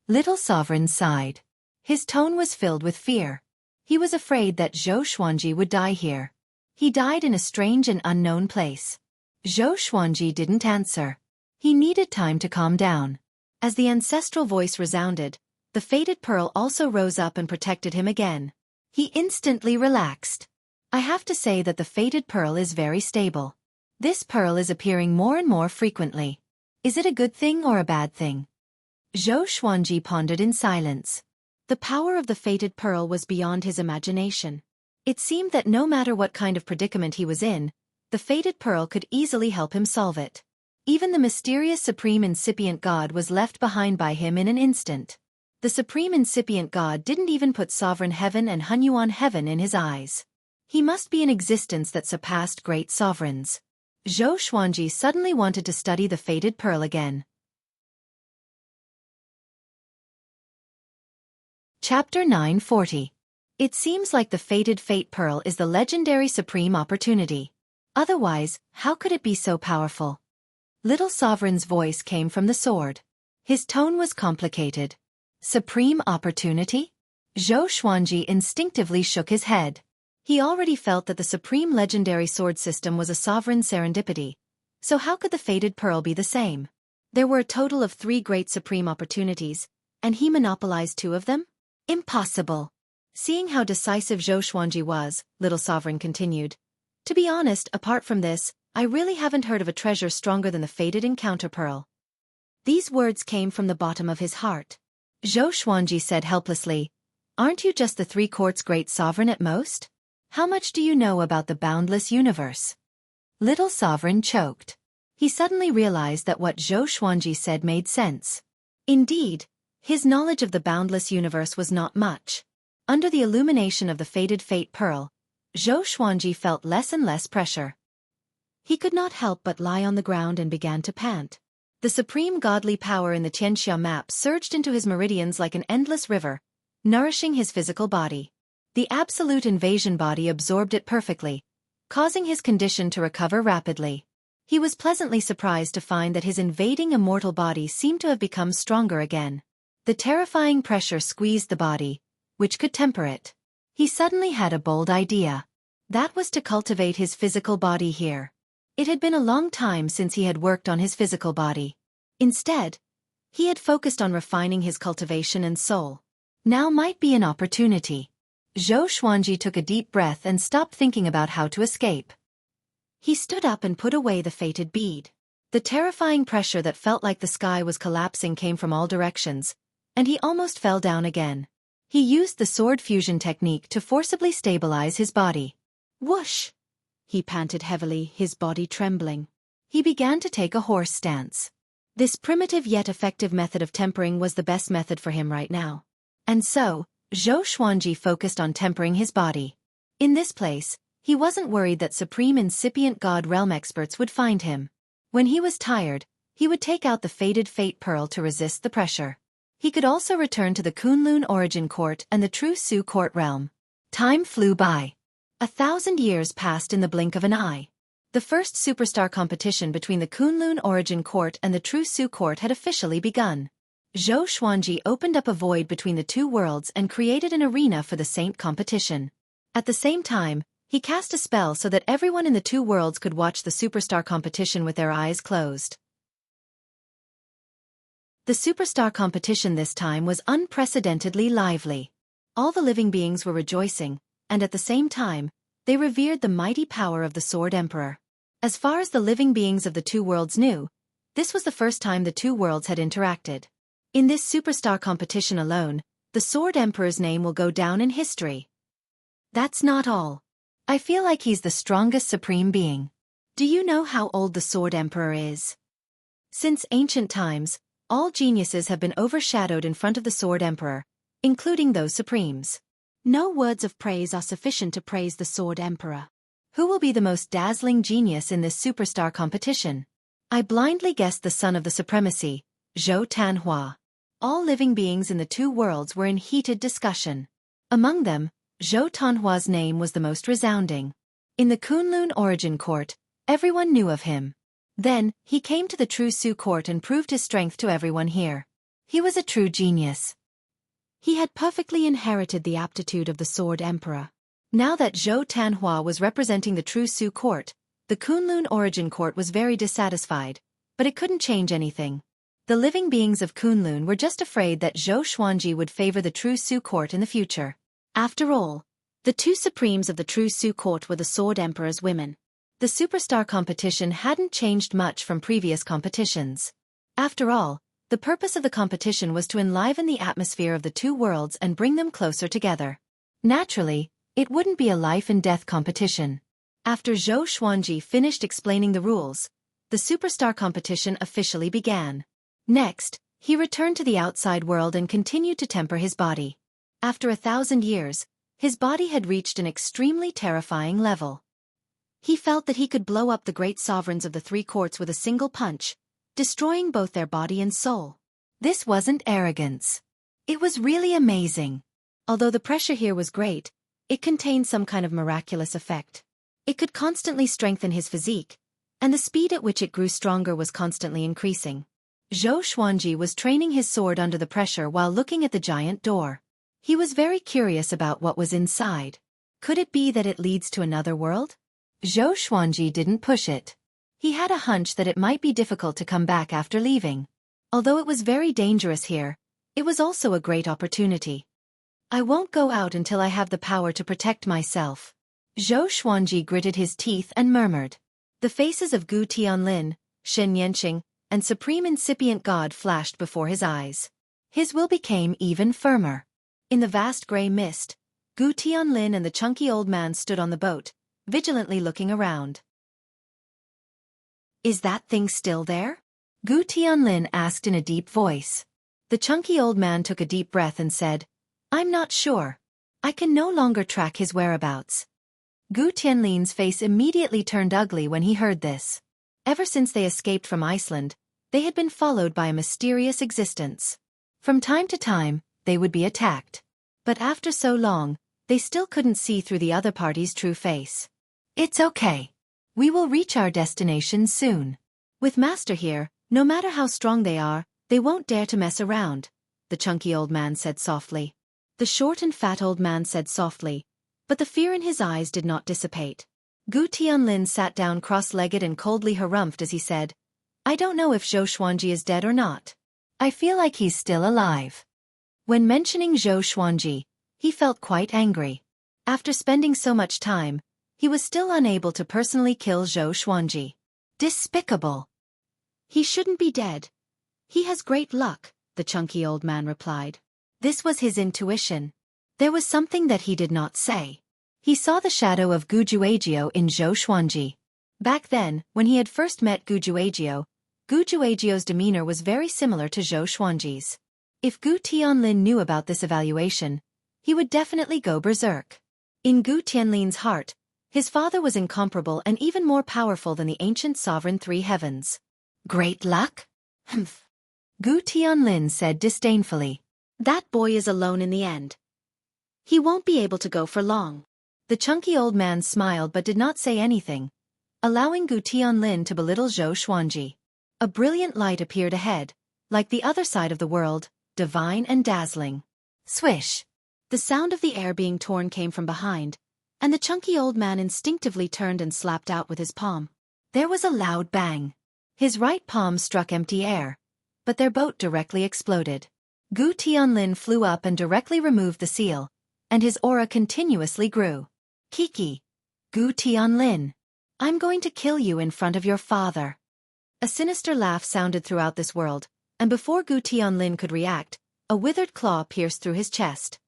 Little Sovereign sighed. His tone was filled with fear. He was afraid that Xueqi would die here. He died in a strange and unknown place. Xueqi didn't answer. He needed time to calm down. As the ancestral voice resounded, the faded pearl also rose up and protected him again. He instantly relaxed. I have to say that the faded pearl is very stable. This pearl is appearing more and more frequently. Is it a good thing or a bad thing? Xueqi pondered in silence. The power of the faded pearl was beyond his imagination. It seemed that no matter what kind of predicament he was in, the fated pearl could easily help him solve it. Even the mysterious supreme incipient god was left behind by him in an instant. The supreme incipient god didn't even put sovereign heaven and Hunyuan heaven in his eyes. He must be an existence that surpassed great sovereigns. Xueqi suddenly wanted to study the fated pearl again. Chapter 940. It seems like the fated fate pearl is the legendary supreme opportunity. Otherwise, how could it be so powerful? Little Sovereign's voice came from the sword. His tone was complicated. Supreme opportunity? Xueqi instinctively shook his head. He already felt that the supreme legendary sword system was a sovereign serendipity. So how could the fated pearl be the same? There were a total of 3 great supreme opportunities, and he monopolized 2 of them? Impossible. Seeing how decisive Xueqi was, Little Sovereign continued. To be honest, apart from this, I really haven't heard of a treasure stronger than the fated encounter pearl. These words came from the bottom of his heart. Xueqi said helplessly, aren't you just the 3 courts' great sovereign at most? How much do you know about the boundless universe? Little Sovereign choked. He suddenly realized that what Xueqi said made sense. Indeed, his knowledge of the boundless universe was not much. Under the illumination of the fated fate pearl, Xueqi felt less and less pressure. He could not help but lie on the ground and began to pant. The supreme godly power in the Tianxia map surged into his meridians like an endless river, nourishing his physical body. The absolute invasion body absorbed it perfectly, causing his condition to recover rapidly. He was pleasantly surprised to find that his invading immortal body seemed to have become stronger again. The terrifying pressure squeezed the body, which could temper it. He suddenly had a bold idea. That was to cultivate his physical body here. It had been a long time since he had worked on his physical body. Instead, he had focused on refining his cultivation and soul. Now might be an opportunity. Xueqi took a deep breath and stopped thinking about how to escape. He stood up and put away the fated bead. The terrifying pressure that felt like the sky was collapsing came from all directions, and he almost fell down again. He used the sword fusion technique to forcibly stabilize his body. Whoosh! He panted heavily, his body trembling. He began to take a horse stance. This primitive yet effective method of tempering was the best method for him right now. And so, Xueqi focused on tempering his body. In this place, he wasn't worried that supreme incipient god realm experts would find him. When he was tired, he would take out the fated fate pearl to resist the pressure. He could also return to the Kunlun origin court and the True Su court realm. Time flew by. 1,000 years passed in the blink of an eye. The first superstar competition between the Kunlun origin court and the True Su court had officially begun. Xueqi opened up a void between the 2 worlds and created an arena for the saint competition. At the same time, he cast a spell so that everyone in the 2 worlds could watch the superstar competition with their eyes closed. The superstar competition this time was unprecedentedly lively. All the living beings were rejoicing, and at the same time, they revered the mighty power of the Sword Emperor. As far as the living beings of the 2 worlds knew, this was the first time the 2 worlds had interacted. In this superstar competition alone, the Sword Emperor's name will go down in history. That's not all. I feel like he's the strongest supreme being. Do you know how old the Sword Emperor is? Since ancient times, all geniuses have been overshadowed in front of the Sword Emperor, including those supremes. No words of praise are sufficient to praise the Sword Emperor. Who will be the most dazzling genius in this superstar competition? I blindly guessed the son of the supremacy, Zhou Tanhua. All living beings in the 2 worlds were in heated discussion. Among them, Zhou Tanhua's name was the most resounding. In the Kunlun origin court, everyone knew of him. Then, he came to the True Su court and proved his strength to everyone here. He was a true genius. He had perfectly inherited the aptitude of the Sword Emperor. Now that Zhou Tanhua was representing the True Su court, the Kunlun origin court was very dissatisfied, but it couldn't change anything. The living beings of Kunlun were just afraid that Xueqi would favor the True Su court in the future. After all, the 2 supremes of the True Su court were the Sword Emperor's women. The superstar competition hadn't changed much from previous competitions. After all, the purpose of the competition was to enliven the atmosphere of the 2 worlds and bring them closer together. Naturally, It wouldn't be a life-and-death competition. After Zhou Xuanji finished explaining the rules, the superstar competition officially began. Next, he returned to the outside world and continued to temper his body. After 1,000 years, his body had reached an extremely terrifying level. He felt that he could blow up the great sovereigns of the three courts with a single punch, destroying both their body and soul. This wasn't arrogance. It was really amazing. Although the pressure here was great, it contained some kind of miraculous effect. It could constantly strengthen his physique, and the speed at which it grew stronger was constantly increasing. Zhou Xuanji was training his sword under the pressure while looking at the giant door. He was very curious about what was inside. Could it be that it leads to another world? Zhou Xuanji didn't push it. He had a hunch that it might be difficult to come back after leaving. Although it was very dangerous here, it was also a great opportunity. I won't go out until I have the power to protect myself. Zhou Xuanji gritted his teeth and murmured. The faces of Gu Tianlin, Shen Yanqing, and Supreme Incipient God flashed before his eyes. His will became even firmer. In the vast gray mist, Gu Tianlin and the chunky old man stood on the boat, vigilantly looking around. Is that thing still there? Gu Tianlin asked in a deep voice. The chunky old man took a deep breath and said, I'm not sure. I can no longer track his whereabouts. Gu Tianlin's face immediately turned ugly when he heard this. Ever since they escaped from Iceland, they had been followed by a mysterious existence. From time to time, they would be attacked. But after so long, they still couldn't see through the other party's true face. It's okay. We will reach our destination soon. With Master here, no matter how strong they are, they won't dare to mess around, the chunky old man said softly. The short and fat old man said softly, but the fear in his eyes did not dissipate. Gu Tianlin sat down cross-legged and coldly harumphed as he said, I don't know if Zhou Xuanji is dead or not. I feel like he's still alive. When mentioning Zhou Xuanji, he felt quite angry. After spending so much time, he was still unable to personally kill Zhou Xuanji. Despicable. He shouldn't be dead. He has great luck, the chunky old man replied. This was his intuition. There was something that he did not say. He saw the shadow of Gu Juejiu in Zhou Xuanji. Back then, when he had first met Gu Juejiu's demeanor was very similar to Zhou Xuanji's. If Gu Tianlin knew about this evaluation, he would definitely go berserk. In Gu Tianlin's heart, his father was incomparable and even more powerful than the ancient sovereign three heavens. Great luck? Humph. Gu Tianlin said disdainfully. That boy is alone in the end. He won't be able to go for long. The chunky old man smiled but did not say anything, allowing Gu Tianlin to belittle Zhou Xuanji. A brilliant light appeared ahead, like the other side of the world, divine and dazzling. Swish! The sound of the air being torn came from behind, and the chunky old man instinctively turned and slapped out with his palm. There was a loud bang. His right palm struck empty air, but their boat directly exploded. Gu Tianlin flew up and directly removed the seal, and his aura continuously grew. Kiki! Gu Tianlin! I'm going to kill you in front of your father. A sinister laugh sounded throughout this world, and before Gu Tianlin could react, a withered claw pierced through his chest.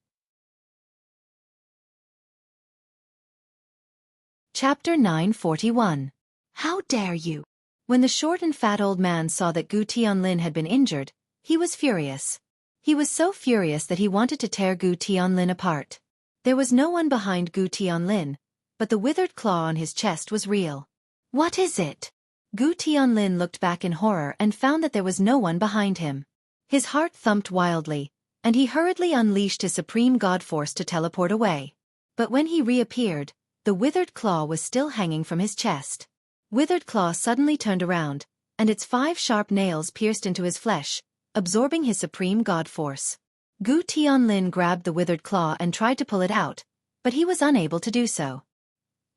Chapter 941. How dare you? When the short and fat old man saw that Gu Tianlin had been injured, he was furious. He was so furious that he wanted to tear Gu Tianlin apart. There was no one behind Gu Tianlin, but the withered claw on his chest was real. What is it? Gu Tianlin looked back in horror and found that there was no one behind him. His heart thumped wildly, and he hurriedly unleashed his supreme god force to teleport away. But when he reappeared, the withered claw was still hanging from his chest. Withered claw suddenly turned around, and its 5 sharp nails pierced into his flesh, absorbing his supreme god force. Gu Tianlin grabbed the withered claw and tried to pull it out, but he was unable to do so.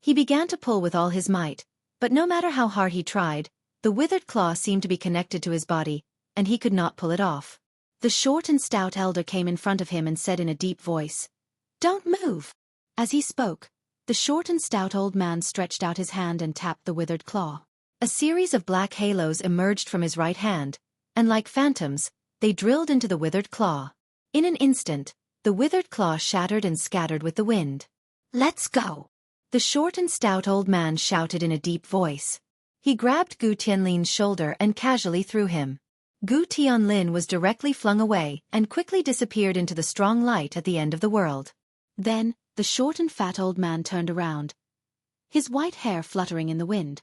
He began to pull with all his might, but no matter how hard he tried, the withered claw seemed to be connected to his body, and he could not pull it off. The short and stout elder came in front of him and said in a deep voice, "Don't move." As he spoke, the short and stout old man stretched out his hand and tapped the withered claw. A series of black halos emerged from his right hand, and like phantoms, they drilled into the withered claw. In an instant, the withered claw shattered and scattered with the wind. Let's go. The short and stout old man shouted in a deep voice. He grabbed Gu Tianlin's shoulder and casually threw him. Gu Tianlin was directly flung away and quickly disappeared into the strong light at the end of the world. Then, the short and fat old man turned around, his white hair fluttering in the wind.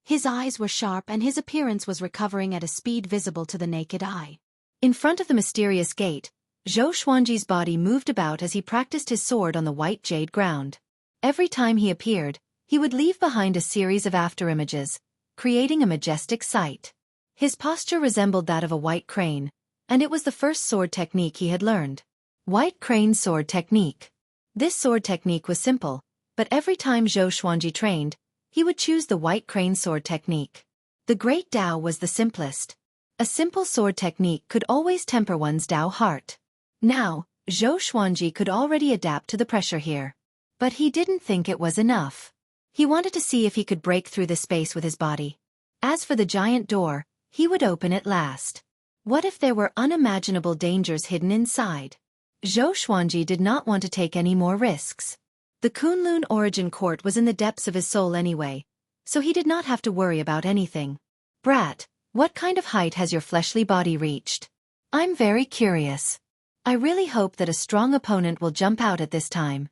His eyes were sharp and his appearance was recovering at a speed visible to the naked eye. In front of the mysterious gate, Zhou Xuanji's body moved about as he practiced his sword on the white jade ground. Every time he appeared, he would leave behind a series of afterimages, creating a majestic sight. His posture resembled that of a white crane, and it was the first sword technique he had learned. White crane sword technique. This sword technique was simple, but every time Zhou Xuanji trained, he would choose the white crane sword technique. The great Dao was the simplest. A simple sword technique could always temper one's Dao heart. Now, Zhou Xuanji could already adapt to the pressure here. But he didn't think it was enough. He wanted to see if he could break through the space with his body. As for the giant door, he would open it last. What if there were unimaginable dangers hidden inside? Zhou Xuanji did not want to take any more risks. The Kunlun origin court was in the depths of his soul anyway, so he did not have to worry about anything. Brat, what kind of height has your fleshly body reached? I'm very curious. I really hope that a strong opponent will jump out at this time.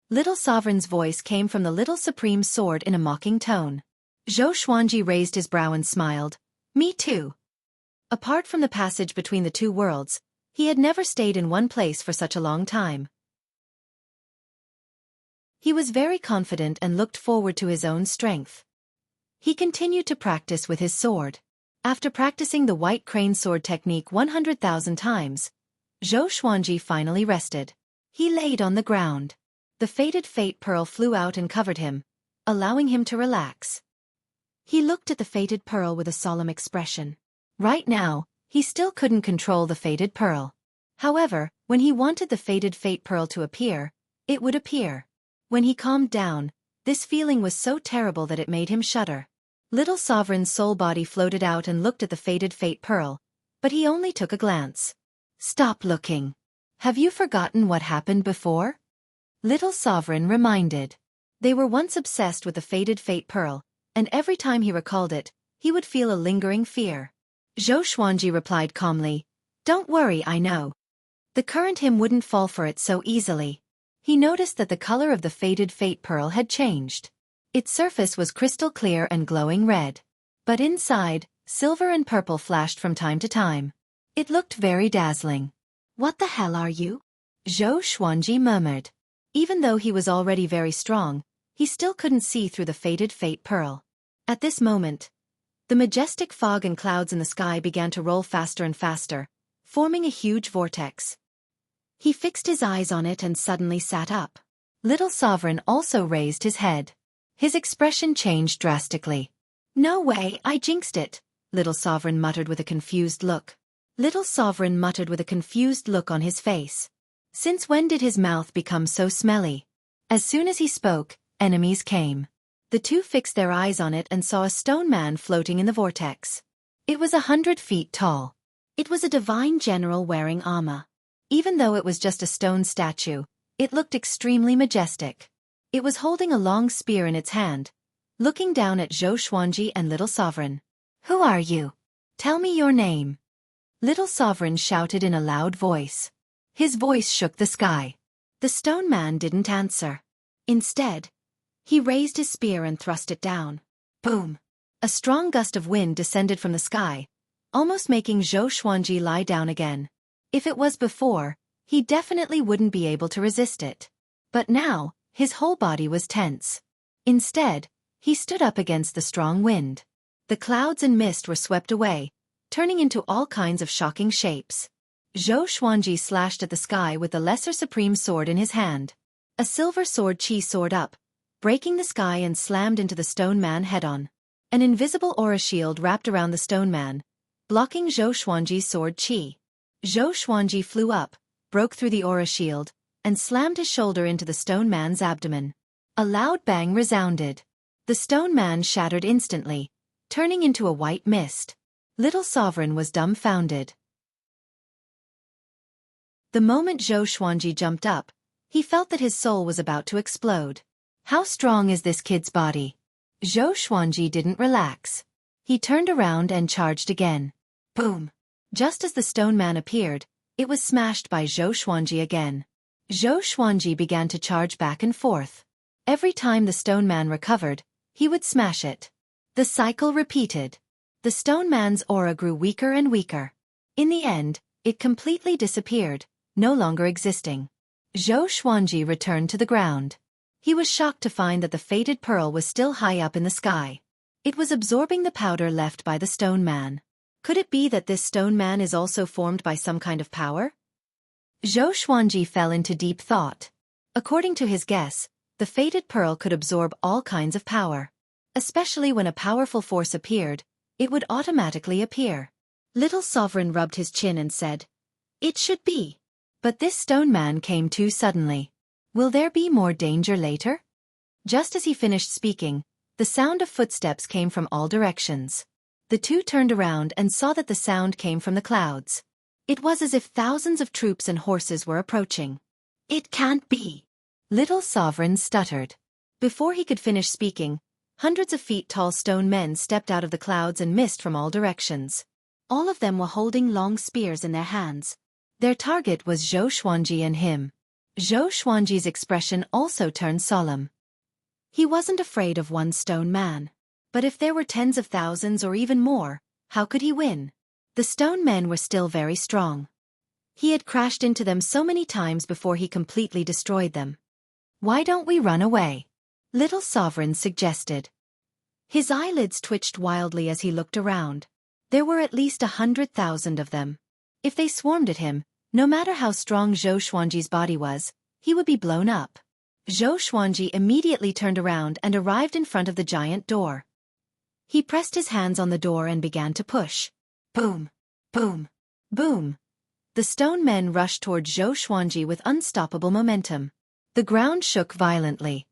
Little Sovereign's voice came from the Little Supreme Sword in a mocking tone. Zhou Xuanji raised his brow and smiled. Me too. Apart from the passage between the two worlds, he had never stayed in one place for such a long time. He was very confident and looked forward to his own strength. He continued to practice with his sword. After practicing the white crane sword technique 100,000 times, Zhou Xuanji finally rested. He laid on the ground. The faded fate pearl flew out and covered him, allowing him to relax. He looked at the faded pearl with a solemn expression. Right now, he still couldn't control the faded pearl. However, when he wanted the faded fate pearl to appear, it would appear. When he calmed down, this feeling was so terrible that it made him shudder. Little Sovereign's soul body floated out and looked at the faded fate pearl, but he only took a glance. Stop looking. Have you forgotten what happened before? Little Sovereign reminded. They were once obsessed with the faded fate pearl, and every time he recalled it, he would feel a lingering fear. Zhou Xuanji replied calmly, Don't worry, I know. The current him wouldn't fall for it so easily. He noticed that the color of the faded fate pearl had changed. Its surface was crystal clear and glowing red. But inside, silver and purple flashed from time to time. It looked very dazzling. What the hell are you? Zhou Xuanji murmured. Even though he was already very strong, he still couldn't see through the faded fate pearl. At this moment, the majestic fog and clouds in the sky began to roll faster and faster, forming a huge vortex. He fixed his eyes on it and suddenly sat up. Little Sovereign also raised his head. His expression changed drastically. No way, I jinxed it, Little Sovereign muttered with a confused look. Little Sovereign muttered with a confused look on his face. Since when did his mouth become so smelly? As soon as he spoke, enemies came. The two fixed their eyes on it and saw a stone man floating in the vortex. It was 100 feet tall. It was a divine general wearing armor. Even though it was just a stone statue, it looked extremely majestic. It was holding a long spear in its hand, looking down at Zhou Xuanji and Little Sovereign. Who are you? Tell me your name. Little Sovereign shouted in a loud voice. His voice shook the sky. The stone man didn't answer. Instead, he raised his spear and thrust it down. Boom! A strong gust of wind descended from the sky, almost making Zhou Xuanji lie down again. If it was before, he definitely wouldn't be able to resist it. But now, his whole body was tense. Instead, he stood up against the strong wind. The clouds and mist were swept away, turning into all kinds of shocking shapes. Zhou Xuanji slashed at the sky with the Lesser Supreme Sword in his hand. A silver sword Qi soared up, breaking the sky and slammed into the stone man head-on. An invisible aura shield wrapped around the stone man, blocking Zhou Xuanji's sword Qi. Zhou Xuanji flew up, broke through the aura shield, and slammed his shoulder into the stone man's abdomen. A loud bang resounded. The stone man shattered instantly, turning into a white mist. Little Sovereign was dumbfounded. The moment Zhou Xuanji jumped up, He felt that his soul was about to explode. How strong is this kid's body? Xueqi didn't relax. He turned around and charged again. Boom! Just as the stone man appeared, it was smashed by Xueqi again. Xueqi began to charge back and forth. Every time the stone man recovered, he would smash it. The cycle repeated. The stone man's aura grew weaker and weaker. In the end, it completely disappeared, no longer existing. Xueqi returned to the ground. He was shocked to find that the fated pearl was still high up in the sky. It was absorbing the powder left by the stone man. Could it be that this stone man is also formed by some kind of power? Xueqi fell into deep thought. According to his guess, the fated pearl could absorb all kinds of power. Especially when a powerful force appeared, it would automatically appear. Little Sovereign rubbed his chin and said, "It should be." But this stone man came too suddenly. Will there be more danger later? Just as he finished speaking, the sound of footsteps came from all directions. The two turned around and saw that the sound came from the clouds. It was as if thousands of troops and horses were approaching. "It can't be." Little Sovereign stuttered. Before he could finish speaking, hundreds of feet tall stone men stepped out of the clouds and mist from all directions. All of them were holding long spears in their hands. Their target was Xueqi and him. Xueqi's expression also turned solemn. He wasn't afraid of one stone man. But if there were tens of thousands or even more, how could he win? The stone men were still very strong. He had crashed into them so many times before he completely destroyed them. "Why don't we run away?" Little Sovereign suggested. His eyelids twitched wildly as he looked around. There were at least 100,000 of them. If they swarmed at him, no matter how strong Xueqi's body was, he would be blown up. Xueqi immediately turned around and arrived in front of the giant door. He pressed his hands on the door and began to push. Boom! Boom! Boom! The stone men rushed toward Xueqi with unstoppable momentum. The ground shook violently.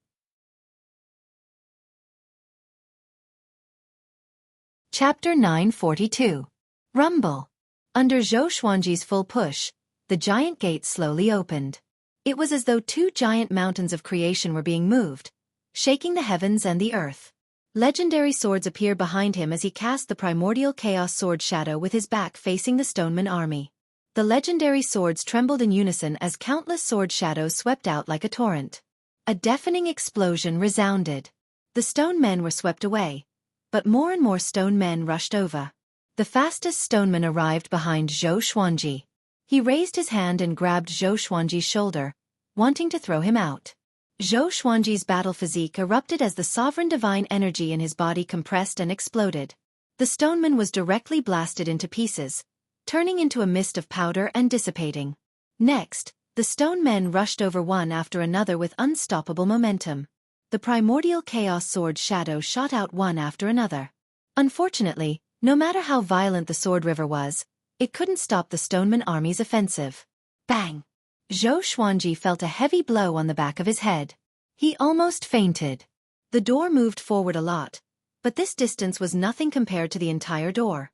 Chapter 942. Rumble. Under Xueqi's full push, the giant gate slowly opened. It was as though two giant mountains of creation were being moved, shaking the heavens and the earth. Legendary swords appeared behind him as he cast the primordial chaos sword shadow with his back facing the stoneman army. The legendary swords trembled in unison as countless sword shadows swept out like a torrent. A deafening explosion resounded. The stone men were swept away, but more and more stone men rushed over. The fastest stoneman arrived behind Xueqi. He raised his hand and grabbed Xueqi's shoulder, wanting to throw him out. Xueqi's battle physique erupted as the sovereign divine energy in his body compressed and exploded. The stoneman was directly blasted into pieces, turning into a mist of powder and dissipating. Next, the stone men rushed over one after another with unstoppable momentum. The primordial chaos sword shadow shot out one after another. Unfortunately, no matter how violent the sword river was, it couldn't stop the stoneman army's offensive. Bang! Xueqi felt a heavy blow on the back of his head. He almost fainted. The door moved forward a lot, but this distance was nothing compared to the entire door.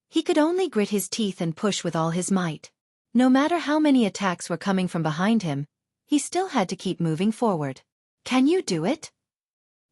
He could only grit his teeth and push with all his might. No matter how many attacks were coming from behind him, he still had to keep moving forward. "Can you do it?"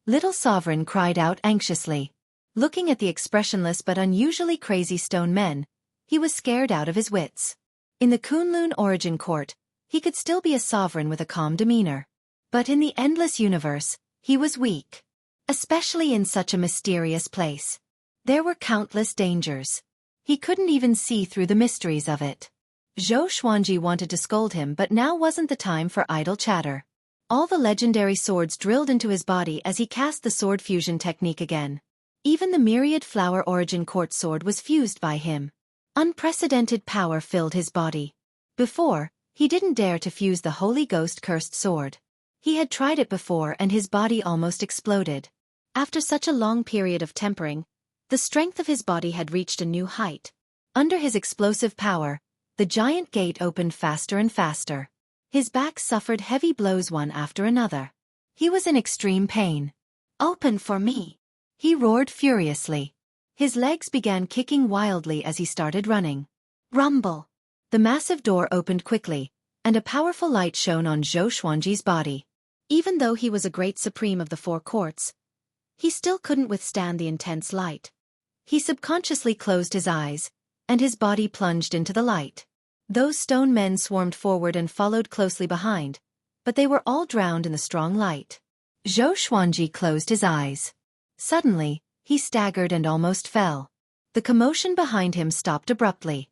Little Sovereign cried out anxiously. Looking at the expressionless but unusually crazy stone men, he was scared out of his wits. In the Kunlun origin court, he could still be a sovereign with a calm demeanor. But in the endless universe, he was weak. Especially in such a mysterious place. There were countless dangers. He couldn't even see through the mysteries of it. Xueqi wanted to scold him, but now wasn't the time for idle chatter. All the legendary swords drilled into his body as he cast the sword fusion technique again. Even the myriad flower origin court sword was fused by him. Unprecedented power filled his body. Before, he didn't dare to fuse the Holy Ghost cursed sword. He had tried it before and his body almost exploded. After such a long period of tempering, the strength of his body had reached a new height. Under his explosive power, the giant gate opened faster and faster. His back suffered heavy blows one after another. He was in extreme pain. "Open for me!" he roared furiously. His legs began kicking wildly as he started running. Rumble! The massive door opened quickly, and a powerful light shone on Zhou Xuanji's body. Even though he was a great supreme of the four courts, he still couldn't withstand the intense light. He subconsciously closed his eyes, and his body plunged into the light. Those stone men swarmed forward and followed closely behind, but they were all drowned in the strong light. Zhou Xuanji closed his eyes. Suddenly, he staggered and almost fell. The commotion behind him stopped abruptly.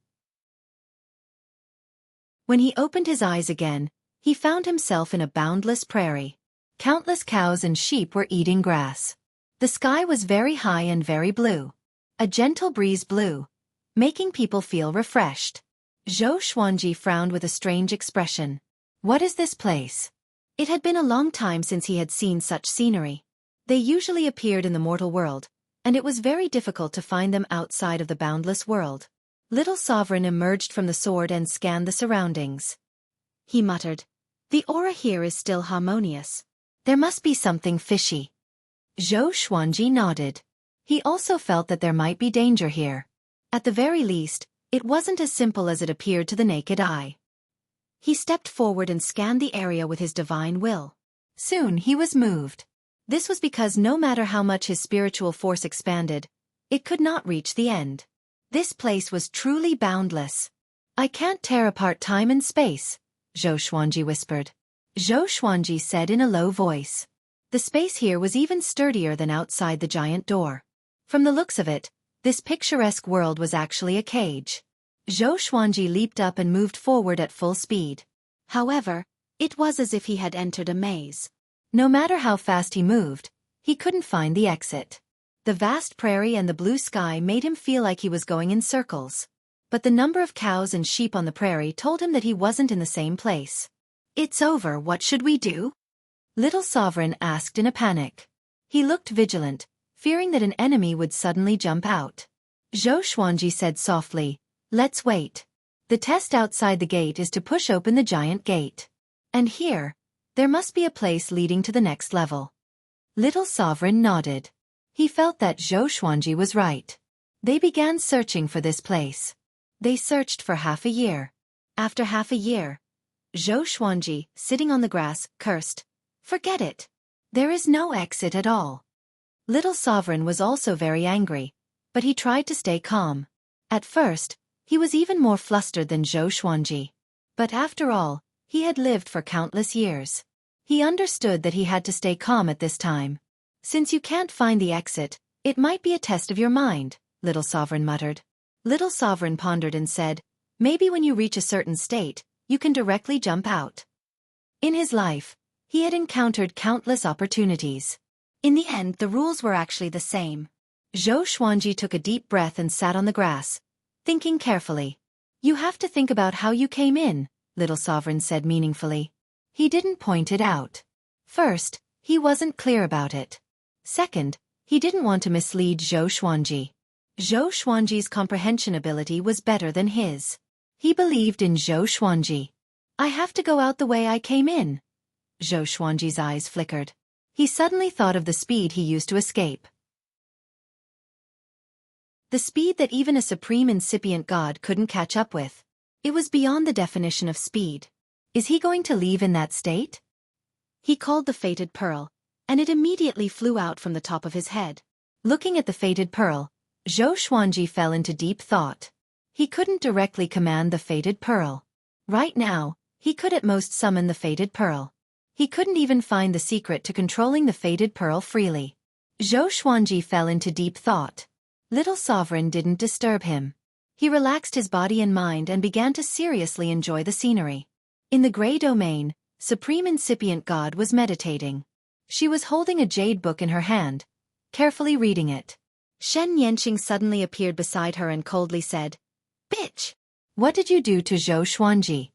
When he opened his eyes again, he found himself in a boundless prairie. Countless cows and sheep were eating grass. The sky was very high and very blue. A gentle breeze blew, making people feel refreshed. Zhou Xuanji frowned with a strange expression. What is this place? It had been a long time since he had seen such scenery. They usually appeared in the mortal world, and it was very difficult to find them outside of the boundless world. Little Sovereign emerged from the sword and scanned the surroundings. He muttered, "The aura here is still harmonious. There must be something fishy." Zhou Xuanji nodded. He also felt that there might be danger here. At the very least, it wasn't as simple as it appeared to the naked eye. He stepped forward and scanned the area with his divine will. Soon he was moved. This was because no matter how much his spiritual force expanded, it could not reach the end. This place was truly boundless. "I can't tear apart time and space," Zhou Xuanji whispered. Zhou Xuanji said in a low voice. The space here was even sturdier than outside the giant door. From the looks of it, this picturesque world was actually a cage. Zhou Xuanji leaped up and moved forward at full speed. However, it was as if he had entered a maze. No matter how fast he moved, he couldn't find the exit. The vast prairie and the blue sky made him feel like he was going in circles. But the number of cows and sheep on the prairie told him that he wasn't in the same place. "It's over, what should we do?" Little Sovereign asked in a panic. He looked vigilant, fearing that an enemy would suddenly jump out. Zhou Xuanji said softly, "Let's wait. The test outside the gate is to push open the giant gate. And here, there must be a place leading to the next level." Little Sovereign nodded. He felt that Zhou Xuanji was right. They began searching for this place. They searched for half a year. After half a year, Zhou Xuanji, sitting on the grass, cursed, "Forget it. There is no exit at all." Little Sovereign was also very angry, but he tried to stay calm. At first, he was even more flustered than Zhou Xuanji. But after all, he had lived for countless years. He understood that he had to stay calm at this time. "Since you can't find the exit, it might be a test of your mind," Little Sovereign muttered. Little Sovereign pondered and said, "Maybe when you reach a certain state, you can directly jump out." In his life, he had encountered countless opportunities. In the end, the rules were actually the same. Zhou Xuanji took a deep breath and sat on the grass, thinking carefully. "You have to think about how you came in," Little Sovereign said meaningfully. He didn't point it out. First, he wasn't clear about it. Second, he didn't want to mislead Zhou Xuanji. Zhou Xuanji's comprehension ability was better than his. He believed in Zhou Xuanji. "I have to go out the way I came in." Zhou Xuanji's eyes flickered. He suddenly thought of the speed he used to escape. The speed that even a supreme incipient god couldn't catch up with. It was beyond the definition of speed. Is he going to leave in that state? He called the fated pearl, and it immediately flew out from the top of his head. Looking at the fated pearl, Zhou Xuanji fell into deep thought. He couldn't directly command the fated pearl. Right now, he could at most summon the fated pearl. He couldn't even find the secret to controlling the fated pearl freely. Zhou Xuanji fell into deep thought. Little Sovereign didn't disturb him. He relaxed his body and mind and began to seriously enjoy the scenery. In the gray domain, Supreme Incipient God was meditating. She was holding a jade book in her hand, carefully reading it. Shen Yanqing suddenly appeared beside her and coldly said, "Bitch! What did you do to Zhou Xuanji?"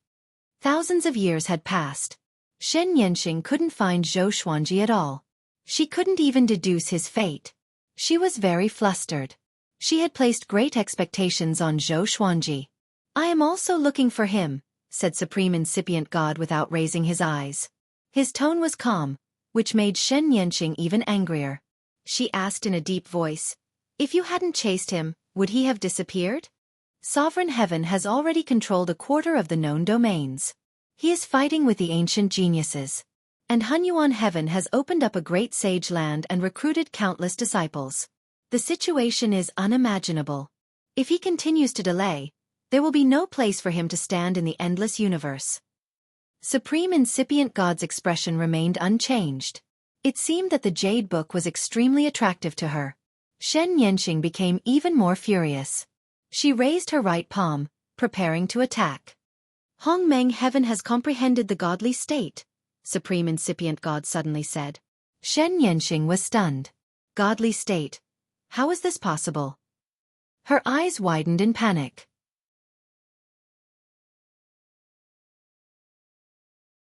Thousands of years had passed. Shen Yanqing couldn't find Zhou Xuanji at all. She couldn't even deduce his fate. She was very flustered. She had placed great expectations on Zhou Xuanji. "I am also looking for him," said Supreme Incipient God without raising his eyes. His tone was calm, which made Shen Yanqing even angrier. She asked in a deep voice, "If you hadn't chased him, would he have disappeared?" Sovereign Heaven has already controlled a quarter of the known domains. He is fighting with the ancient geniuses. And Hunyuan Heaven has opened up a great sage land and recruited countless disciples. The situation is unimaginable. If he continues to delay, there will be no place for him to stand in the endless universe. Supreme Incipient God's expression remained unchanged. It seemed that the Jade Book was extremely attractive to her. Shen Yanxing became even more furious. She raised her right palm, preparing to attack. Hongmeng Heaven has comprehended the godly state, Supreme Incipient God suddenly said. Shen Yanxing was stunned. Godly state? How is this possible? Her eyes widened in panic.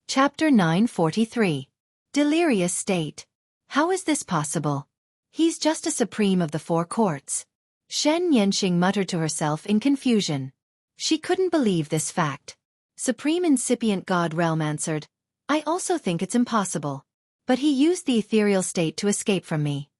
Chapter 943. Delirious State. How is this possible? He's just a supreme of the four courts. Shen Yanxing muttered to herself in confusion. She couldn't believe this fact. Supreme Incipient God Realm answered, I also think it's impossible. But he used the ethereal state to escape from me.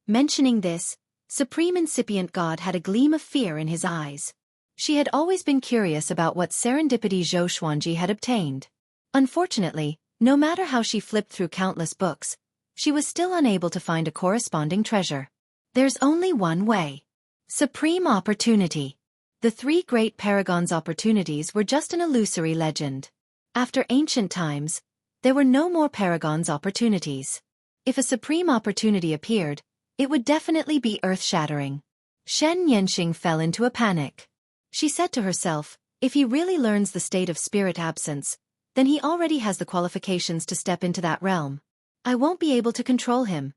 Mentioning this, Supreme Incipient God had a gleam of fear in his eyes. She had always been curious about what serendipity Zhou Xuanji had obtained. Unfortunately, no matter how she flipped through countless books, she was still unable to find a corresponding treasure. There's only one way. Supreme opportunity. The three great paragons' opportunities were just an illusory legend. After ancient times, there were no more paragons' opportunities. If a supreme opportunity appeared, it would definitely be earth-shattering. Shen Yanxing fell into a panic. She said to herself, if he really learns the state of spirit absence, then he already has the qualifications to step into that realm. I won't be able to control him.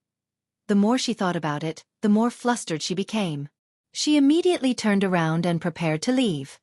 The more she thought about it, the more flustered she became. She immediately turned around and prepared to leave.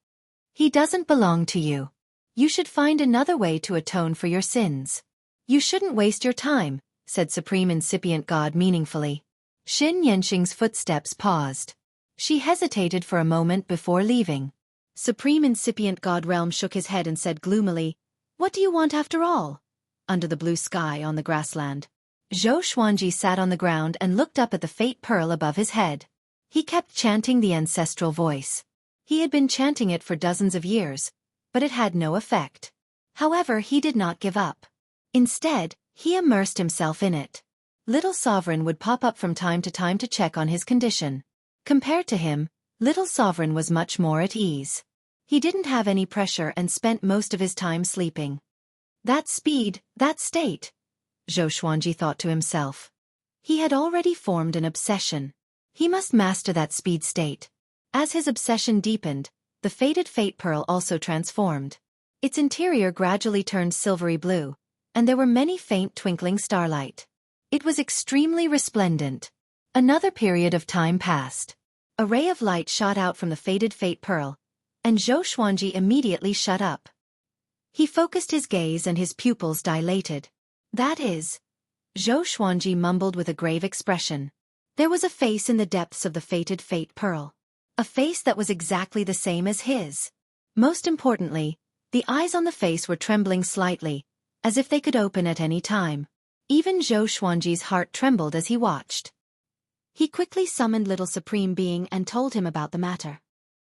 He doesn't belong to you. You should find another way to atone for your sins. You shouldn't waste your time, said Supreme Incipient God meaningfully. Shen Yanxing's footsteps paused. She hesitated for a moment before leaving. Supreme Incipient God Realm shook his head and said gloomily, What do you want after all? Under the blue sky on the grassland. Zhou Xuanji sat on the ground and looked up at the fate pearl above his head. He kept chanting the ancestral voice. He had been chanting it for dozens of years, but it had no effect. However, he did not give up. Instead, he immersed himself in it. Little Sovereign would pop up from time to check on his condition. Compared to him, Little Sovereign was much more at ease. He didn't have any pressure and spent most of his time sleeping. That speed, that state, Zhou Xuanji thought to himself. He had already formed an obsession. He must master that speed state. As his obsession deepened, the faded fate pearl also transformed. Its interior gradually turned silvery blue, and there were many faint twinkling starlight. It was extremely resplendent. Another period of time passed. A ray of light shot out from the faded fate pearl, and Zhou Xuanji immediately shut up. He focused his gaze and his pupils dilated. That is, Zhou Xuanji mumbled with a grave expression. There was a face in the depths of the fated fate pearl. A face that was exactly the same as his. Most importantly, the eyes on the face were trembling slightly, as if they could open at any time. Even Zhou Xuanji's heart trembled as he watched. He quickly summoned Little Supreme Being and told him about the matter.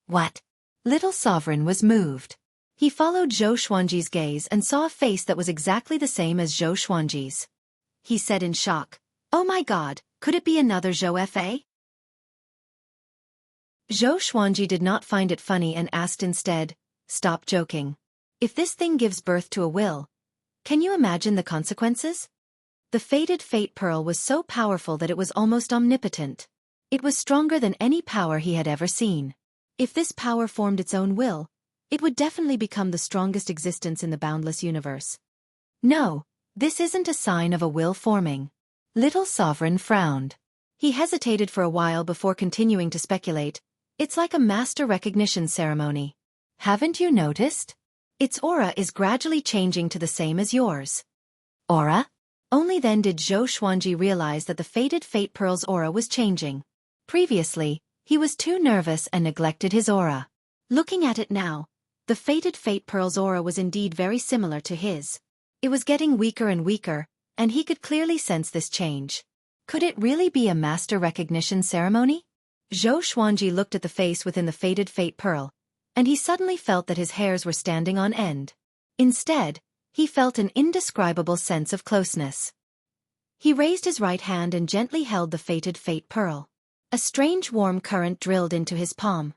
What? Little Sovereign was moved. He followed Zhou Xuanji's gaze and saw a face that was exactly the same as Zhou Xuanji's. He said in shock, Oh my God, could it be another Zhou Fa? Zhou Xuanji did not find it funny and asked instead, Stop joking. If this thing gives birth to a will, can you imagine the consequences? The faded fate pearl was so powerful that it was almost omnipotent. It was stronger than any power he had ever seen. If this power formed its own will, it would definitely become the strongest existence in the boundless universe. No, this isn't a sign of a will forming. Little Sovereign frowned. He hesitated for a while before continuing to speculate. It's like a master recognition ceremony. Haven't you noticed? Its aura is gradually changing to the same as yours. Aura? Only then did Zhou Xuanji realize that the faded fate pearl's aura was changing. Previously, he was too nervous and neglected his aura. Looking at it now, the faded fate pearl's aura was indeed very similar to his. It was getting weaker and weaker, and he could clearly sense this change. Could it really be a master recognition ceremony? Zhou Xuanji looked at the face within the faded fate pearl, and he suddenly felt that his hairs were standing on end. Instead, he felt an indescribable sense of closeness. He raised his right hand and gently held the fated fate pearl. A strange warm current drilled into his palm.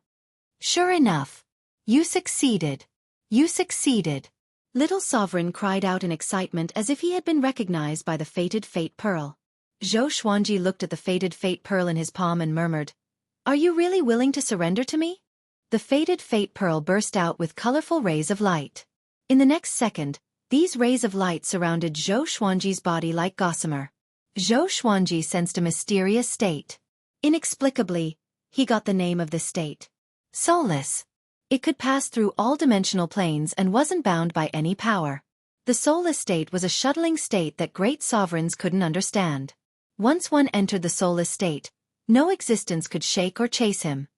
Sure enough. You succeeded. You succeeded. Little Sovereign cried out in excitement as if he had been recognized by the fated fate pearl. Xueqi looked at the fated fate pearl in his palm and murmured, "Are you really willing to surrender to me?" The fated fate pearl burst out with colorful rays of light. In the next second, these rays of light surrounded Xueqi's body like gossamer. Xueqi sensed a mysterious state. Inexplicably, he got the name of this state. Soulless. It could pass through all dimensional planes and wasn't bound by any power. The soulless state was a shuttling state that great sovereigns couldn't understand. Once one entered the soulless state, no existence could shake or chase him.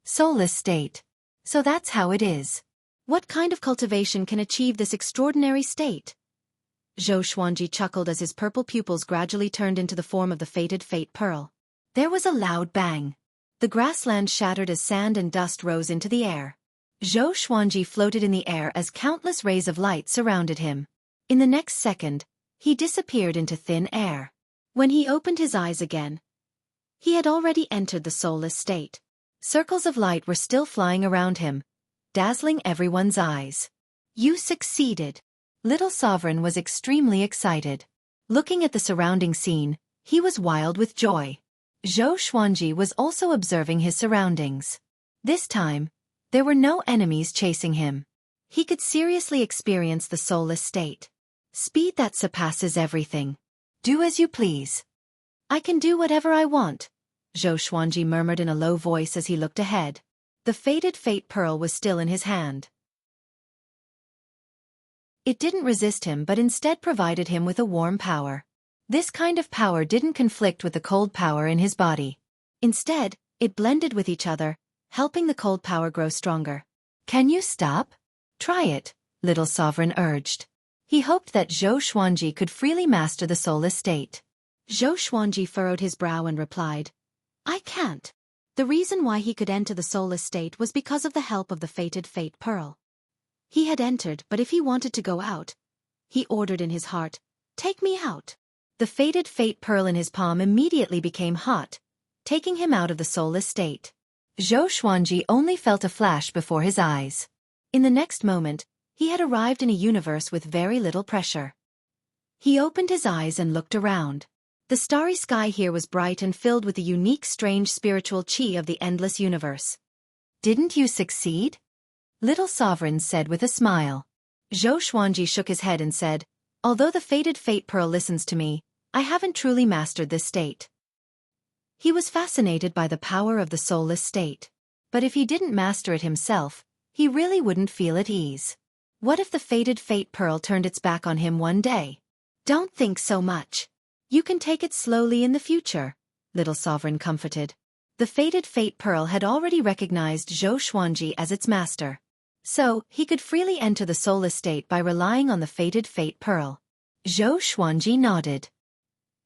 Soulless state. So that's how it is. What kind of cultivation can achieve this extraordinary state? Xueqi chuckled as his purple pupils gradually turned into the form of the fated fate pearl. There was a loud bang. The grassland shattered as sand and dust rose into the air. Xueqi floated in the air as countless rays of light surrounded him. In the next second, he disappeared into thin air. When he opened his eyes again, he had already entered the soulless state. Circles of light were still flying around him, dazzling everyone's eyes. You succeeded. Little Sovereign was extremely excited. Looking at the surrounding scene, he was wild with joy. Xueqi was also observing his surroundings. This time, there were no enemies chasing him. He could seriously experience the soulless state. Speed that surpasses everything. Do as you please. I can do whatever I want, Xueqi murmured in a low voice as he looked ahead. The fated fate pearl was still in his hand. It didn't resist him but instead provided him with a warm power. This kind of power didn't conflict with the cold power in his body. Instead, it blended with each other, helping the cold power grow stronger. Can you stop? Try it, Little Sovereign urged. He hoped that Xueqi could freely master the soulless state. Xueqi furrowed his brow and replied, I can't. The reason why he could enter the soulless state was because of the help of the fated fate pearl. He had entered, but if he wanted to go out, he ordered in his heart, Take me out. The fated fate pearl in his palm immediately became hot, taking him out of the soulless state. Xueqi only felt a flash before his eyes. In the next moment, he had arrived in a universe with very little pressure. He opened his eyes and looked around. The starry sky here was bright and filled with the unique strange spiritual chi of the endless universe. Didn't you succeed? Little Sovereign said with a smile. Xueqi shook his head and said, Although the fated fate pearl listens to me, I haven't truly mastered this state. He was fascinated by the power of the soulless state. But if he didn't master it himself, he really wouldn't feel at ease. What if the fated fate pearl turned its back on him one day? Don't think so much. You can take it slowly in the future, Little Sovereign comforted. The fated fate pearl had already recognized Xueqi as its master. So, he could freely enter the soulless state by relying on the fated fate pearl. Xueqi nodded.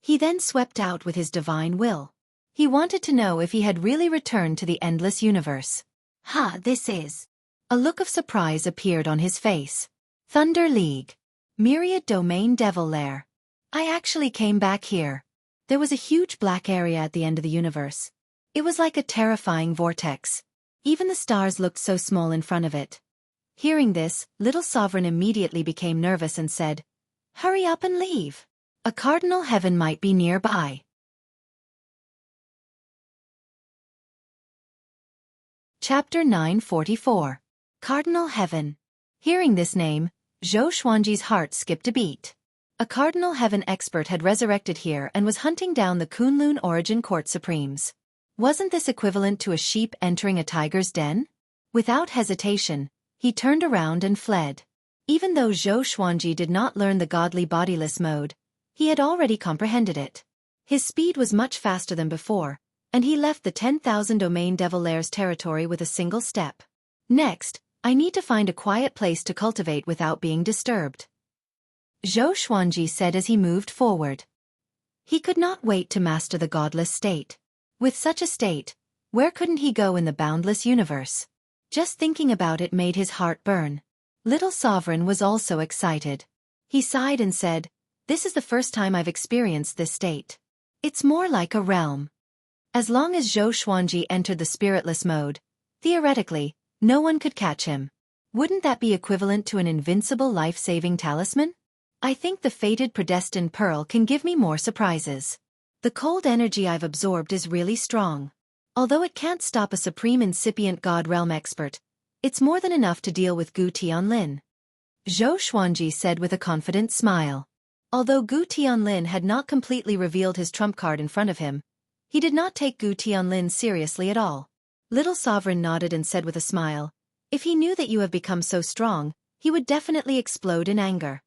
He then swept out with his divine will. He wanted to know if he had really returned to the endless universe. This is. A look of surprise appeared on his face. Thunder League. Myriad Domain Devil Lair. I actually came back here. There was a huge black area at the end of the universe. It was like a terrifying vortex. Even the stars looked so small in front of it. Hearing this, Little Sovereign immediately became nervous and said, Hurry up and leave. A cardinal heaven might be nearby. Chapter 944. Cardinal Heaven. Hearing this name, Xueqi's heart skipped a beat. A Cardinal Heaven expert had resurrected here and was hunting down the Kunlun Origin Court Supremes. Wasn't this equivalent to a sheep entering a tiger's den? Without hesitation, he turned around and fled. Even though Xueqi did not learn the godly bodiless mode, he had already comprehended it. His speed was much faster than before, and he left the 10,000 Domain Devil Lair's territory with a single step. Next, I need to find a quiet place to cultivate without being disturbed, Xueqi said as he moved forward. He could not wait to master the godless state. With such a state, where couldn't he go in the boundless universe? Just thinking about it made his heart burn. Little Sovereign was also excited. He sighed and said, "This is the first time I've experienced this state. It's more like a realm." As long as Zhou Xuanji entered the spiritless mode, theoretically, no one could catch him. Wouldn't that be equivalent to an invincible life-saving talisman? I think the fated predestined pearl can give me more surprises. The cold energy I've absorbed is really strong. Although it can't stop a supreme incipient god realm expert, it's more than enough to deal with Gu Tianlin. Zhou Xuanji said with a confident smile. Although Gu Tianlin had not completely revealed his trump card in front of him, he did not take Gu Tianlin seriously at all. Little Sovereign nodded and said with a smile, "If he knew that you have become so strong, he would definitely explode in anger."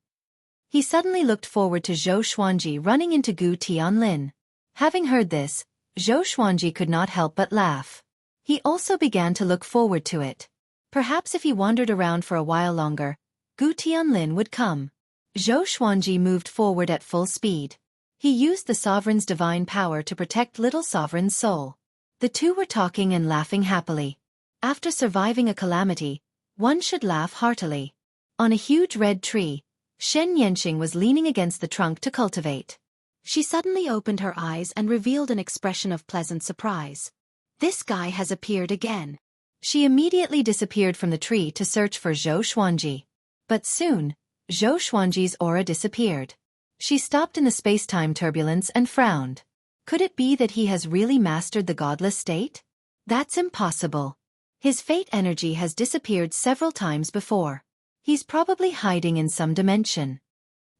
He suddenly looked forward to Zhou Xuanji running into Gu Tianlin. Having heard this, Zhou Xuanji could not help but laugh. He also began to look forward to it. Perhaps if he wandered around for a while longer, Gu Tianlin would come. Zhou Xuanji moved forward at full speed. He used the Sovereign's divine power to protect Little Sovereign's soul. The two were talking and laughing happily. After surviving a calamity, one should laugh heartily. On a huge red tree, Shen Yanxing was leaning against the trunk to cultivate. She suddenly opened her eyes and revealed an expression of pleasant surprise. "This guy has appeared again." She immediately disappeared from the tree to search for Zhou Xuanji. But soon, Zhou Xuanji's aura disappeared. She stopped in the space-time turbulence and frowned. Could it be that he has really mastered the godless state? That's impossible. His fate energy has disappeared several times before. He's probably hiding in some dimension.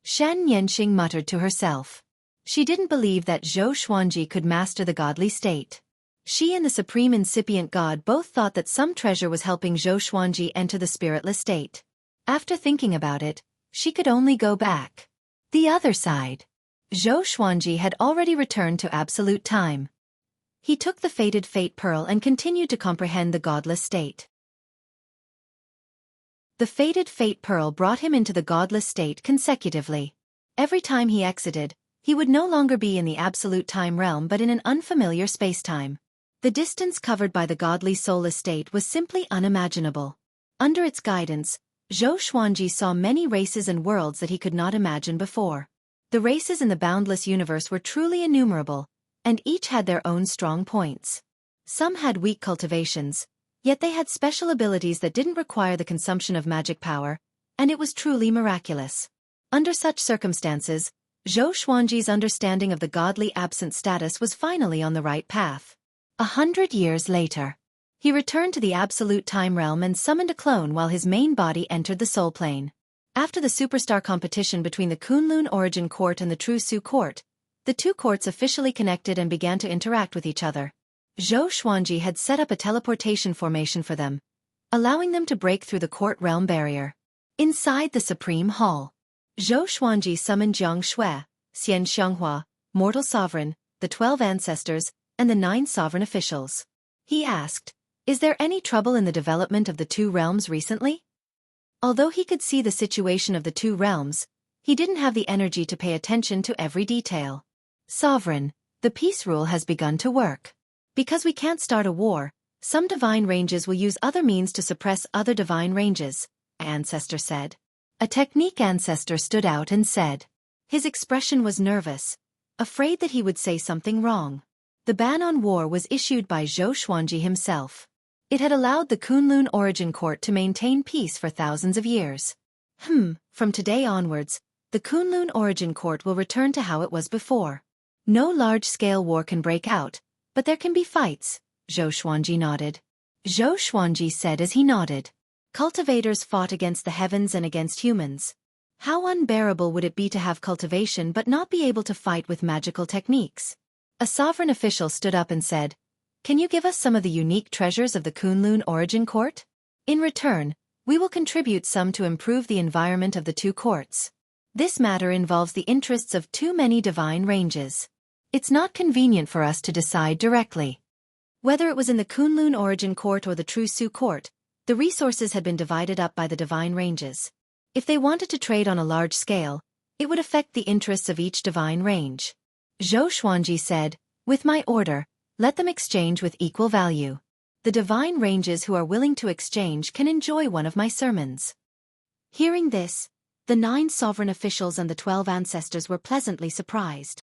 Shen Yanxing muttered to herself. She didn't believe that Zhou Xuanji could master the godly state. She and the supreme incipient god both thought that some treasure was helping Zhou Xuanji enter the spiritless state. After thinking about it, she could only go back. The other side. Zhou Xuanji had already returned to absolute time. He took the fated fate pearl and continued to comprehend the godless state. The fated fate pearl brought him into the godless state consecutively. Every time he exited, he would no longer be in the absolute time realm but in an unfamiliar space-time. The distance covered by the godly soulless state was simply unimaginable. Under its guidance, Zhou Xuanji saw many races and worlds that he could not imagine before. The races in the boundless universe were truly innumerable, and each had their own strong points. Some had weak cultivations, yet they had special abilities that didn't require the consumption of magic power, and it was truly miraculous. Under such circumstances, Zhou Xuanji's understanding of the godly absent status was finally on the right path. 100 years later, he returned to the absolute time realm and summoned a clone while his main body entered the soul plane. After the superstar competition between the Kunlun Origin Court and the True Su Court, the two courts officially connected and began to interact with each other. Zhou Xuanji had set up a teleportation formation for them, allowing them to break through the court realm barrier. Inside the Supreme Hall, Zhou Xuanji summoned Jiang Shui, Xian Xianghua, Mortal Sovereign, the 12 ancestors, and the 9 sovereign officials. He asked, "Is there any trouble in the development of the two realms recently?" Although he could see the situation of the two realms, he didn't have the energy to pay attention to every detail. "Sovereign, the peace rule has begun to work. Because we can't start a war, some divine ranges will use other means to suppress other divine ranges," Ancestor said. A technique Ancestor stood out and said. His expression was nervous, afraid that he would say something wrong. The ban on war was issued by Zhou Xuanji himself. It had allowed the Kunlun Origin Court to maintain peace for thousands of years. From today onwards, the Kunlun Origin Court will return to how it was before. No large-scale war can break out, but there can be fights, Zhou Xuanji nodded. Zhou Xuanji said as he nodded. Cultivators fought against the heavens and against humans. How unbearable would it be to have cultivation but not be able to fight with magical techniques? A sovereign official stood up and said, "Can you give us some of the unique treasures of the Kunlun Origin Court? In return, we will contribute some to improve the environment of the two courts. This matter involves the interests of too many divine ranges. It's not convenient for us to decide directly." Whether it was in the Kunlun Origin Court or the True Su Court, the resources had been divided up by the divine ranges. If they wanted to trade on a large scale, it would affect the interests of each divine range. Zhou Xuanji said, "With my order, let them exchange with equal value. The divine ranges who are willing to exchange can enjoy one of my sermons." Hearing this, the 9 sovereign officials and the 12 ancestors were pleasantly surprised.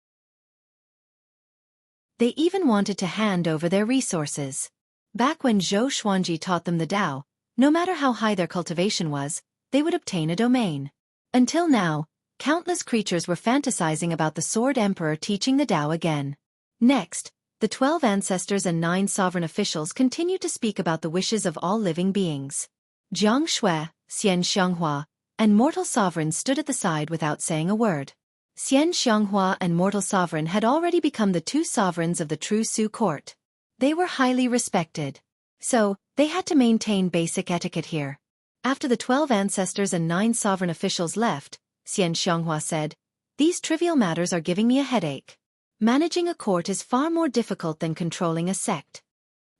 They even wanted to hand over their resources. Back when Xueqi taught them the Tao, no matter how high their cultivation was, they would obtain a domain. Until now, countless creatures were fantasizing about the Sword Emperor teaching the Tao again. Next, the 12 ancestors and 9 sovereign officials continued to speak about the wishes of all living beings. Jiang Shui, Xian Xianghua, and Mortal Sovereign stood at the side without saying a word. Xian Xianghua and Mortal Sovereign had already become the 2 sovereigns of the True Su court. They were highly respected. So, they had to maintain basic etiquette here. After the 12 ancestors and 9 sovereign officials left, Xian Xianghua said, "These trivial matters are giving me a headache. Managing a court is far more difficult than controlling a sect."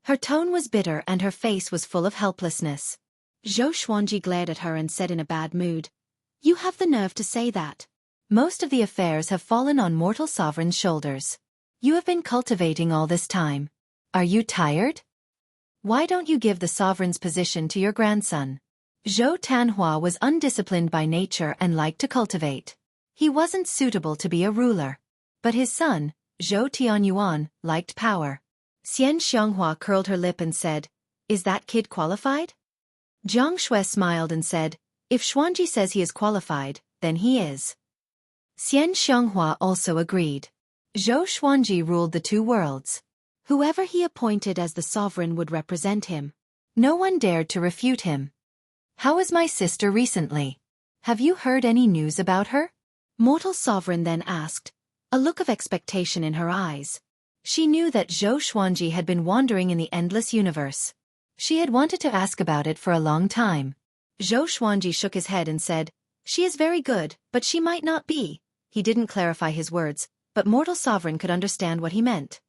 Her tone was bitter and her face was full of helplessness. Xueqi glared at her and said in a bad mood, "You have the nerve to say that. Most of the affairs have fallen on Mortal Sovereign's shoulders. You have been cultivating all this time. Are you tired? Why don't you give the sovereign's position to your grandson?" Zhou Tanhua was undisciplined by nature and liked to cultivate. He wasn't suitable to be a ruler. But his son, Zhou Tianyuan, liked power. Xian Xianghua curled her lip and said, "Is that kid qualified?" Jiang Shui smiled and said, "If Xuanji says he is qualified, then he is." Xian Xianghua also agreed. Zhou Xuanji ruled the 2 worlds. Whoever he appointed as the sovereign would represent him. No one dared to refute him. "How is my sister recently? Have you heard any news about her?" Mortal Sovereign then asked, a look of expectation in her eyes. She knew that Zhou Xuanji had been wandering in the endless universe. She had wanted to ask about it for a long time. Zhou Xuanji shook his head and said, "She is very good, but she might not be." He didn't clarify his words, but Mortal Sovereign could understand what he meant.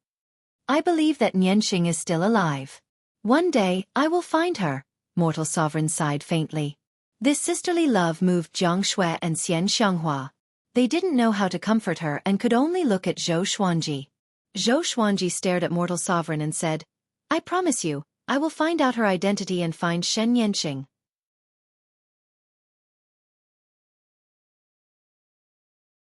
"I believe that Nianxing is still alive. One day, I will find her," Mortal Sovereign sighed faintly. This sisterly love moved Jiang Shui and Xian Xianghua. They didn't know how to comfort her and could only look at Zhou Xuanji. Zhou Xuanji stared at Mortal Sovereign and said, "I promise you, I will find out her identity and find Shen Nianxing."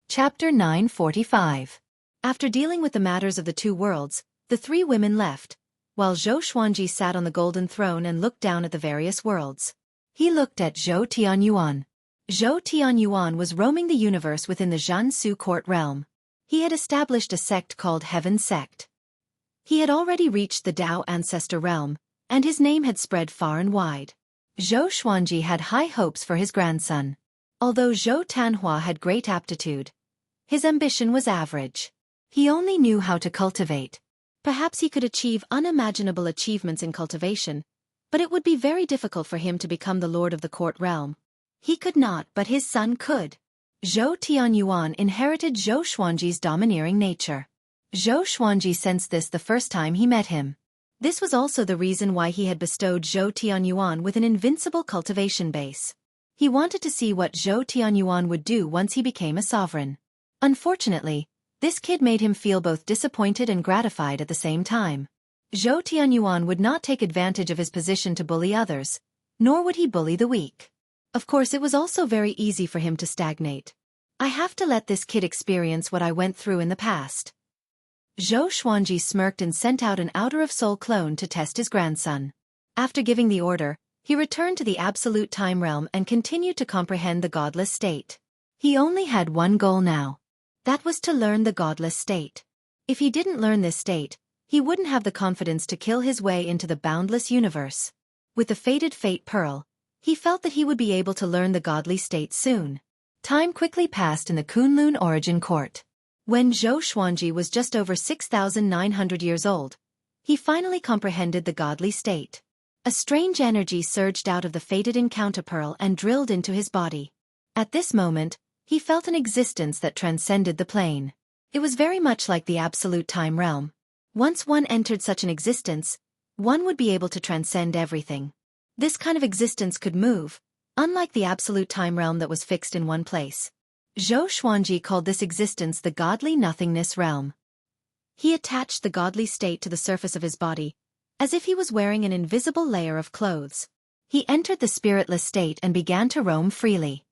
Chapter 945. After dealing with the matters of the 2 worlds, the 3 women left, while Zhou Xuanji sat on the golden throne and looked down at the various worlds. He looked at Zhou Tianyuan. Zhou Tianyuan was roaming the universe within the Jiansu court realm. He had established a sect called Heaven Sect. He had already reached the Tao ancestor realm, and his name had spread far and wide. Zhou Xuanji had high hopes for his grandson. Although Zhou Tanhua had great aptitude, his ambition was average. He only knew how to cultivate. Perhaps he could achieve unimaginable achievements in cultivation, but it would be very difficult for him to become the lord of the court realm. He could not, but his son could. Zhou Tianyuan inherited Zhou Xuanji's domineering nature. Zhou Xuanji sensed this the first time he met him. This was also the reason why he had bestowed Zhou Tianyuan with an invincible cultivation base. He wanted to see what Zhou Tianyuan would do once he became a sovereign. Unfortunately, this kid made him feel both disappointed and gratified at the same time. Zhou Tianyuan would not take advantage of his position to bully others, nor would he bully the weak. Of course, it was also very easy for him to stagnate. "I have to let this kid experience what I went through in the past." Zhou Xuanji smirked and sent out an outer-of-soul clone to test his grandson. After giving the order, he returned to the absolute time realm and continued to comprehend the godless state. He only had one goal now. That was to learn the godless state. If he didn't learn this state, he wouldn't have the confidence to kill his way into the boundless universe. With the fated Fate Pearl, he felt that he would be able to learn the godly state soon. Time quickly passed in the Kunlun Origin Court. When Zhou Xuanji was just over 6,900 years old, he finally comprehended the godly state. A strange energy surged out of the fated Encounter Pearl and drilled into his body. At this moment, he felt an existence that transcended the plane. It was very much like the absolute time realm. Once one entered such an existence, one would be able to transcend everything. This kind of existence could move, unlike the absolute time realm that was fixed in one place. Zhou Xuanji called this existence the godly nothingness realm. He attached the godly state to the surface of his body, as if he was wearing an invisible layer of clothes. He entered the spiritless state and began to roam freely.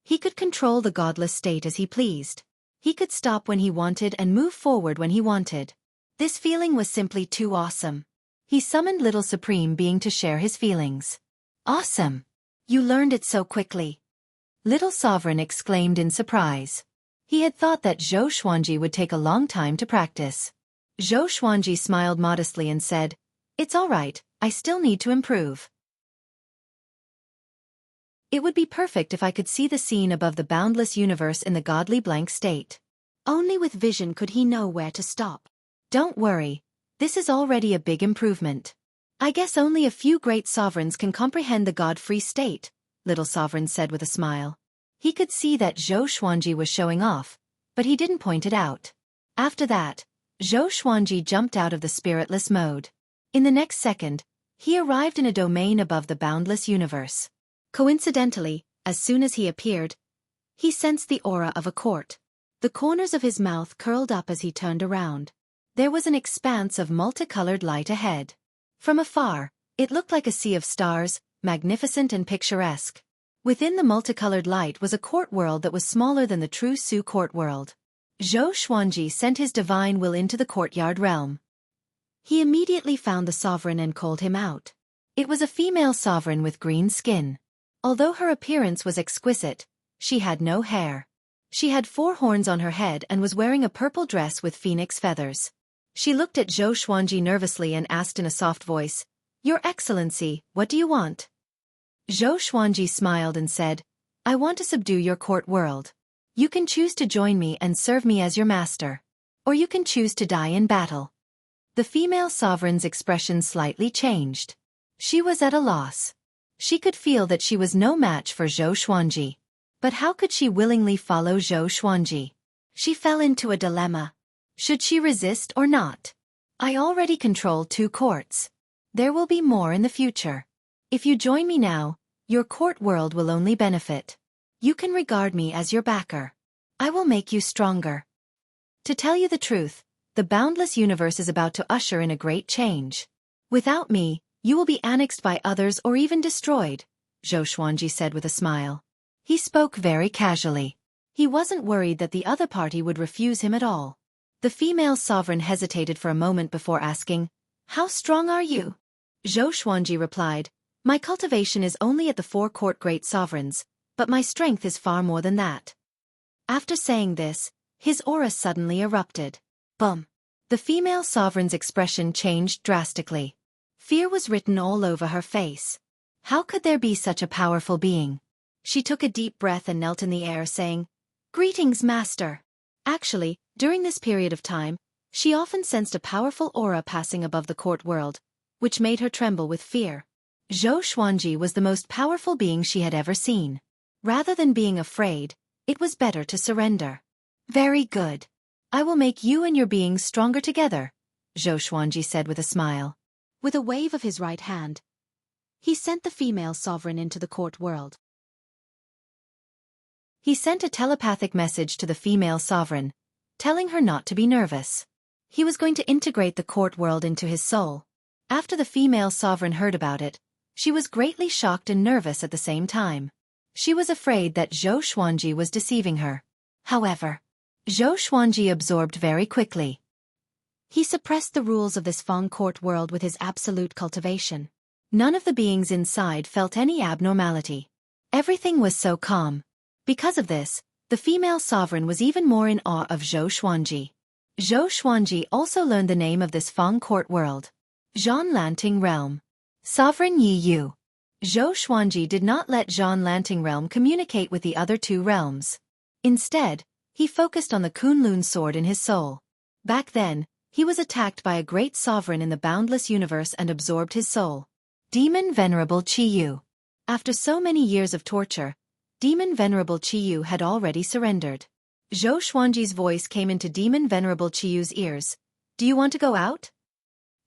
He could control the godless state as he pleased. He could stop when he wanted and move forward when he wanted. This feeling was simply too awesome. He summoned Little Supreme Being to share his feelings. Awesome! You learned it so quickly. Little Sovereign exclaimed in surprise. He had thought that Zhou Xuanji would take a long time to practice. Zhou Xuanji smiled modestly and said, "It's all right, I still need to improve. It would be perfect if I could see the scene above the boundless universe in the godly blank state. Only with vision could he know where to stop. Don't worry, this is already a big improvement. I guess only a few great sovereigns can comprehend the god-free state," Little Sovereign said with a smile. He could see that Zhou Xuanji was showing off, but he didn't point it out. After that, Zhou Xuanji jumped out of the spiritless mode. In the next second, he arrived in a domain above the boundless universe. Coincidentally, as soon as he appeared, he sensed the aura of a court. The corners of his mouth curled up as he turned around. There was an expanse of multicolored light ahead. From afar, it looked like a sea of stars, magnificent and picturesque. Within the multicolored light was a court world that was smaller than the true Su court world. Zhou Xuanji sent his divine will into the courtyard realm. He immediately found the sovereign and called him out. It was a female sovereign with green skin. Although her appearance was exquisite, she had no hair. She had 4 horns on her head and was wearing a purple dress with phoenix feathers. She looked at Zhou Xuanji nervously and asked in a soft voice, "Your Excellency, what do you want?" Zhou Xuanji smiled and said, "I want to subdue your court world. You can choose to join me and serve me as your master. Or you can choose to die in battle." The female sovereign's expression slightly changed. She was at a loss. She could feel that she was no match for Zhou Xuanji. But how could she willingly follow Zhou Xuanji? She fell into a dilemma. Should she resist or not? I already control 2 courts. There will be more in the future. If you join me now, your court world will only benefit. You can regard me as your backer. I will make you stronger. To tell you the truth, the boundless universe is about to usher in a great change. Without me, you will be annexed by others or even destroyed, Zhou Xuanji said with a smile. He spoke very casually. He wasn't worried that the other party would refuse him at all. The female sovereign hesitated for a moment before asking, "How strong are you?" Zhou Xuanji replied, "My cultivation is only at the 4 court great sovereigns, but my strength is far more than that." After saying this, his aura suddenly erupted. Boom! The female sovereign's expression changed drastically. Fear was written all over her face. How could there be such a powerful being? She took a deep breath and knelt in the air saying, "Greetings, Master." Actually, during this period of time, she often sensed a powerful aura passing above the court world, which made her tremble with fear. Zhou Xuanji was the most powerful being she had ever seen. Rather than being afraid, it was better to surrender. "Very good. I will make you and your beings stronger together," Zhou Xuanji said with a smile. With a wave of his right hand, he sent the female sovereign into the court world. He sent a telepathic message to the female sovereign, telling her not to be nervous. He was going to integrate the court world into his soul. After the female sovereign heard about it, she was greatly shocked and nervous at the same time. She was afraid that Zhou Xuanji was deceiving her. However, Zhou Xuanji absorbed very quickly. He suppressed the rules of this Feng court world with his absolute cultivation. None of the beings inside felt any abnormality. Everything was so calm. Because of this, the female sovereign was even more in awe of Zhou Xuanji. Zhou Xuanji also learned the name of this Feng court world. Zhan Lanting Realm. Sovereign Yi Yu. Zhou Xuanji did not let Zhan Lanting Realm communicate with the other 2 realms. Instead, he focused on the Kunlun sword in his soul. Back then, he was attacked by a great sovereign in the boundless universe and absorbed his soul. Demon Venerable Qi Yu. After so many years of torture, Demon Venerable Qi Yu had already surrendered. Zhou Xuanji's voice came into Demon Venerable Qi Yu's ears. "Do you want to go out?"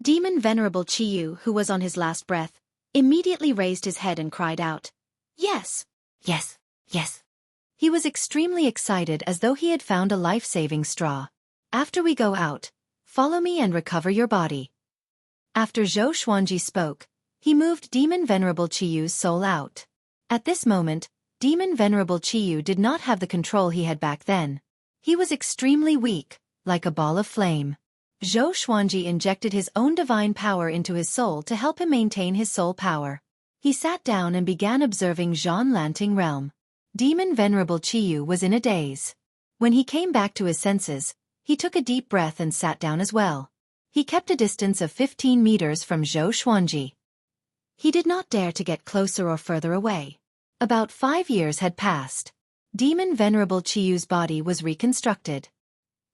Demon Venerable Qi Yu, who was on his last breath, immediately raised his head and cried out, "Yes! Yes! Yes!" He was extremely excited as though he had found a life-saving straw. "After we go out, follow me and recover your body." After Zhou Xuanji spoke, He moved Demon Venerable Chiyu's soul out. At this moment, Demon Venerable Chiyu did not have the control he had back then. He was extremely weak, like a ball of flame. Zhou Xuanji injected his own divine power into his soul to help him maintain his soul power. He sat down and began observing Zhan Lanting realm. Demon Venerable Chiyu was in a daze. When he came back to his senses, he took a deep breath and sat down as well. He kept a distance of 15 meters from Zhou Xuanji. He did not dare to get closer or further away. About 5 years had passed. Demon Venerable Chiyu's body was reconstructed.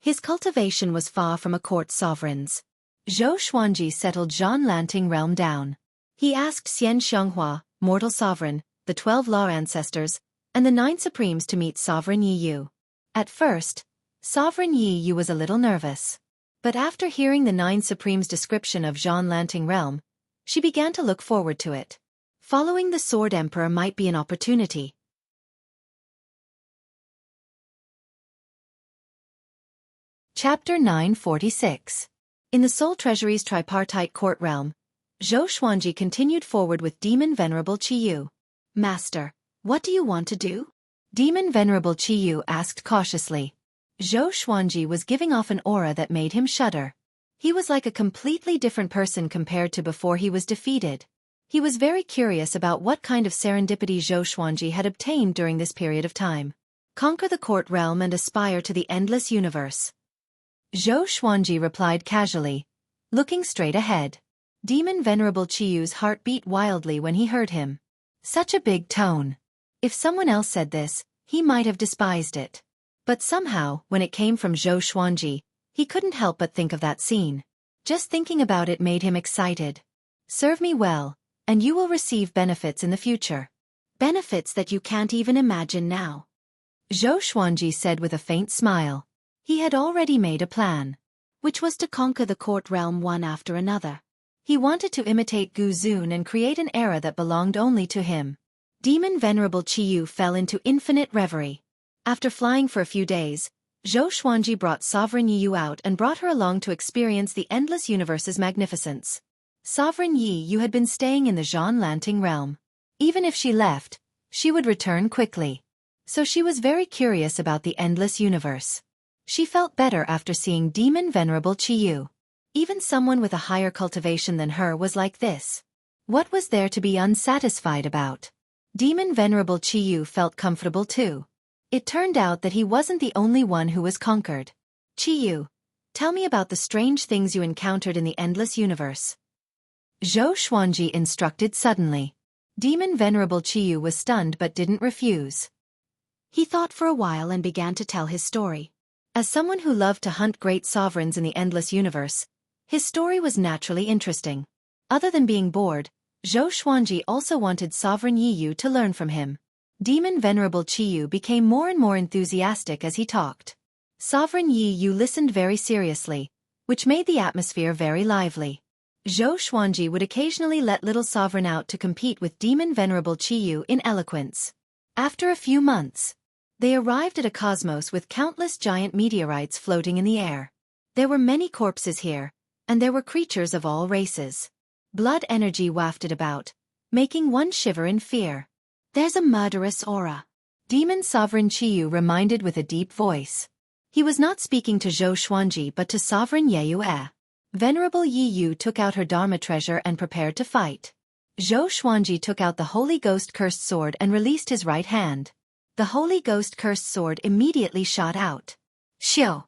His cultivation was far from a court sovereign's. Zhou Xuanji settled Zhan Lanting realm down. He asked Xian Xianghua, mortal sovereign, the 12 law ancestors, and the 9 supremes to meet Sovereign Yi Yu. At first, Sovereign Yi Yu was a little nervous. But after hearing the 9 supremes' description of Zhan Lanting realm, she began to look forward to it. Following the Sword Emperor might be an opportunity. Chapter 946. In the Soul Treasury's tripartite court realm, Zhou Xuanji continued forward with Demon Venerable Chiyu. Master, what do you want to do? Demon Venerable Chiyu asked cautiously. Zhou Xuanji was giving off an aura that made him shudder. He was like a completely different person compared to before he was defeated. He was very curious about what kind of serendipity Zhou Xuanji had obtained during this period of time. Conquer the court realm and aspire to the endless universe. Zhou Xuanji replied casually, looking straight ahead. Demon Venerable Chiyu's heart beat wildly when he heard him. Such a big tone. If someone else said this, he might have despised it. But somehow, when it came from Zhou Xuanji, he couldn't help but think of that scene. Just thinking about it made him excited. Serve me well, and you will receive benefits in the future. Benefits that you can't even imagine now. Zhou Xuanji said with a faint smile. He had already made a plan, which was to conquer the court realm one after another. He wanted to imitate Gu Zun and create an era that belonged only to him. Demon Venerable Chiyu fell into infinite reverie. After flying for a few days, Zhou Xuanji brought Sovereign Yi Yu out and brought her along to experience the endless universe's magnificence. Sovereign Yi Yu had been staying in the Zhan Lanting realm. Even if she left, she would return quickly. So she was very curious about the endless universe. She felt better after seeing Demon Venerable Chiyu. Even someone with a higher cultivation than her was like this. What was there to be unsatisfied about? Demon Venerable Chiyu felt comfortable too. It turned out that he wasn't the only one who was conquered. Chiyu, tell me about the strange things you encountered in the endless universe. Zhou Xuanji instructed suddenly. Demon Venerable Chiyu was stunned but didn't refuse. He thought for a while and began to tell his story. As someone who loved to hunt great sovereigns in the endless universe, his story was naturally interesting. Other than being bored, Zhou Xuanji also wanted Sovereign Yi Yu to learn from him. Demon Venerable Chiyu became more and more enthusiastic as he talked. Sovereign Yi Yu listened very seriously, which made the atmosphere very lively. Zhou Xuanji would occasionally let little sovereign out to compete with Demon Venerable Chiyu in eloquence. After a few months, they arrived at a cosmos with countless giant meteorites floating in the air. There were many corpses here, and there were creatures of all races. Blood energy wafted about, making one shiver in fear. There's a murderous aura. Demon Sovereign Chiyu reminded with a deep voice. He was not speaking to Zhou Xuanji but to Sovereign Ye Yue. Venerable Yi Yu took out her Dharma treasure and prepared to fight. Zhou Xuanji took out the Holy Ghost Cursed Sword and released his right hand. The Holy Ghost Cursed Sword immediately shot out. Xiu!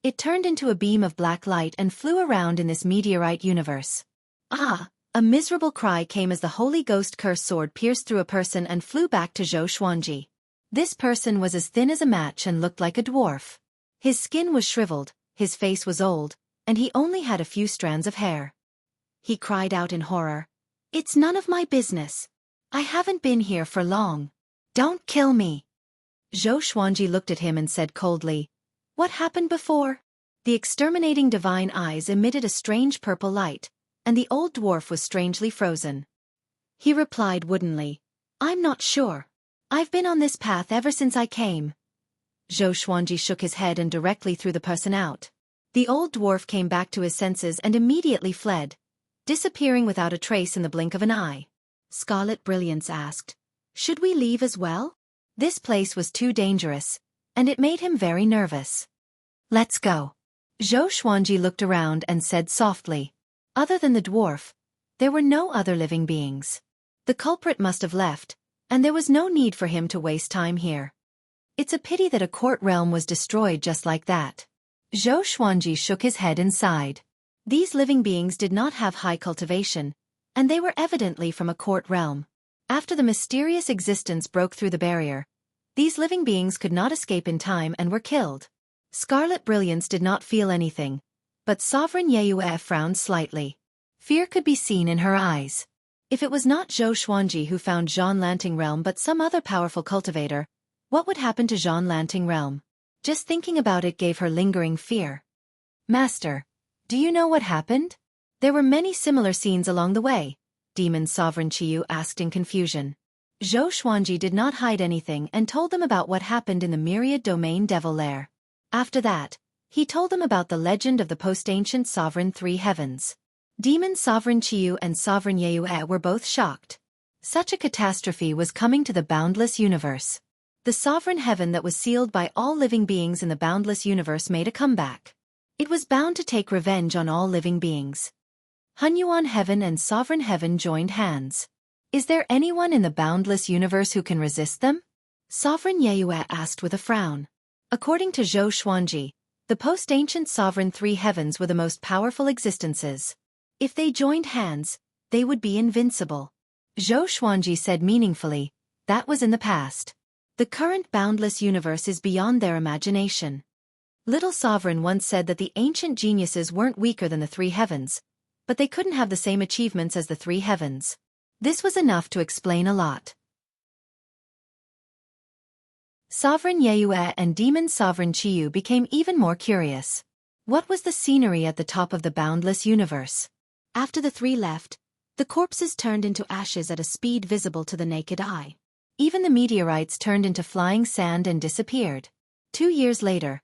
It turned into a beam of black light and flew around in this meteorite universe. Ah! A miserable cry came as the Holy Ghost Cursed Sword pierced through a person and flew back to Zhou Xuanji. This person was as thin as a match and looked like a dwarf. His skin was shriveled, his face was old, and he only had a few strands of hair. He cried out in horror. It's none of my business. I haven't been here for long. Don't kill me. Zhou Xuanji looked at him and said coldly, What happened before? The exterminating divine eyes emitted a strange purple light, and the old dwarf was strangely frozen. He replied woodenly, I'm not sure. I've been on this path ever since I came. Zhou Xuanji shook his head and directly threw the person out. The old dwarf came back to his senses and immediately fled. disappearing without a trace in the blink of an eye. Scarlet Brilliance asked, "Should we leave as well?" This place was too dangerous, and it made him very nervous. "Let's go." Xueqi looked around and said softly. Other than the dwarf, there were no other living beings. The culprit must have left, and there was no need for him to waste time here. It's a pity that a court realm was destroyed just like that. Xueqi shook his head and sighed. These living beings did not have high cultivation, and they were evidently from a court realm. After the mysterious existence broke through the barrier, these living beings could not escape in time and were killed. Scarlet Brilliance did not feel anything, but Sovereign Yue frowned slightly. Fear could be seen in her eyes. If it was not Xueqi who found Jean Lanting Realm but some other powerful cultivator, what would happen to Jean Lanting Realm? Just thinking about it gave her lingering fear. "Master, do you know what happened?" There were many similar scenes along the way, Demon Sovereign Qiyu asked in confusion. Xueqi did not hide anything and told them about what happened in the Myriad Domain Devil Lair. After that, he told them about the legend of the post-ancient Sovereign Three Heavens. Demon Sovereign Qiyu and Sovereign Yue were both shocked. Such a catastrophe was coming to the boundless universe. The Sovereign Heaven that was sealed by all living beings in the boundless universe made a comeback. It was bound to take revenge on all living beings. Hunyuan Heaven and Sovereign Heaven joined hands. Is there anyone in the boundless universe who can resist them? Sovereign Yue asked with a frown. According to Xueqi, the post-ancient Sovereign Three Heavens were the most powerful existences. If they joined hands, they would be invincible. Xueqi said meaningfully, that was in the past. The current boundless universe is beyond their imagination. Little Sovereign once said that the ancient geniuses weren't weaker than the Three Heavens, but they couldn't have the same achievements as the Three Heavens. This was enough to explain a lot. Sovereign Yue and Demon Sovereign Qiyu became even more curious. What was the scenery at the top of the boundless universe? After the three left, the corpses turned into ashes at a speed visible to the naked eye. Even the meteorites turned into flying sand and disappeared. 2 years later,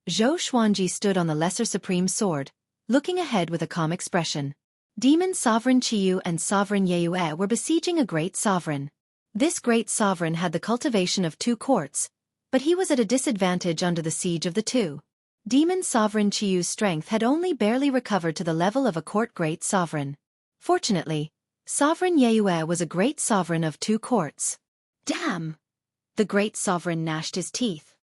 Xueqi stood on the Lesser Supreme Sword, looking ahead with a calm expression. Demon Sovereign Qiyu and Sovereign Yue were besieging a great sovereign. This great sovereign had the cultivation of 2 courts, but he was at a disadvantage under the siege of the 2. Demon Sovereign Qiyu's strength had only barely recovered to the level of a court great sovereign. Fortunately, Sovereign Yue was a great sovereign of 2 courts. Damn! The great sovereign gnashed his teeth.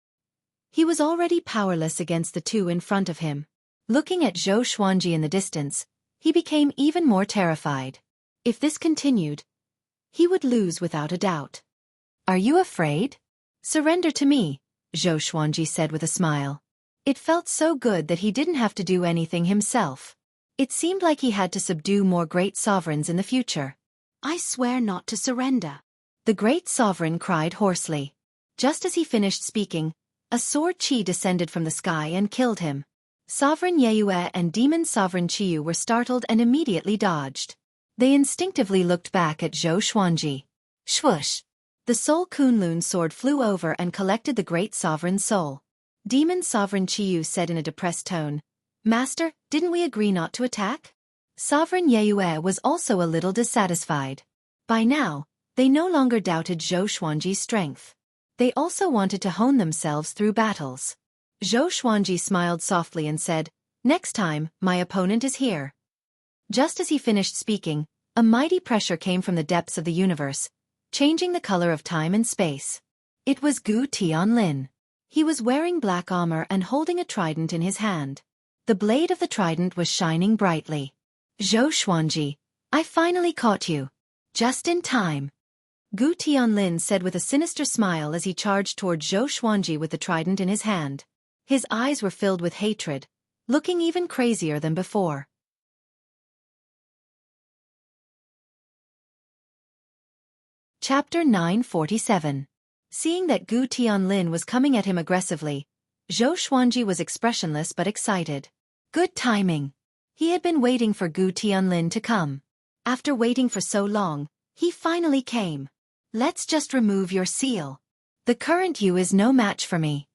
He was already powerless against the 2 in front of him. Looking at Xueqi in the distance, he became even more terrified. If this continued, he would lose without a doubt. "Are you afraid?" "Surrender to me," Xueqi said with a smile. It felt so good that he didn't have to do anything himself. It seemed like he had to subdue more great sovereigns in the future. "I swear not to surrender," the great sovereign cried hoarsely. Just as he finished speaking, a sword chi descended from the sky and killed him. Sovereign Yue and Demon Sovereign Qiyu were startled and immediately dodged. They instinctively looked back at Xueqi. Swoosh! The Soul Kunlun sword flew over and collected the great sovereign's soul. Demon Sovereign Qiyu said in a depressed tone, "Master, didn't we agree not to attack?" Sovereign Yue was also a little dissatisfied. By now, they no longer doubted Xueqi's strength. They also wanted to hone themselves through battles. Xueqi smiled softly and said, "Next time, my opponent is here." Just as he finished speaking, a mighty pressure came from the depths of the universe, changing the color of time and space. It was Gu Tianlin. He was wearing black armor and holding a trident in his hand. The blade of the trident was shining brightly. "Xueqi, I finally caught you. Just in time." Gu Tianlin said with a sinister smile as he charged toward Xueqi with the trident in his hand. His eyes were filled with hatred, looking even crazier than before. Chapter 947. Seeing that Gu Tianlin was coming at him aggressively, Xueqi was expressionless but excited. Good timing. He had been waiting for Gu Tianlin to come. After waiting for so long, he finally came. "Let's just remove your seal. The current you is no match for me,"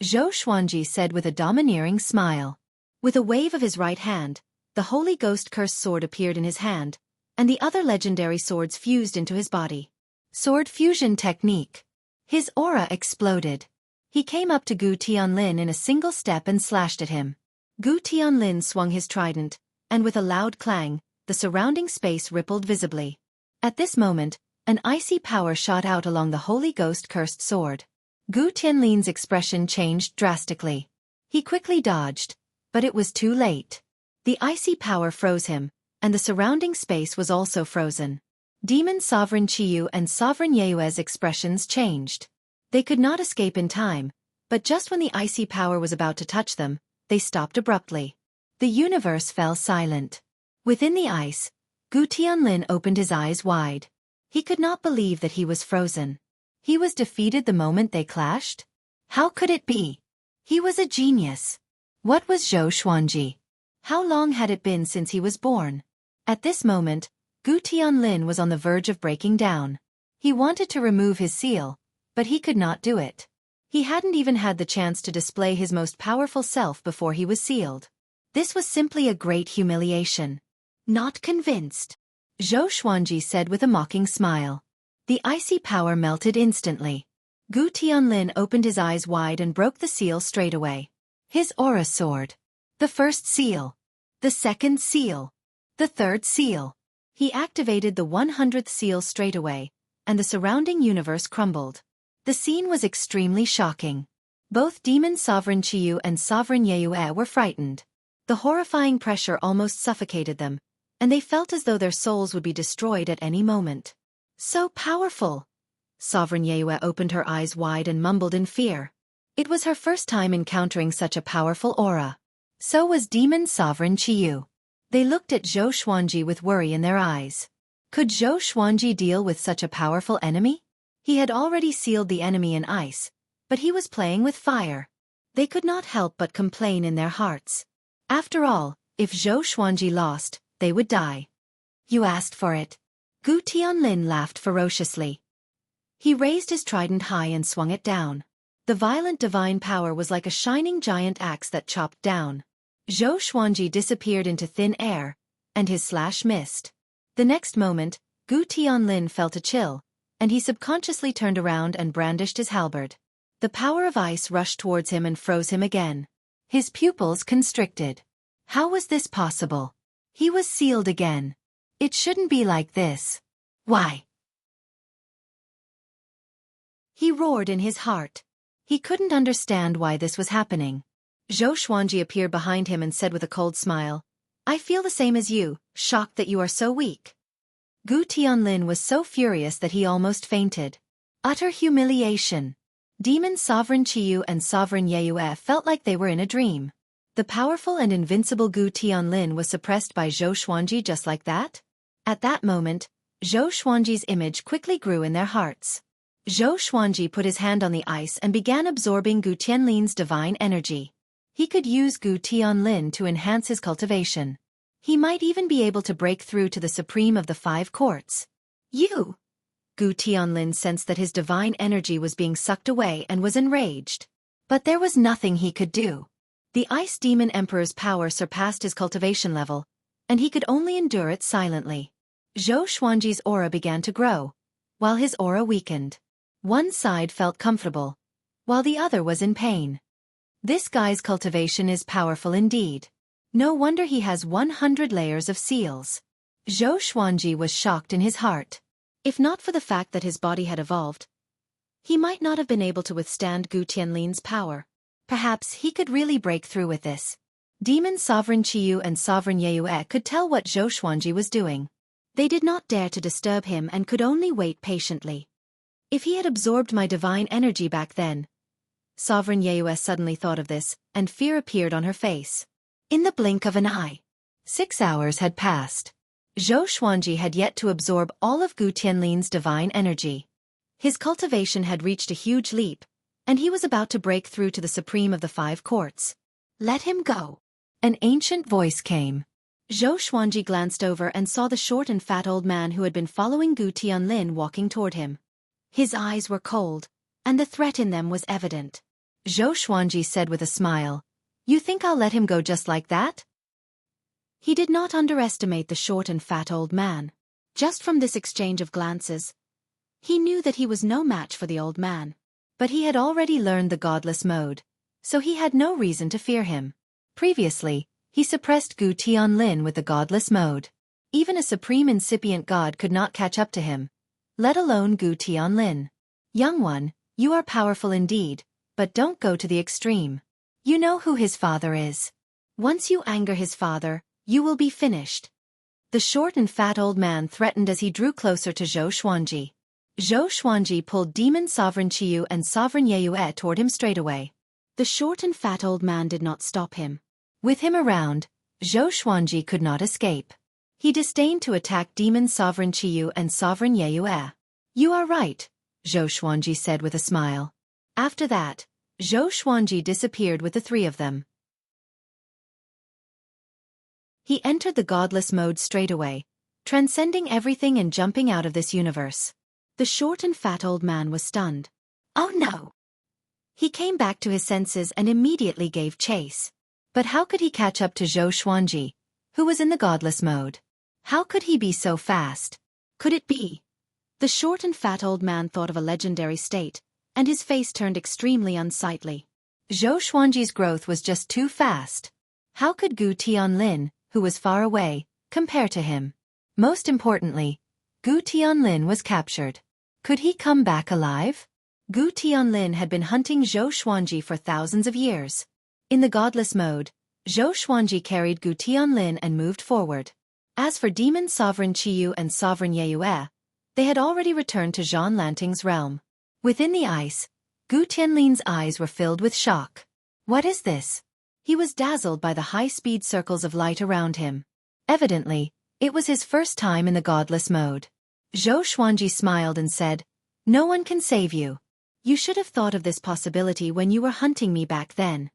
Xueqi said with a domineering smile. With a wave of his right hand, the Holy Ghost Cursed Sword appeared in his hand, and the other legendary swords fused into his body. Sword fusion technique. His aura exploded. He came up to Gu Tianlin in a single step and slashed at him. Gu Tianlin swung his trident, and with a loud clang, the surrounding space rippled visibly. At this moment, an icy power shot out along the Holy Ghost Cursed Sword. Gu Tianlin's expression changed drastically. He quickly dodged, but it was too late. The icy power froze him, and the surrounding space was also frozen. Demon Sovereign Qiyu and Sovereign Yeyue's expressions changed. They could not escape in time, but just when the icy power was about to touch them, they stopped abruptly. The universe fell silent. Within the ice, Gu Tianlin opened his eyes wide. He could not believe that he was frozen. He was defeated the moment they clashed? How could it be? He was a genius. What was Zhou Xuanji? How long had it been since he was born? At this moment, Gu Tianlin was on the verge of breaking down. He wanted to remove his seal, but he could not do it. He hadn't even had the chance to display his most powerful self before he was sealed. This was simply a great humiliation. Not convinced, Zhou Xuanji said with a mocking smile. The icy power melted instantly. Gu Tianlin opened his eyes wide and broke the seal straight away. His aura soared. The first seal. The second seal. The third seal. He activated the 100th seal straight away, and the surrounding universe crumbled. The scene was extremely shocking. Both Demon Sovereign Qiyu and Sovereign Yeyue were frightened. The horrifying pressure almost suffocated them, and they felt as though their souls would be destroyed at any moment. So powerful! Sovereign Yeyue opened her eyes wide and mumbled in fear. It was her first time encountering such a powerful aura. So was Demon Sovereign Qiyu. They looked at Zhou Xuanji with worry in their eyes. Could Zhou Xuanji deal with such a powerful enemy? He had already sealed the enemy in ice, but he was playing with fire. They could not help but complain in their hearts. After all, if Zhou Xuanji lost, they would die. You asked for it. Gu Tianlin laughed ferociously. He raised his trident high and swung it down. The violent divine power was like a shining giant axe that chopped down. Zhou Xuanji disappeared into thin air, and his slash missed. The next moment, Gu Tianlin felt a chill, and he subconsciously turned around and brandished his halberd. The power of ice rushed towards him and froze him again. His pupils constricted. How was this possible? He was sealed again. It shouldn't be like this. Why? He roared in his heart. He couldn't understand why this was happening. Zhou Xuanji appeared behind him and said with a cold smile, I feel the same as you, shocked that you are so weak. Gu Tianlin was so furious that he almost fainted. Utter humiliation. Demon Sovereign Qiyu and Sovereign Yeyue felt like they were in a dream. The powerful and invincible Gu Tianlin was suppressed by Zhou Xuanji just like that? At that moment, Zhou Xuanji's image quickly grew in their hearts. Zhou Xuanji put his hand on the ice and began absorbing Gu Tianlin's divine energy. He could use Gu Tianlin to enhance his cultivation. He might even be able to break through to the supreme of the 5 courts. You! Gu Tianlin sensed that his divine energy was being sucked away and was enraged. But there was nothing he could do. The Ice Demon Emperor's power surpassed his cultivation level, and he could only endure it silently. Zhou Xuanji's aura began to grow, while his aura weakened. One side felt comfortable, while the other was in pain. This guy's cultivation is powerful indeed. No wonder he has 100 layers of seals. Zhou Xuanji was shocked in his heart. If not for the fact that his body had evolved, he might not have been able to withstand Gu Tianlin's power. Perhaps he could really break through with this. Demon Sovereign Qiyu and Sovereign Yeyue could tell what Zhou Xuanji was doing. They did not dare to disturb him and could only wait patiently. If he had absorbed my divine energy back then. Sovereign Yeyue suddenly thought of this, and fear appeared on her face. In the blink of an eye. 6 hours had passed. Zhou Xuanji had yet to absorb all of Gu Tianlin's divine energy. His cultivation had reached a huge leap, and he was about to break through to the supreme of the 5 courts. Let him go. An ancient voice came. Zhou Xuanji glanced over and saw the short and fat old man who had been following Gu Tianlin walking toward him. His eyes were cold, and the threat in them was evident. Zhou Xuanji said with a smile, You think I'll let him go just like that? He did not underestimate the short and fat old man. Just from this exchange of glances, he knew that he was no match for the old man. But he had already learned the godless mode, so he had no reason to fear him. Previously, he suppressed Gu Tianlin with the godless mode. Even a supreme incipient god could not catch up to him, let alone Gu Tianlin. Young one, you are powerful indeed, but don't go to the extreme. You know who his father is. Once you anger his father, you will be finished. The short and fat old man threatened as he drew closer to Zhou Xuanji. Zhou Xuanji pulled Demon Sovereign Qiyu and Sovereign Yeyue toward him straightaway. The short and fat old man did not stop him. With him around, Zhou Xuanji could not escape. He disdained to attack Demon Sovereign Qiyu and Sovereign Yeyue. You are right, Zhou Xuanji said with a smile. After that, Zhou Xuanji disappeared with the three of them. He entered the godless mode straightaway, transcending everything and jumping out of this universe. The short and fat old man was stunned. Oh no! He came back to his senses and immediately gave chase. But how could he catch up to Zhou Xuanji, who was in the godless mode? How could he be so fast? Could it be? The short and fat old man thought of a legendary state, and his face turned extremely unsightly. Zhou Xuanji's growth was just too fast. How could Gu Tianlin, who was far away, compare to him? Most importantly, Gu Tianlin was captured. Could he come back alive? Gu Tianlin had been hunting Zhou Xuanji for thousands of years. In the godless mode, Zhou Xuanji carried Gu Tianlin and moved forward. As for Demon Sovereign Qiyu and Sovereign Yeyue, they had already returned to Zhang Lanting's realm. Within the ice, Gu Tianlin's eyes were filled with shock. What is this? He was dazzled by the high-speed circles of light around him. Evidently, it was his first time in the godless mode. Zhou Xuanji smiled and said, "No one can save you. You should have thought of this possibility when you were hunting me back then."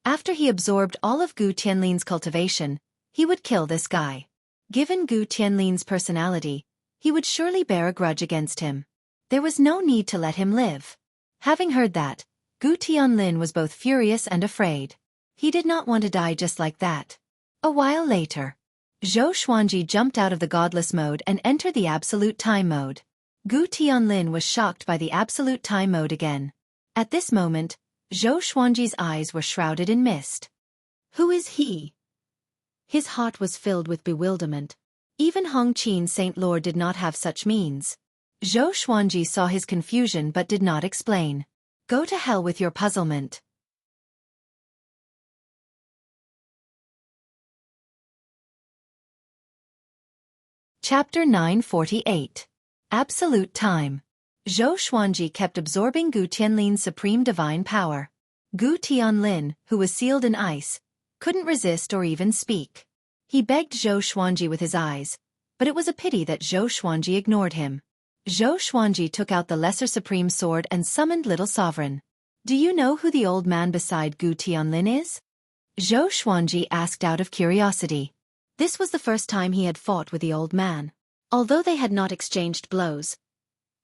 After he absorbed all of Gu Tianlin's cultivation, he would kill this guy. Given Gu Tianlin's personality, he would surely bear a grudge against him. There was no need to let him live. Having heard that, Gu Tianlin was both furious and afraid. He did not want to die just like that. A while later, Zhou Xuanji jumped out of the godless mode and entered the absolute time mode. Gu Tianlin was shocked by the absolute time mode again. At this moment, Zhou Xuanji's eyes were shrouded in mist. Who is he? His heart was filled with bewilderment. Even Hongqin Saint Lord did not have such means. Zhou Xuanji saw his confusion but did not explain. Go to hell with your puzzlement. Chapter 948. Absolute Time. Zhou Xuanji kept absorbing Gu Tianlin's supreme divine power. Gu Tianlin, who was sealed in ice, couldn't resist or even speak. He begged Zhou Xuanji with his eyes, but it was a pity that Zhou Xuanji ignored him. Zhou Xuanji took out the lesser supreme sword and summoned Little Sovereign. Do you know who the old man beside Gu Tianlin is? Zhou Xuanji asked out of curiosity. This was the first time he had fought with the old man. Although they had not exchanged blows,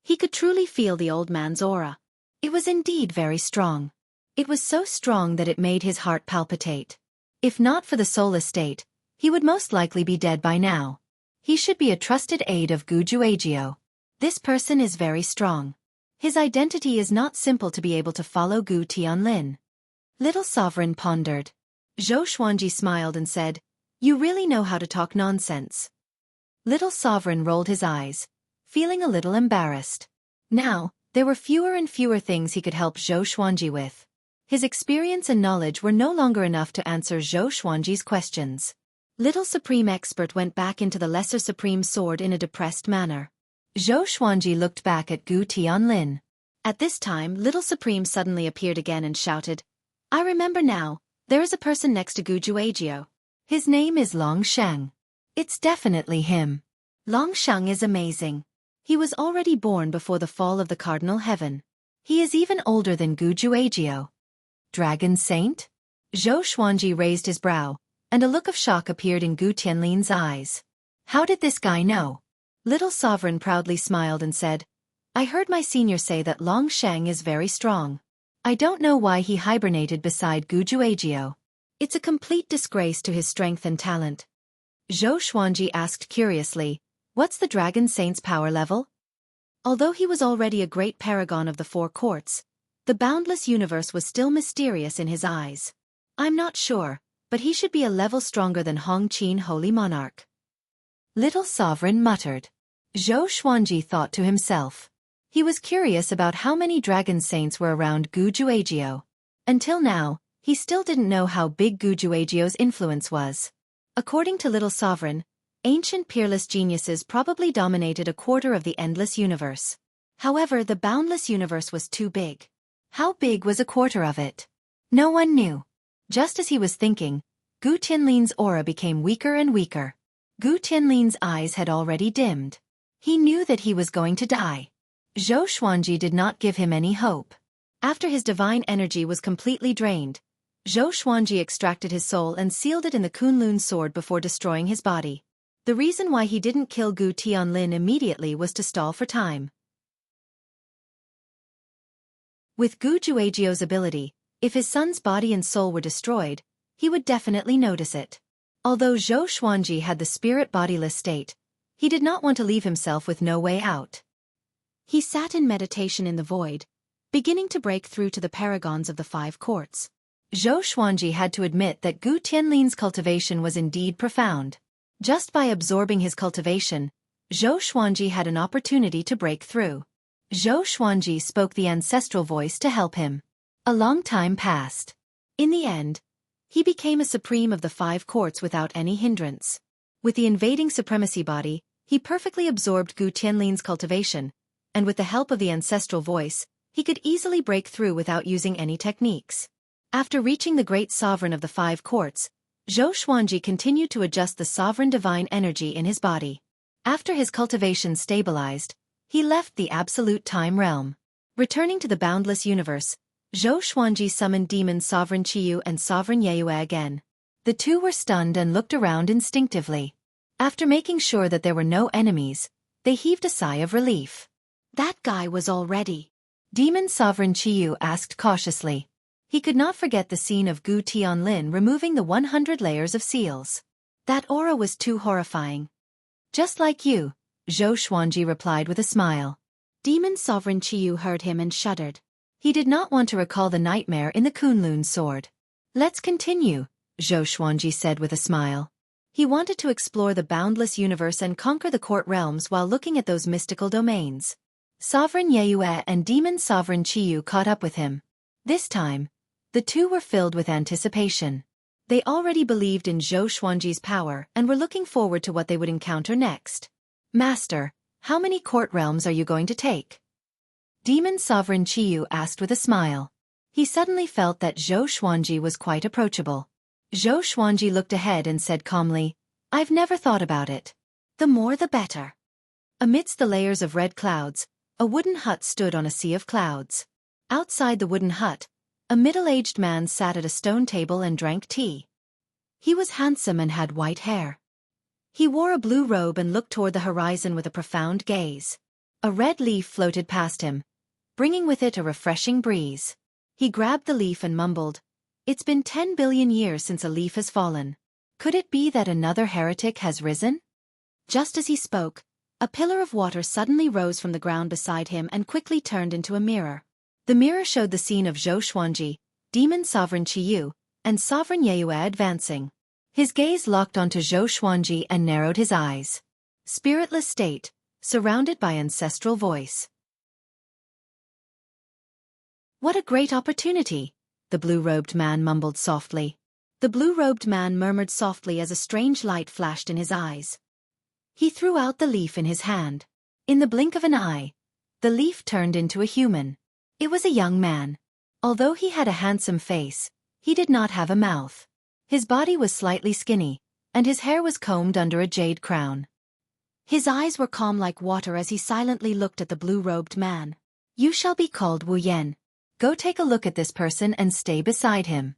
he could truly feel the old man's aura. It was indeed very strong. It was so strong that it made his heart palpitate. If not for the soulless state, he would most likely be dead by now. He should be a trusted aide of Gu Juejiu. This person is very strong. His identity is not simple to be able to follow Gu Tianlin. Little Sovereign pondered. Zhou Xuanji smiled and said, "You really know how to talk nonsense." Little Sovereign rolled his eyes, feeling a little embarrassed. Now, there were fewer and fewer things he could help Zhou Xuanji with. His experience and knowledge were no longer enough to answer Zhou Xuanji's questions. Little Supreme Expert went back into the Lesser Supreme Sword in a depressed manner. Zhou Xuanji looked back at Gu Tianlin. At this time, Little Supreme suddenly appeared again and shouted, "I remember now, there is a person next to Gu Juejiu. His name is Long Sheng. It's definitely him. Long Sheng is amazing. He was already born before the fall of the Cardinal Heaven. He is even older than Gu Juejiu. Dragon Saint?" Zhou Xuanji raised his brow, and a look of shock appeared in Gu Tianlin's eyes. How did this guy know? Little Sovereign proudly smiled and said, "I heard my senior say that Long Sheng is very strong. I don't know why he hibernated beside Gu Juejiu. It's a complete disgrace to his strength and talent. Zhou Xuanji asked curiously, "What's the Dragon Saint's power level?" Although he was already a great paragon of the four courts, the boundless universe was still mysterious in his eyes. "I'm not sure, but he should be a level stronger than Hong Qin Holy Monarch." Little Sovereign muttered. Zhou Xuanji thought to himself. He was curious about how many dragon saints were around Gu Juejiu. Until now, he still didn't know how big Gu Juejiu's influence was. According to Little Sovereign, ancient peerless geniuses probably dominated a quarter of the endless universe. However, the boundless universe was too big. How big was a quarter of it? No one knew. Just as he was thinking, Gu Tianlin's aura became weaker and weaker. Gu Tianlin's eyes had already dimmed. He knew that he was going to die. Zhou Xuanji did not give him any hope. After his divine energy was completely drained, Zhou Xuanji extracted his soul and sealed it in the Kunlun sword before destroying his body. The reason why he didn't kill Gu Tianlin immediately was to stall for time. With Gu Juejiu's ability, if his son's body and soul were destroyed, he would definitely notice it. Although Zhou Xuanji had the spirit-bodiless state, he did not want to leave himself with no way out. He sat in meditation in the void, beginning to break through to the paragons of the five courts. Zhou Xuanji had to admit that Gu Tianlin's cultivation was indeed profound. Just by absorbing his cultivation, Zhou Xuanji had an opportunity to break through. Zhou Xuanji spoke the ancestral voice to help him. A long time passed. In the end, he became a supreme of the five courts without any hindrance. With the invading supremacy body, he perfectly absorbed Gu Tianlin's cultivation, and with the help of the ancestral voice, he could easily break through without using any techniques. After reaching the great sovereign of the five courts, Zhou Xuanji continued to adjust the sovereign divine energy in his body. After his cultivation stabilized, he left the absolute time realm. Returning to the boundless universe, Zhou Xuanji summoned demon Sovereign Qiyu and Sovereign Yeyue again. The two were stunned and looked around instinctively. After making sure that there were no enemies, they heaved a sigh of relief. "That guy was all ready?" Demon Sovereign Qiyu asked cautiously. He could not forget the scene of Gu Tianlin removing the 100 layers of seals. That aura was too horrifying. "Just like you," Zhou Xuanji replied with a smile. Demon Sovereign Qiyu heard him and shuddered. He did not want to recall the nightmare in the Kunlun sword. "Let's continue," Zhou Xuanji said with a smile. He wanted to explore the boundless universe and conquer the court realms while looking at those mystical domains. Sovereign Yeyue and Demon Sovereign Qiyu caught up with him. This time, the two were filled with anticipation. They already believed in Zhou Xuanji's power and were looking forward to what they would encounter next. "Master, how many court realms are you going to take?" Demon Sovereign Qiyu asked with a smile. He suddenly felt that Zhou Xuanji was quite approachable. Zhou Xuanji looked ahead and said calmly, "I've never thought about it. The more the better." Amidst the layers of red clouds, a wooden hut stood on a sea of clouds. Outside the wooden hut, a middle-aged man sat at a stone table and drank tea. He was handsome and had white hair. He wore a blue robe and looked toward the horizon with a profound gaze. A red leaf floated past him, bringing with it a refreshing breeze. He grabbed the leaf and mumbled, "It's been 10 billion years since a leaf has fallen. Could it be that another heretic has risen?" Just as he spoke, a pillar of water suddenly rose from the ground beside him and quickly turned into a mirror. The mirror showed the scene of Zhou Xuanji, Demon Sovereign Qiyu, and Sovereign Yeyue advancing. His gaze locked onto Zhou Xuanji and narrowed his eyes. Spiritless state, surrounded by ancestral voice. "What a great opportunity," the blue-robed man mumbled softly. The blue-robed man murmured softly as a strange light flashed in his eyes. He threw out the leaf in his hand. In the blink of an eye, the leaf turned into a human. It was a young man. Although he had a handsome face, he did not have a mouth. His body was slightly skinny, and his hair was combed under a jade crown. His eyes were calm like water as he silently looked at the blue-robed man. "You shall be called Wu Yan. Go take a look at this person and stay beside him."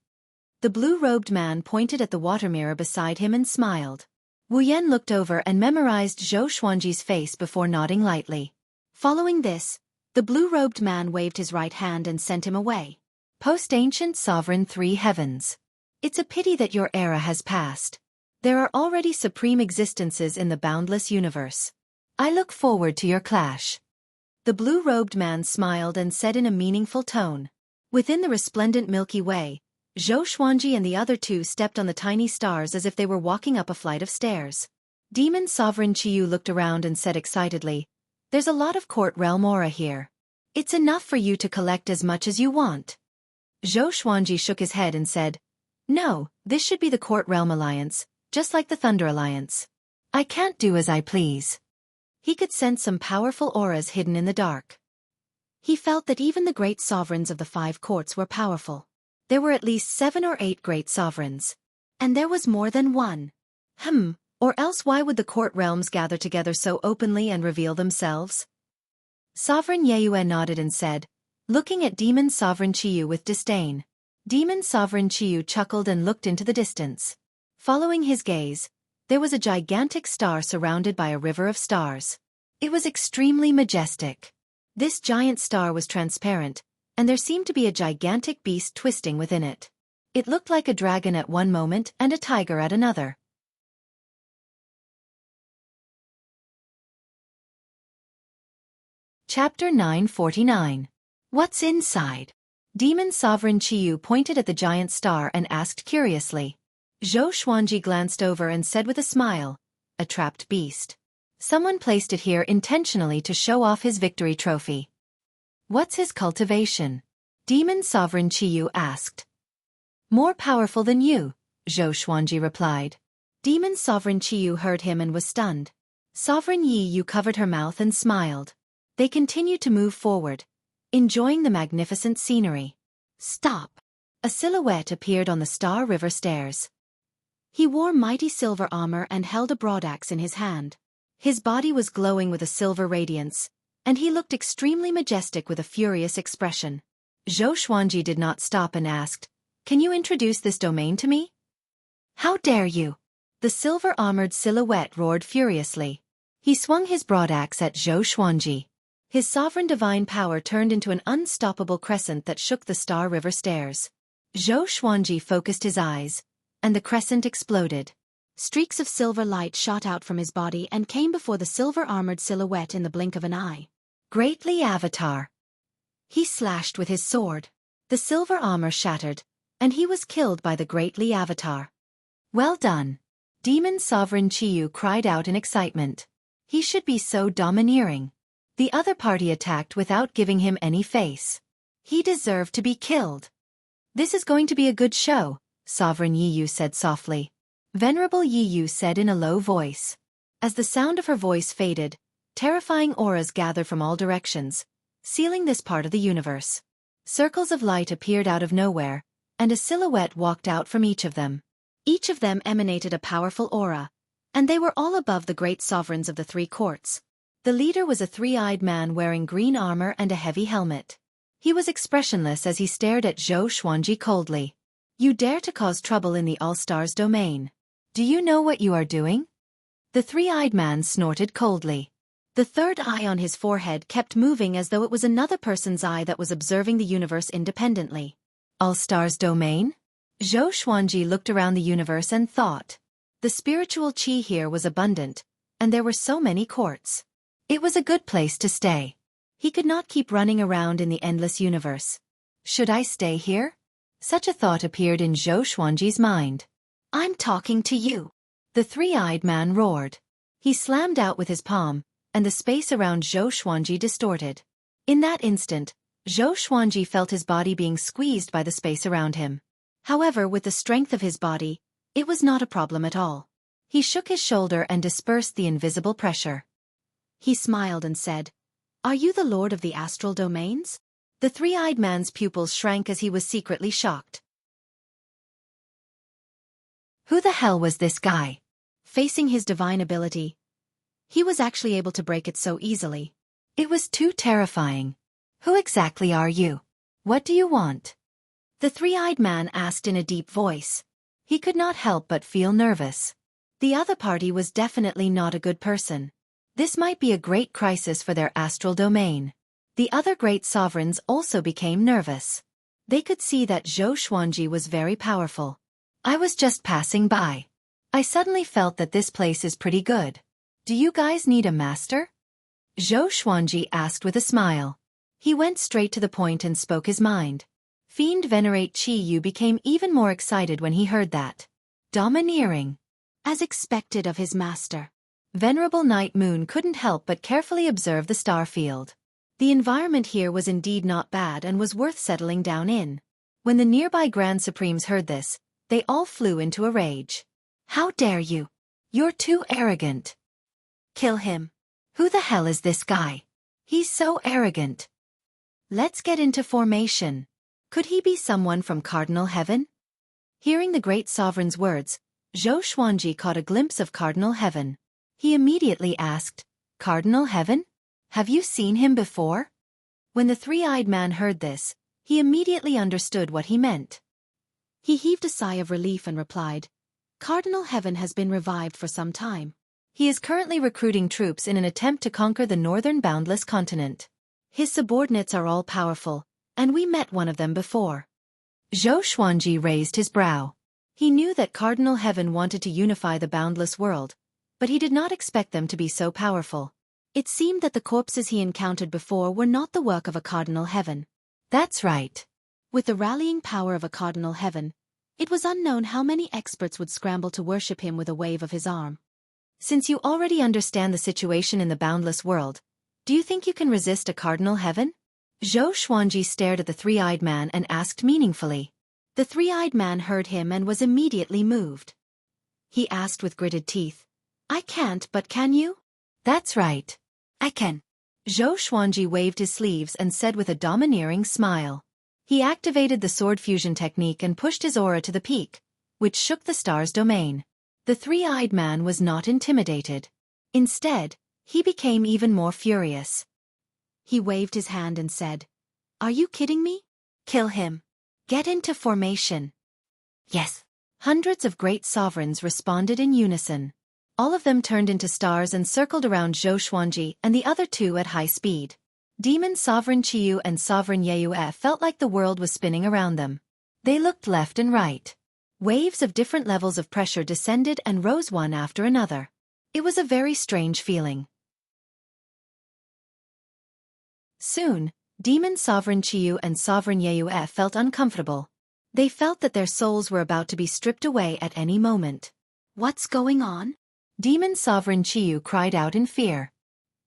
The blue-robed man pointed at the water mirror beside him and smiled. Wu Yan looked over and memorized Zhou Xuanji's face before nodding lightly. Following this, the blue-robed man waved his right hand and sent him away. "Post-ancient sovereign 3 heavens. It's a pity that your era has passed. There are already supreme existences in the boundless universe. I look forward to your clash. The blue-robed man smiled and said in a meaningful tone. Within the resplendent Milky Way, Xueqi and the other two stepped on the tiny stars as if they were walking up a flight of stairs. Demon Sovereign Qiyu looked around and said excitedly, "There's a lot of court realm aura here. It's enough for you to collect as much as you want." Xueqi shook his head and said, "No, this should be the court realm alliance, just like the Thunder Alliance. I can't do as I please." He could sense some powerful auras hidden in the dark. He felt that even the great sovereigns of the 5 courts were powerful. There were at least 7 or 8 great sovereigns. And there was more than one. Or else why would the court realms gather together so openly and reveal themselves? Sovereign Yeyue nodded and said, looking at Demon Sovereign Qiyu with disdain. Demon Sovereign Qiyu chuckled and looked into the distance. Following his gaze, there was a gigantic star surrounded by a river of stars. It was extremely majestic. This giant star was transparent, and there seemed to be a gigantic beast twisting within it. It looked like a dragon at one moment and a tiger at another. Chapter 949. What's inside? Demon Sovereign Qiyu pointed at the giant star and asked curiously. Xueqi glanced over and said with a smile, "A trapped beast. Someone placed it here intentionally to show off his victory trophy." "What's his cultivation?" Demon Sovereign Qiyu asked. "More powerful than you," Xueqi replied. Demon Sovereign Qiyu heard him and was stunned. Sovereign Yu covered her mouth and smiled. They continued to move forward, enjoying the magnificent scenery. "Stop!" A silhouette appeared on the Star River stairs. He wore mighty silver armor and held a broadaxe in his hand. His body was glowing with a silver radiance, and he looked extremely majestic with a furious expression. Xueqi did not stop and asked, "Can you introduce this domain to me?" "How dare you!" The silver-armored silhouette roared furiously. He swung his broadaxe at Xueqi. His sovereign divine power turned into an unstoppable crescent that shook the Star River stairs. Xueqi focused his eyes, and the crescent exploded. Streaks of silver light shot out from his body and came before the silver-armored silhouette in the blink of an eye. Greatly Avatar. He slashed with his sword. The silver armor shattered, and he was killed by the Greatly Avatar. "Well done!" Demon Sovereign Qiyu cried out in excitement. He should be so domineering. The other party attacked without giving him any face. He deserved to be killed. "This is going to be a good show," Sovereign Yu said softly. Venerable Yu said in a low voice. As the sound of her voice faded, terrifying auras gathered from all directions, sealing this part of the universe. Circles of light appeared out of nowhere, and a silhouette walked out from each of them. Each of them emanated a powerful aura, and they were all above the great sovereigns of the 3 courts. The leader was a 3-eyed man wearing green armor and a heavy helmet. He was expressionless as he stared at Xueqi coldly. "You dare to cause trouble in the All-Stars domain. Do you know what you are doing?" The 3-eyed man snorted coldly. The third eye on his forehead kept moving as though it was another person's eye that was observing the universe independently. All-Stars domain? Xueqi looked around the universe and thought. The spiritual qi here was abundant, and there were so many courts. It was a good place to stay. He could not keep running around in the endless universe. Should I stay here? Such a thought appeared in Xueqi's mind. "I'm talking to you," the 3-eyed man roared. He slammed out with his palm, and the space around Xueqi distorted. In that instant, Xueqi felt his body being squeezed by the space around him. However, with the strength of his body, it was not a problem at all. He shook his shoulder and dispersed the invisible pressure. He smiled and said, "Are you the Lord of the Astral Domains?" The 3-eyed man's pupils shrank as he was secretly shocked. Who the hell was this guy? Facing his divine ability, he was actually able to break it so easily. It was too terrifying. "Who exactly are you? What do you want?" The 3-eyed man asked in a deep voice. He could not help but feel nervous. The other party was definitely not a good person. This might be a great crisis for their astral domain. The other great sovereigns also became nervous. They could see that Xueqi was very powerful. "I was just passing by." I suddenly felt that this place is pretty good. Do you guys need a master? Xueqi asked with a smile. He went straight to the point and spoke his mind. Fiend Venerate Qiyu became even more excited when he heard that. Domineering. As expected of his master. Venerable Night Moon couldn't help but carefully observe the star field. The environment here was indeed not bad and was worth settling down in. When the nearby Grand Supremes heard this, they all flew into a rage. How dare you? You're too arrogant. Kill him. Who the hell is this guy? He's so arrogant. Let's get into formation. Could he be someone from Cardinal Heaven? Hearing the great sovereign's words, Xueqi caught a glimpse of Cardinal Heaven. He immediately asked, Cardinal Heaven? Have you seen him before? When the three-eyed man heard this, he immediately understood what he meant. He heaved a sigh of relief and replied, Cardinal Heaven has been revived for some time. He is currently recruiting troops in an attempt to conquer the northern boundless continent. His subordinates are all powerful, and we met one of them before. Xueqi raised his brow. He knew that Cardinal Heaven wanted to unify the boundless world, but he did not expect them to be so powerful. It seemed that the corpses he encountered before were not the work of a Cardinal Heaven. That's right. With the rallying power of a Cardinal Heaven, it was unknown how many experts would scramble to worship him with a wave of his arm. Since you already understand the situation in the boundless world, do you think you can resist a Cardinal Heaven? Xueqi stared at the three-eyed man and asked meaningfully. The three-eyed man heard him and was immediately moved. He asked with gritted teeth, I can't, but can you? That's right. I can. Xueqi waved his sleeves and said with a domineering smile. He activated the sword fusion technique and pushed his aura to the peak, which shook the star's domain. The three-eyed man was not intimidated. Instead, he became even more furious. He waved his hand and said, Are you kidding me? Kill him. Get into formation. Yes. Hundreds of great sovereigns responded in unison. All of them turned into stars and circled around Xueqi and the other two at high speed. Demon Sovereign Qiyu and Sovereign Yue felt like the world was spinning around them. They looked left and right. Waves of different levels of pressure descended and rose one after another. It was a very strange feeling. Soon, Demon Sovereign Qiyu and Sovereign Yue felt uncomfortable. They felt that their souls were about to be stripped away at any moment. What's going on? Demon Sovereign Qiyu cried out in fear.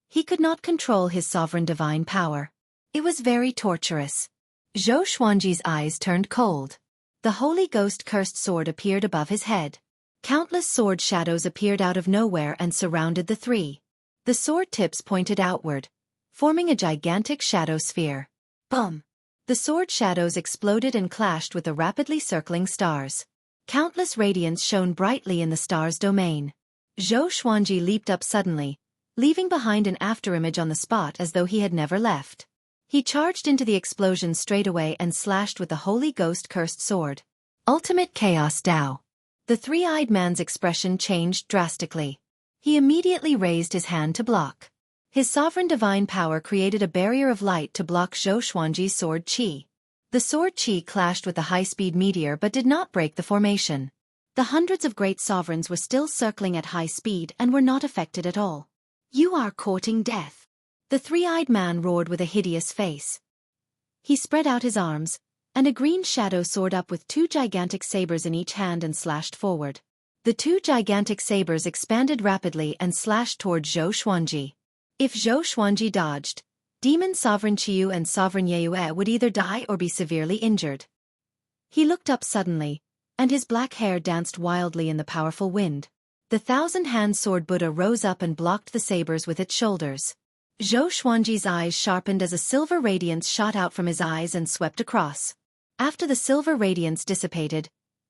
He could not control his sovereign divine power. It was very torturous. Xueqi's eyes turned cold. The Holy Ghost cursed sword appeared above his head. Countless sword shadows appeared out of nowhere and surrounded the three. The sword tips pointed outward, forming a gigantic shadow sphere. Boom! The sword shadows exploded and clashed with the rapidly circling stars. Countless radiance shone brightly in the star's domain. Xueqi leaped up suddenly, leaving behind an afterimage on the spot as though he had never left. He charged into the explosion straight away and slashed with the Holy Ghost cursed sword. Ultimate Chaos Dao. The three-eyed man's expression changed drastically. He immediately raised his hand to block. His sovereign divine power created a barrier of light to block Xueqi's sword Qi. The sword Qi clashed with the high-speed meteor but did not break the formation. The hundreds of great sovereigns were still circling at high speed and were not affected at all. You are courting death. The three-eyed man roared with a hideous face. He spread out his arms, and a green shadow soared up with two gigantic sabers in each hand and slashed forward. The two gigantic sabers expanded rapidly and slashed toward Xueqi. If Xueqi dodged, Demon Sovereign Qiyu and Sovereign Yue would either die or be severely injured. He looked up suddenly, and his black hair danced wildly in the powerful wind. The thousand-hand sword Buddha rose up and blocked the sabers with its shoulders. Xueqi's eyes sharpened as a silver radiance shot out from his eyes and swept across. After the silver radiance dissipated,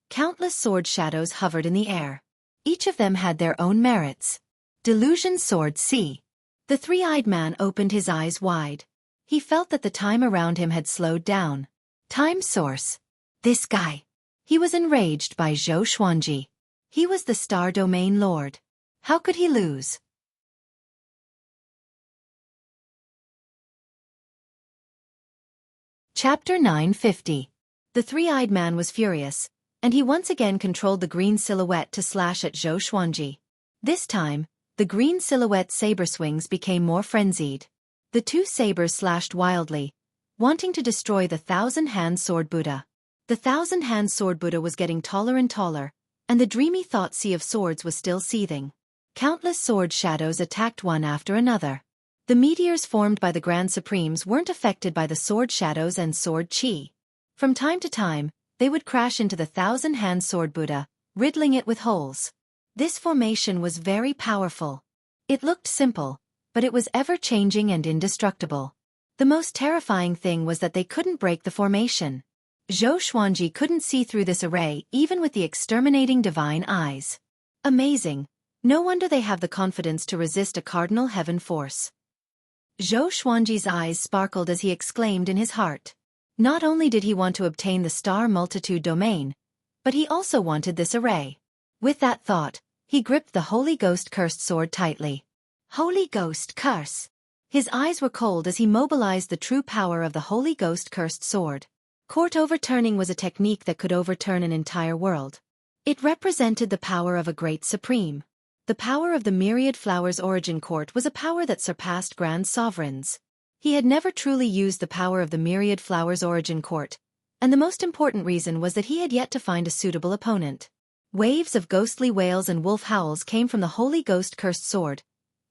countless sword shadows hovered in the air. Each of them had their own merits. Delusion Sword C. The three-eyed man opened his eyes wide. He felt that the time around him had slowed down. Time source. This guy. He was enraged by Xueqi. He was the Star Domain Lord. How could he lose? Chapter 950. The three-eyed man was furious, and he once again controlled the green silhouette to slash at Zhou Xuanji. This time, the green silhouette's saber swings became more frenzied. The two sabers slashed wildly, wanting to destroy the thousand-hand sword Buddha. The thousand-hand sword Buddha was getting taller and taller, and the dreamy thought sea of swords was still seething. Countless sword shadows attacked one after another. The meteors formed by the Grand Supremes weren't affected by the sword shadows and sword chi. From time to time, they would crash into the thousand-hand sword Buddha, riddling it with holes. This formation was very powerful. It looked simple, but it was ever-changing and indestructible. The most terrifying thing was that they couldn't break the formation. Zhou Xuanji couldn't see through this array even with the exterminating divine eyes. Amazing. No wonder they have the confidence to resist a cardinal heaven force. Zhou Xuanji's eyes sparkled as he exclaimed in his heart. Not only did he want to obtain the star multitude domain, but he also wanted this array. With that thought, he gripped the Holy Ghost cursed sword tightly. Holy Ghost curse! His eyes were cold as he mobilized the true power of the Holy Ghost cursed sword. Court overturning was a technique that could overturn an entire world. It represented the power of a great supreme. The power of the myriad flowers origin court was a power that surpassed grand sovereigns. He had never truly used the power of the myriad flowers origin court, and the most important reason was that he had yet to find a suitable opponent. Waves of ghostly wails and wolf howls came from the Holy Ghost cursed sword,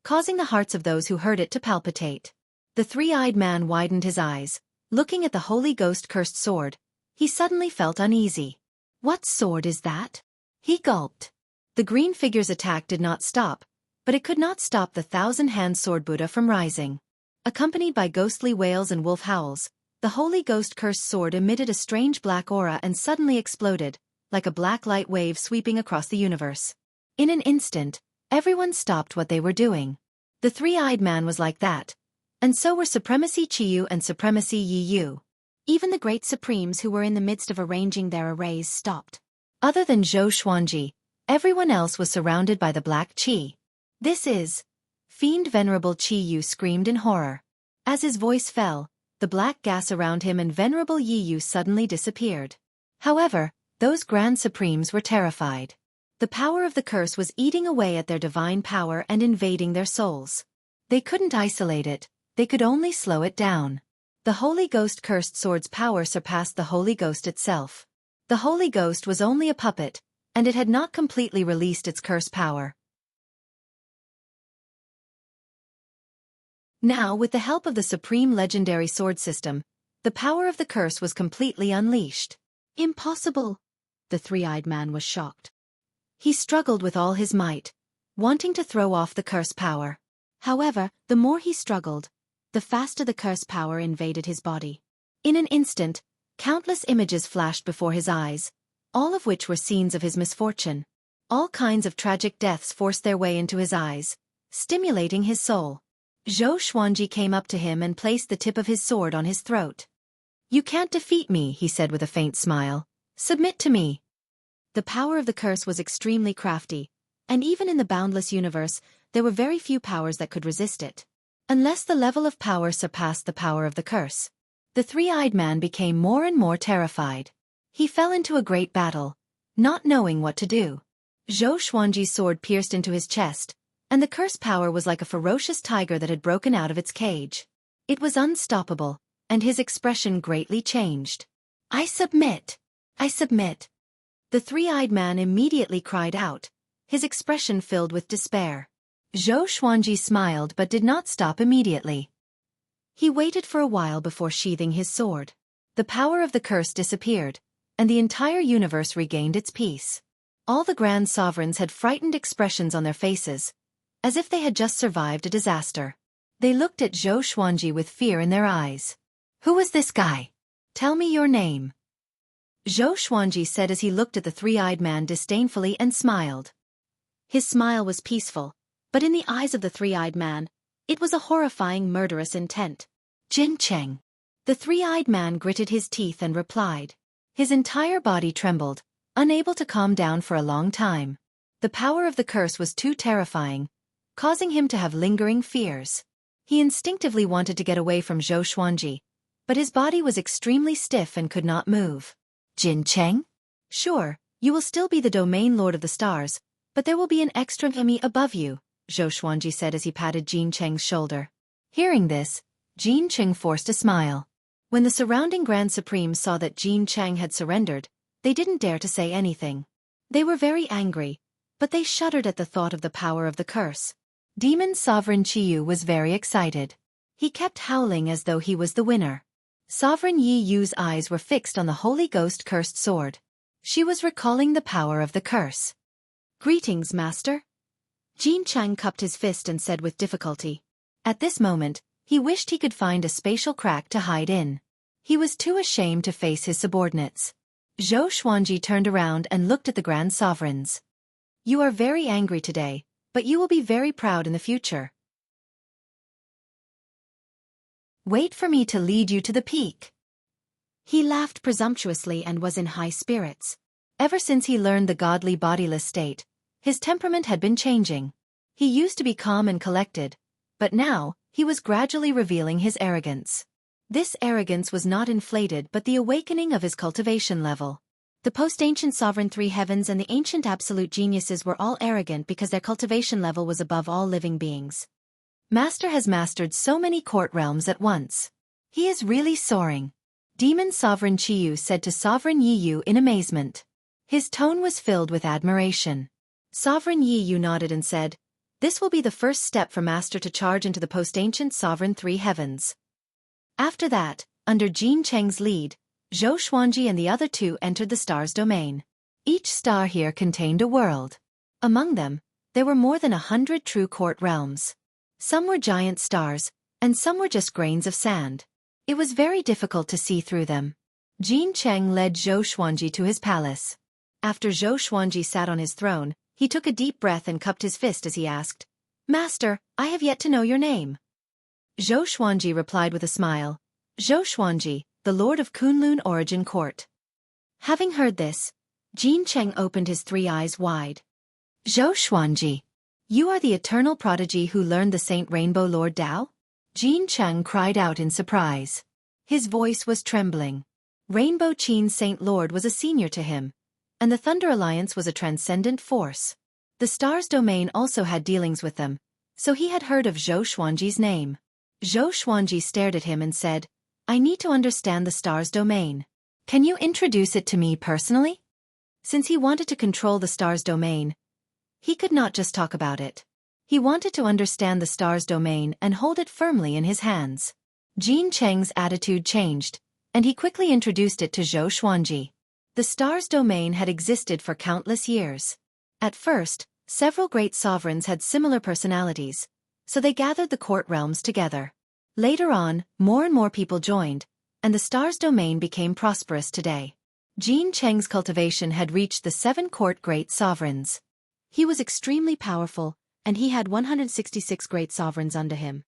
causing the hearts of those who heard it to palpitate. The three-eyed man widened his eyes, looking at the Holy Ghost cursed sword. He suddenly felt uneasy. What sword is that? He gulped. The green figure's attack did not stop, but it could not stop the thousand-hand sword Buddha from rising. Accompanied by ghostly wails and wolf howls, the Holy Ghost cursed sword emitted a strange black aura and suddenly exploded, like a black light wave sweeping across the universe. In an instant, everyone stopped what they were doing. The three-eyed man was like that, and so were Supremacy Chiyu and Supremacy Yiyu. Even the great supremes who were in the midst of arranging their arrays stopped. Other than Zhou Xuanji, everyone else was surrounded by the black chi. This is... Fiend Venerable Chiyu screamed in horror. As his voice fell, the black gas around him and Venerable Yiyu suddenly disappeared. However, those Grand Supremes were terrified. The power of the curse was eating away at their divine power and invading their souls. They couldn't isolate it, they could only slow it down. The Holy Ghost cursed sword's power surpassed the Holy Ghost itself. The Holy Ghost was only a puppet, and it had not completely released its curse power. Now, with the help of the Supreme Legendary Sword System, the power of the curse was completely unleashed. Impossible! The three-eyed man was shocked. He struggled with all his might, wanting to throw off the curse power. However, the more he struggled, the faster the curse power invaded his body. In an instant, countless images flashed before his eyes, all of which were scenes of his misfortune. All kinds of tragic deaths forced their way into his eyes, stimulating his soul. Zhou Xuanji came up to him and placed the tip of his sword on his throat. "You can't defeat me," he said with a faint smile. "Submit to me." The power of the curse was extremely crafty, and even in the boundless universe, there were very few powers that could resist it. Unless the level of power surpassed the power of the curse. The three-eyed man became more and more terrified. He fell into a great battle, not knowing what to do. Zhou Xuanji's sword pierced into his chest, and the curse power was like a ferocious tiger that had broken out of its cage. It was unstoppable, and his expression greatly changed. "I submit! I submit!" The three-eyed man immediately cried out, his expression filled with despair. Zhou Xuanji smiled but did not stop immediately. He waited for a while before sheathing his sword. The power of the curse disappeared, and the entire universe regained its peace. All the grand sovereigns had frightened expressions on their faces, as if they had just survived a disaster. They looked at Zhou Xuanji with fear in their eyes. "Who is this guy? Tell me your name." Zhou Xuanji said as he looked at the three-eyed man disdainfully and smiled. His smile was peaceful, but in the eyes of the three-eyed man, it was a horrifying murderous intent. "Jin Cheng." The three-eyed man gritted his teeth and replied. His entire body trembled, unable to calm down for a long time. The power of the curse was too terrifying, causing him to have lingering fears. He instinctively wanted to get away from Zhou Xuanji, but his body was extremely stiff and could not move. "Jin Cheng?" "Sure, You will still be the domain lord of the stars, but there will be an extra enemy above you, Xueqi said as he patted Jin Cheng's shoulder. Hearing this, Jin Cheng forced a smile. When the surrounding Grand Supremes saw that Jin Cheng had surrendered, they didn't dare to say anything. They were very angry, but they shuddered at the thought of the power of the curse. Demon Sovereign Qiyu was very excited. He kept howling as though he was the winner. Sovereign Yi Yu's eyes were fixed on the Holy Ghost cursed sword. She was recalling the power of the curse. Greetings, Master. Jin Cheng cupped his fist and said with difficulty. At this moment, he wished he could find a spatial crack to hide in. He was too ashamed to face his subordinates. Xueqi turned around and looked at the Grand Sovereigns. You are very angry today, but you will be very proud in the future. Wait for me to lead you to the peak. He laughed presumptuously and was in high spirits. Ever since he learned the godly bodiless state, his temperament had been changing. He used to be calm and collected, but now, he was gradually revealing his arrogance. This arrogance was not inflated but the awakening of his cultivation level. The post-ancient sovereign three heavens and the ancient absolute geniuses were all arrogant because their cultivation level was above all living beings. Master has mastered so many court realms at once. He is really soaring. Demon Sovereign Qiyu said to Sovereign Yi Yu in amazement. His tone was filled with admiration. Sovereign Yi Yu nodded and said, This will be the first step for Master to charge into the post-ancient sovereign three heavens. After that, under Jin Cheng's lead, Xueqi and the other two entered the star's domain. Each star here contained a world. Among them, there were more than 100 true court realms. Some were giant stars, and some were just grains of sand. It was very difficult to see through them. Jin Cheng led Xueqi to his palace. After Xueqi sat on his throne, he took a deep breath and cupped his fist as he asked, Master, I have yet to know your name. Xueqi replied with a smile, Xueqi, the Lord of Kunlun Origin Court. Having heard this, Jin Cheng opened his three eyes wide. Xueqi, you are the eternal prodigy who learned the Saint Rainbow Lord Tao? Jin Cheng cried out in surprise. His voice was trembling. Rainbow Qin's Saint Lord was a senior to him, and the Thunder Alliance was a transcendent force. The Stars domain also had dealings with them, so he had heard of Xueqi's name. Xueqi stared at him and said, I need to understand the Stars domain. Can you introduce it to me personally? Since he wanted to control the Stars domain, he could not just talk about it. He wanted to understand the Stars domain and hold it firmly in his hands. Jin Cheng's attitude changed, and he quickly introduced it to Xueqi. The Stars domain had existed for countless years. At first, several great sovereigns had similar personalities, so they gathered the court realms together. Later on, more and more people joined, and the Stars domain became prosperous today. Jin Cheng's cultivation had reached the 7 court great sovereigns. He was extremely powerful, and he had 166 great sovereigns under him.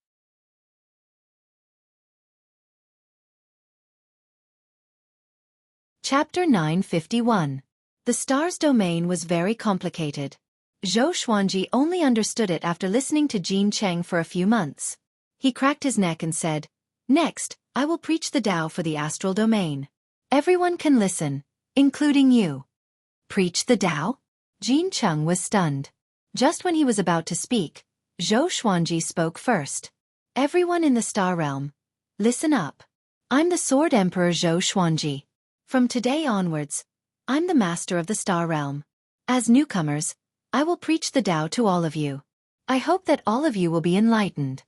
Chapter 951. The Stars domain was very complicated. Xueqi only understood it after listening to Jin Cheng for a few months. He cracked his neck and said, Next, I will preach the Tao for the astral domain. Everyone can listen, including you. Preach the Tao? Jin Cheng was stunned. Just when he was about to speak, Xueqi spoke first. Everyone in the Star Realm, listen up. I'm the Sword Emperor Xueqi. From today onwards, I'm the master of the Star Realm. As newcomers, I will preach the Tao to all of you. I hope that all of you will be enlightened.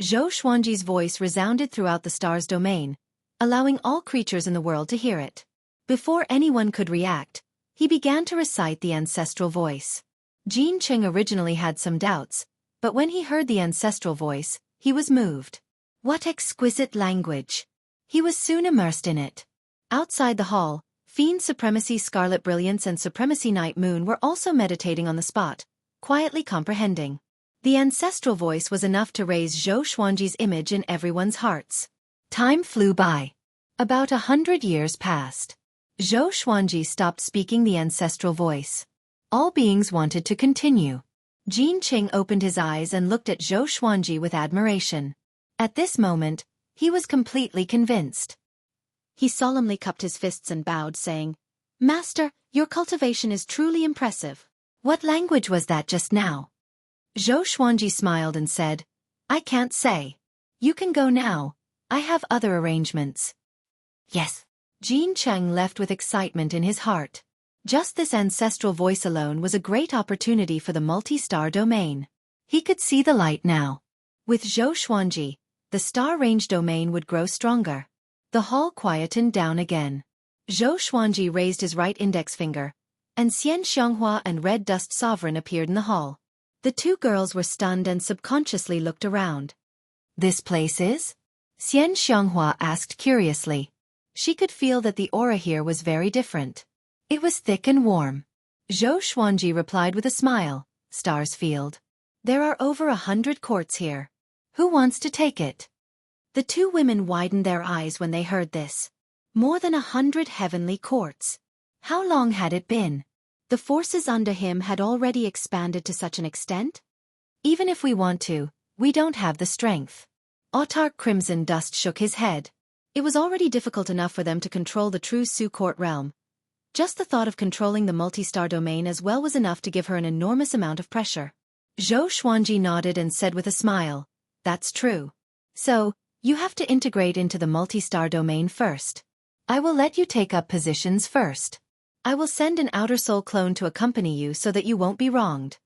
Xueqi's voice resounded throughout the Stars domain, allowing all creatures in the world to hear it. Before anyone could react, he began to recite the ancestral voice. Jin Cheng originally had some doubts, but when he heard the ancestral voice, he was moved. What exquisite language! He was soon immersed in it. Outside the hall, Fiend Supremacy Scarlet Brilliance and Supremacy Night Moon were also meditating on the spot, quietly comprehending. The ancestral voice was enough to raise Xueqi's image in everyone's hearts. Time flew by. About 100 years passed. Xueqi stopped speaking the ancestral voice. All beings wanted to continue. Jin Cheng opened his eyes and looked at Xueqi with admiration. At this moment, he was completely convinced. He solemnly cupped his fists and bowed, saying, Master, Your cultivation is truly impressive. What language was that just now? Xueqi smiled and said, I can't say. You can go now. I have other arrangements. Yes. Jean Cheng left with excitement in his heart. Just this ancestral voice alone was a great opportunity for the multi-star domain. He could see the light now. With Xueqi, the star range domain would grow stronger. The hall quietened down again. Xueqi raised his right index finger, and Xian Xianghua and Red Dust Sovereign appeared in the hall. The two girls were stunned and subconsciously looked around. This place is? Xian Xianghua asked curiously. She could feel that the aura here was very different. It was thick and warm. Xueqi replied with a smile, Stars Field. There are over 100 courts here. Who wants to take it? The two women widened their eyes when they heard this. More than 100 heavenly courts. How long had it been? The forces under him had already expanded to such an extent? Even if we want to, we don't have the strength. Autarch Crimson Dust shook his head. It was already difficult enough for them to control the true Su Court realm. Just the thought of controlling the multi-star domain as well was enough to give her an enormous amount of pressure. Xueqi nodded and said with a smile, That's true. So, you have to integrate into the multi-star domain first. I will let you take up positions first. I will send an outer soul clone to accompany you so that you won't be wronged.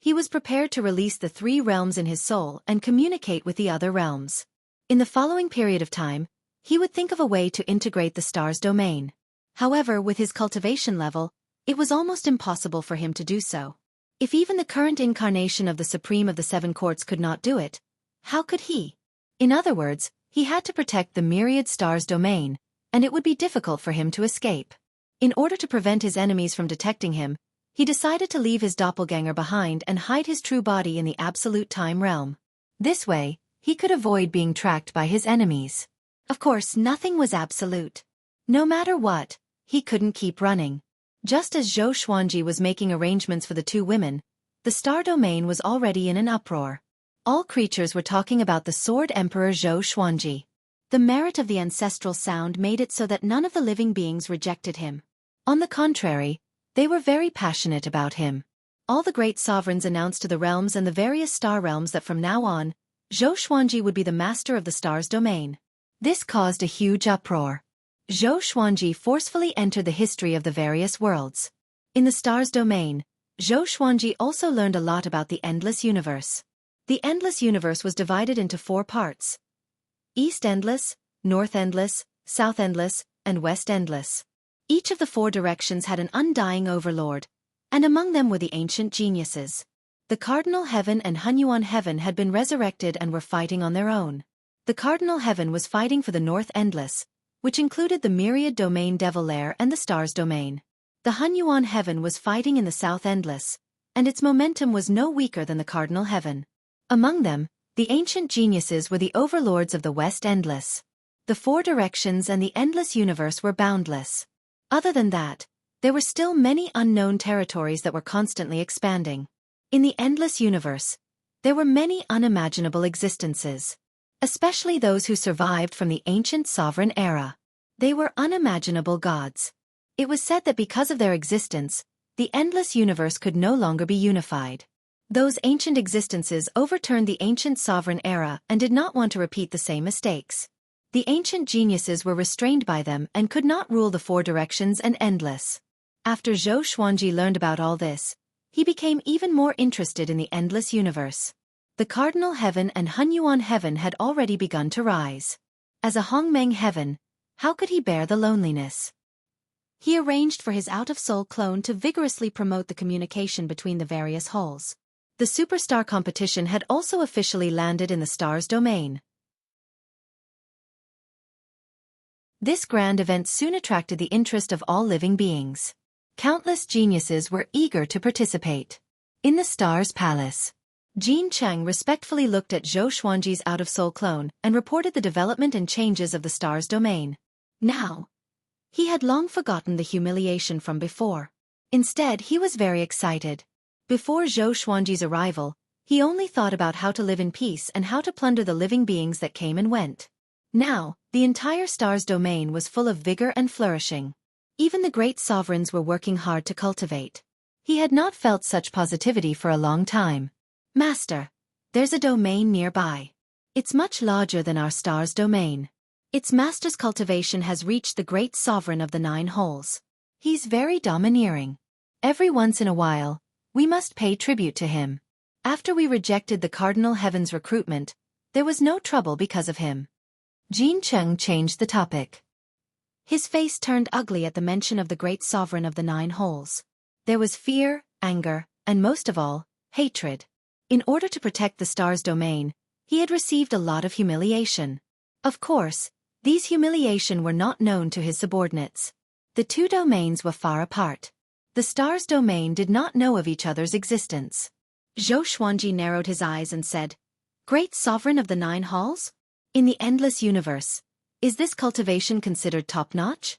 He was prepared to release the 3 realms in his soul and communicate with the other realms. In the following period of time, he would think of a way to integrate the star's domain. However, with his cultivation level, it was almost impossible for him to do so. If even the current incarnation of the Supreme of the 7 Courts could not do it, how could he? In other words, he had to protect the myriad stars' domain, and it would be difficult for him to escape. In order to prevent his enemies from detecting him, he decided to leave his doppelganger behind and hide his true body in the absolute time realm. This way, he could avoid being tracked by his enemies. Of course, nothing was absolute. No matter what, he couldn't keep running. Just as Xueqi was making arrangements for the 2 women, the star domain was already in an uproar. All creatures were talking about the Sword Emperor Xueqi. The merit of the ancestral sound made it so that none of the living beings rejected him. On the contrary, they were very passionate about him. All the great sovereigns announced to the realms and the various star realms that from now on, Xueqi would be the master of the star's domain. This caused a huge uproar. Xueqi forcefully entered the history of the various worlds. In the star's domain, Xueqi also learned a lot about the endless universe. The endless universe was divided into 4 parts: East Endless, North Endless, South Endless, and West Endless. Each of the 4 directions had an undying overlord, and among them were the ancient geniuses. The Cardinal Heaven and Hunyuan Heaven had been resurrected and were fighting on their own. The Cardinal Heaven was fighting for the North Endless, which included the Myriad Domain Devil Lair and the Stars Domain. The Hunyuan Heaven was fighting in the South Endless, and its momentum was no weaker than the Cardinal Heaven. Among them, the ancient geniuses were the overlords of the West Endless. The 4 directions and the endless universe were boundless. Other than that, there were still many unknown territories that were constantly expanding. In the endless universe, there were many unimaginable existences, especially those who survived from the ancient sovereign era. They were unimaginable gods. It was said that because of their existence, the endless universe could no longer be unified. Those ancient existences overturned the ancient sovereign era and did not want to repeat the same mistakes. The ancient geniuses were restrained by them and could not rule the 4 directions and endless. After Xueqi learned about all this, he became even more interested in the endless universe. The Cardinal Heaven and Hunyuan Heaven had already begun to rise. As a Hongmeng Heaven, how could he bear the loneliness? He arranged for his out-of-soul clone to vigorously promote the communication between the various halls. The superstar competition had also officially landed in the stars domain. This grand event soon attracted the interest of all living beings. Countless geniuses were eager to participate. In the Stars Palace, Jean Cheng respectfully looked at Xueqi's out-of-soul clone and reported the development and changes of the Stars domain. Now, he had long forgotten the humiliation from before. Instead, he was very excited. Before Xueqi's arrival, he only thought about how to live in peace and how to plunder the living beings that came and went. Now, the entire star's domain was full of vigor and flourishing. Even the great sovereigns were working hard to cultivate. He had not felt such positivity for a long time. Master, there's a domain nearby. It's much larger than our star's domain. Its master's cultivation has reached the great sovereign of the 9 holes. He's very domineering. Every once in a while, we must pay tribute to him. After we rejected the Cardinal Heaven's recruitment, there was no trouble because of him. Jin Cheng changed the topic. His face turned ugly at the mention of the great sovereign of the 9 holes. There was fear, anger, and most of all, hatred. In order to protect the star's domain, he had received a lot of humiliation. Of course, these humiliation were not known to his subordinates. The 2 domains were far apart. The star's domain did not know of each other's existence. Zhou Xuanji narrowed his eyes and said, "Great sovereign of the 9 halls? In the endless universe, is this cultivation considered top-notch?"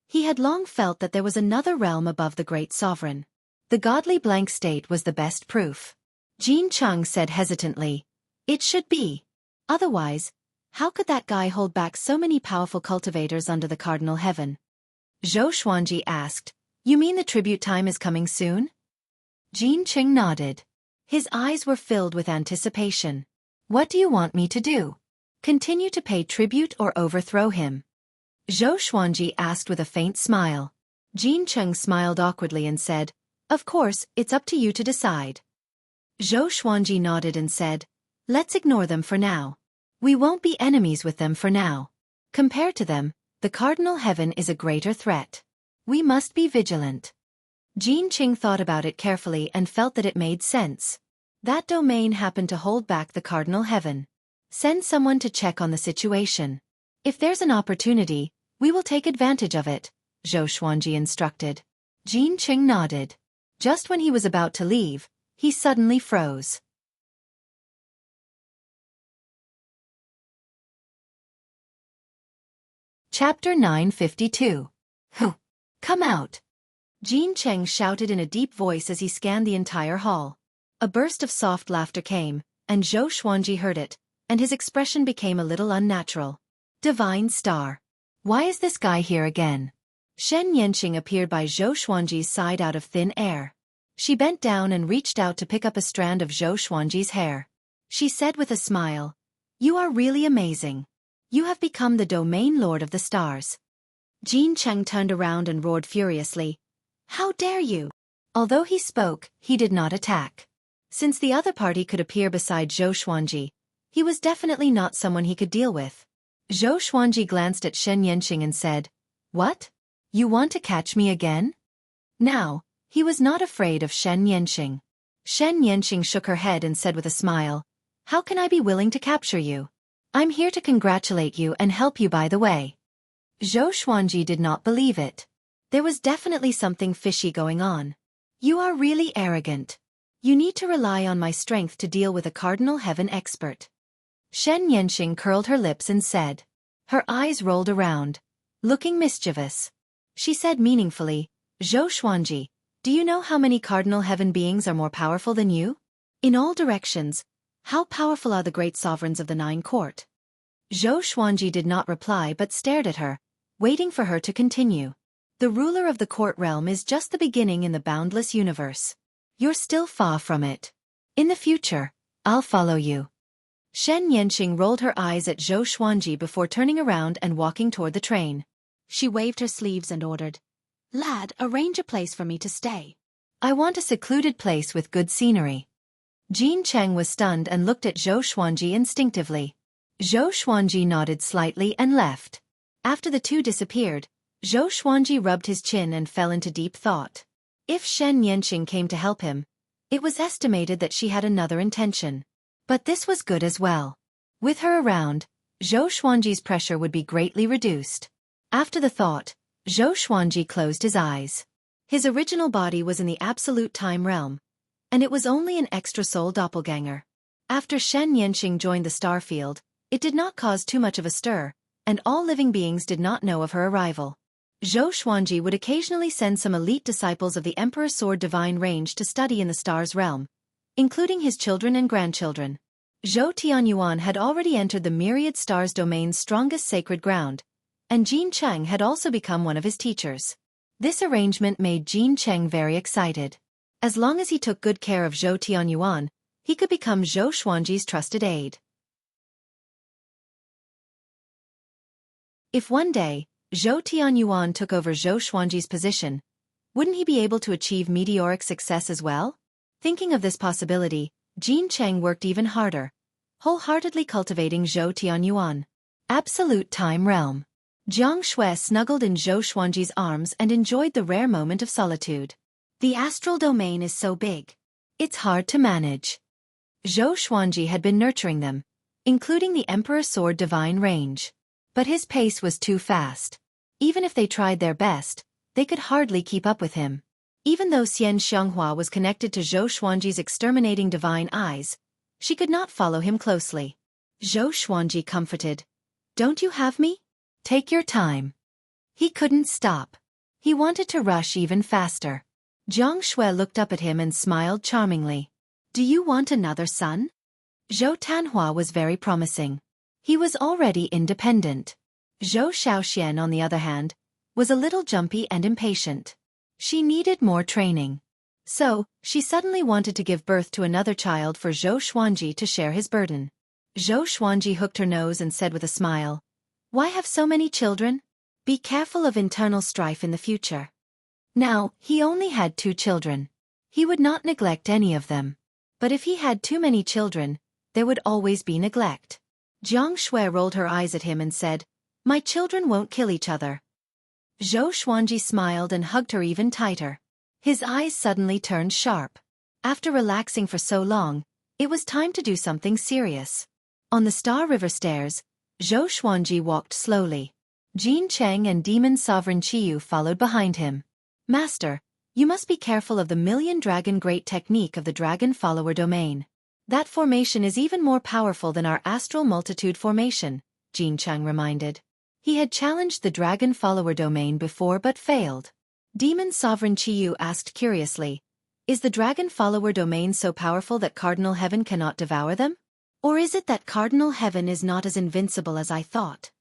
He had long felt that there was another realm above the great sovereign. The godly blank state was the best proof. Jin Cheng said hesitantly, "It should be. Otherwise, how could that guy hold back so many powerful cultivators under the Cardinal Heaven?" Zhou Xuanji asked, "You mean the tribute time is coming soon?" Jin Cheng nodded. His eyes were filled with anticipation. "What do you want me to do? Continue to pay tribute or overthrow him?" Zhou Xuanji asked with a faint smile. Jin Cheng smiled awkwardly and said, "Of course, it's up to you to decide." Zhou Xuanji nodded and said, "Let's ignore them for now. We won't be enemies with them for now. Compared to them, the Cardinal Heaven is a greater threat. We must be vigilant." Jin Cheng thought about it carefully and felt that it made sense. That domain happened to hold back the Cardinal Heaven. Send someone to check on the situation. "If there's an opportunity, we will take advantage of it," Zhou Xuanji instructed. Jin Cheng nodded. Just when he was about to leave, he suddenly froze. Chapter 952. "Who? Come out!" Jin Cheng shouted in a deep voice as he scanned the entire hall. A burst of soft laughter came, and Zhou Xuanji heard it, and his expression became a little unnatural. "Divine Star. Why is this guy here again?" Shen Yanqing appeared by Zhou Xuanji's side out of thin air. She bent down and reached out to pick up a strand of Zhou Xuanji's hair. She said with a smile, "You are really amazing. You have become the domain lord of the stars." Jin Cheng turned around and roared furiously, "How dare you!" Although he spoke, he did not attack. Since the other party could appear beside Zhou Xuanji, he was definitely not someone he could deal with. Zhou Xuanji glanced at Shen Yanqing and said, "What? You want to catch me again?" Now, he was not afraid of Shen Yanqing. Shen Yanqing shook her head and said with a smile, "How can I be willing to capture you? I'm here to congratulate you and help you by the way." Zhou Xuanji did not believe it. There was definitely something fishy going on. "You are really arrogant. You need to rely on my strength to deal with a Cardinal Heaven expert." Shen Yanqing curled her lips and said. Her eyes rolled around, looking mischievous. She said meaningfully, "Zhou Xuanji, do you know how many Cardinal Heaven beings are more powerful than you? In all directions, how powerful are the great sovereigns of the 9 court?" Zhou Xuanji did not reply but stared at her, waiting for her to continue. "The ruler of the court realm is just the beginning in the boundless universe. You're still far from it. In the future, I'll follow you." Shen Yanqing rolled her eyes at Zhou Xuanji before turning around and walking toward the train. She waved her sleeves and ordered, "Lad, arrange a place for me to stay. I want a secluded place with good scenery." Jin Cheng was stunned and looked at Zhou Xuanji instinctively. Zhou Xuanji nodded slightly and left. After the two disappeared, Zhou Xuanji rubbed his chin and fell into deep thought. If Shen Yanqing came to help him, it was estimated that she had another intention. But this was good as well. With her around, Zhou Xuanji's pressure would be greatly reduced. After the thought, Zhou Xuanji closed his eyes. His original body was in the absolute time realm, and it was only an extra soul doppelganger. After Shen Yanqing joined the star field, it did not cause too much of a stir, and all living beings did not know of her arrival. Zhou Xuanji would occasionally send some elite disciples of the Emperor's Sword Divine Range to study in the stars realm, including his children and grandchildren. Zhou Tianyuan had already entered the myriad stars domain's strongest sacred ground, and Jin Cheng had also become one of his teachers. This arrangement made Jin Cheng very excited. As long as he took good care of Zhou Tianyuan, he could become Zhou Xuanji's trusted aide. If one day, Zhou Tianyuan took over Zhou Xuanji's position, wouldn't he be able to achieve meteoric success as well? Thinking of this possibility, Jin Cheng worked even harder, wholeheartedly cultivating Zhou Tianyuan. Absolute Time Realm. Jiang Shui snuggled in Zhou Xuanji's arms and enjoyed the rare moment of solitude. The astral domain is so big. It's hard to manage. Zhou Xuanji had been nurturing them, including the Emperor Sword Divine range. But his pace was too fast. Even if they tried their best, they could hardly keep up with him. Even though Xian Xianghua was connected to Zhou Xuanji's exterminating divine eyes, she could not follow him closely. Zhou Xuanji comforted. "Don't you have me? Take your time." He couldn't stop. He wanted to rush even faster. Jiang Shui looked up at him and smiled charmingly. "Do you want another son?" Zhou Tanhua was very promising. He was already independent. Zhou Shaoxian, on the other hand, was a little jumpy and impatient. She needed more training. So, she suddenly wanted to give birth to another child for Zhou Xuanji to share his burden. Zhou Xuanji hooked her nose and said with a smile, "Why have so many children? Be careful of internal strife in the future." Now, he only had 2 children. He would not neglect any of them. But if he had too many children, there would always be neglect. Jiang Shui rolled her eyes at him and said, "My children won't kill each other." Zhou Xuanji smiled and hugged her even tighter. His eyes suddenly turned sharp. After relaxing for so long, it was time to do something serious. On the Star River stairs, Zhou Xuanji walked slowly. Jin Cheng and Demon Sovereign Qiyu followed behind him. "Master, you must be careful of the Million Dragon Great technique of the Dragon Follower domain. That formation is even more powerful than our Astral Multitude formation," Jin Cheng reminded. He had challenged the Dragon Follower domain before but failed. Demon Sovereign Qiyu asked curiously, "Is the Dragon Follower domain so powerful that Cardinal Heaven cannot devour them? Or is it that Cardinal Heaven is not as invincible as I thought?"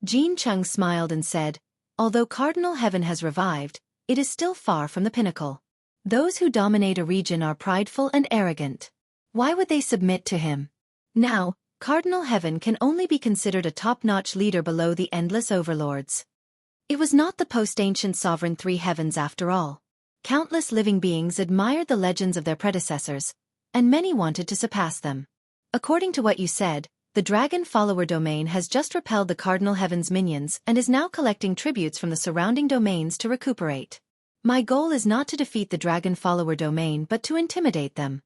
Jin Cheng smiled and said, "Although Cardinal Heaven has revived, it is still far from the pinnacle. Those who dominate a region are prideful and arrogant. Why would they submit to him? Now, Cardinal Heaven can only be considered a top-notch leader below the endless overlords." It was not the post-ancient sovereign 3 heavens after all. Countless living beings admired the legends of their predecessors, and many wanted to surpass them. According to what you said, the Dragon Follower domain has just repelled the Cardinal Heaven's minions and is now collecting tributes from the surrounding domains to recuperate. My goal is not to defeat the Dragon Follower domain but to intimidate them.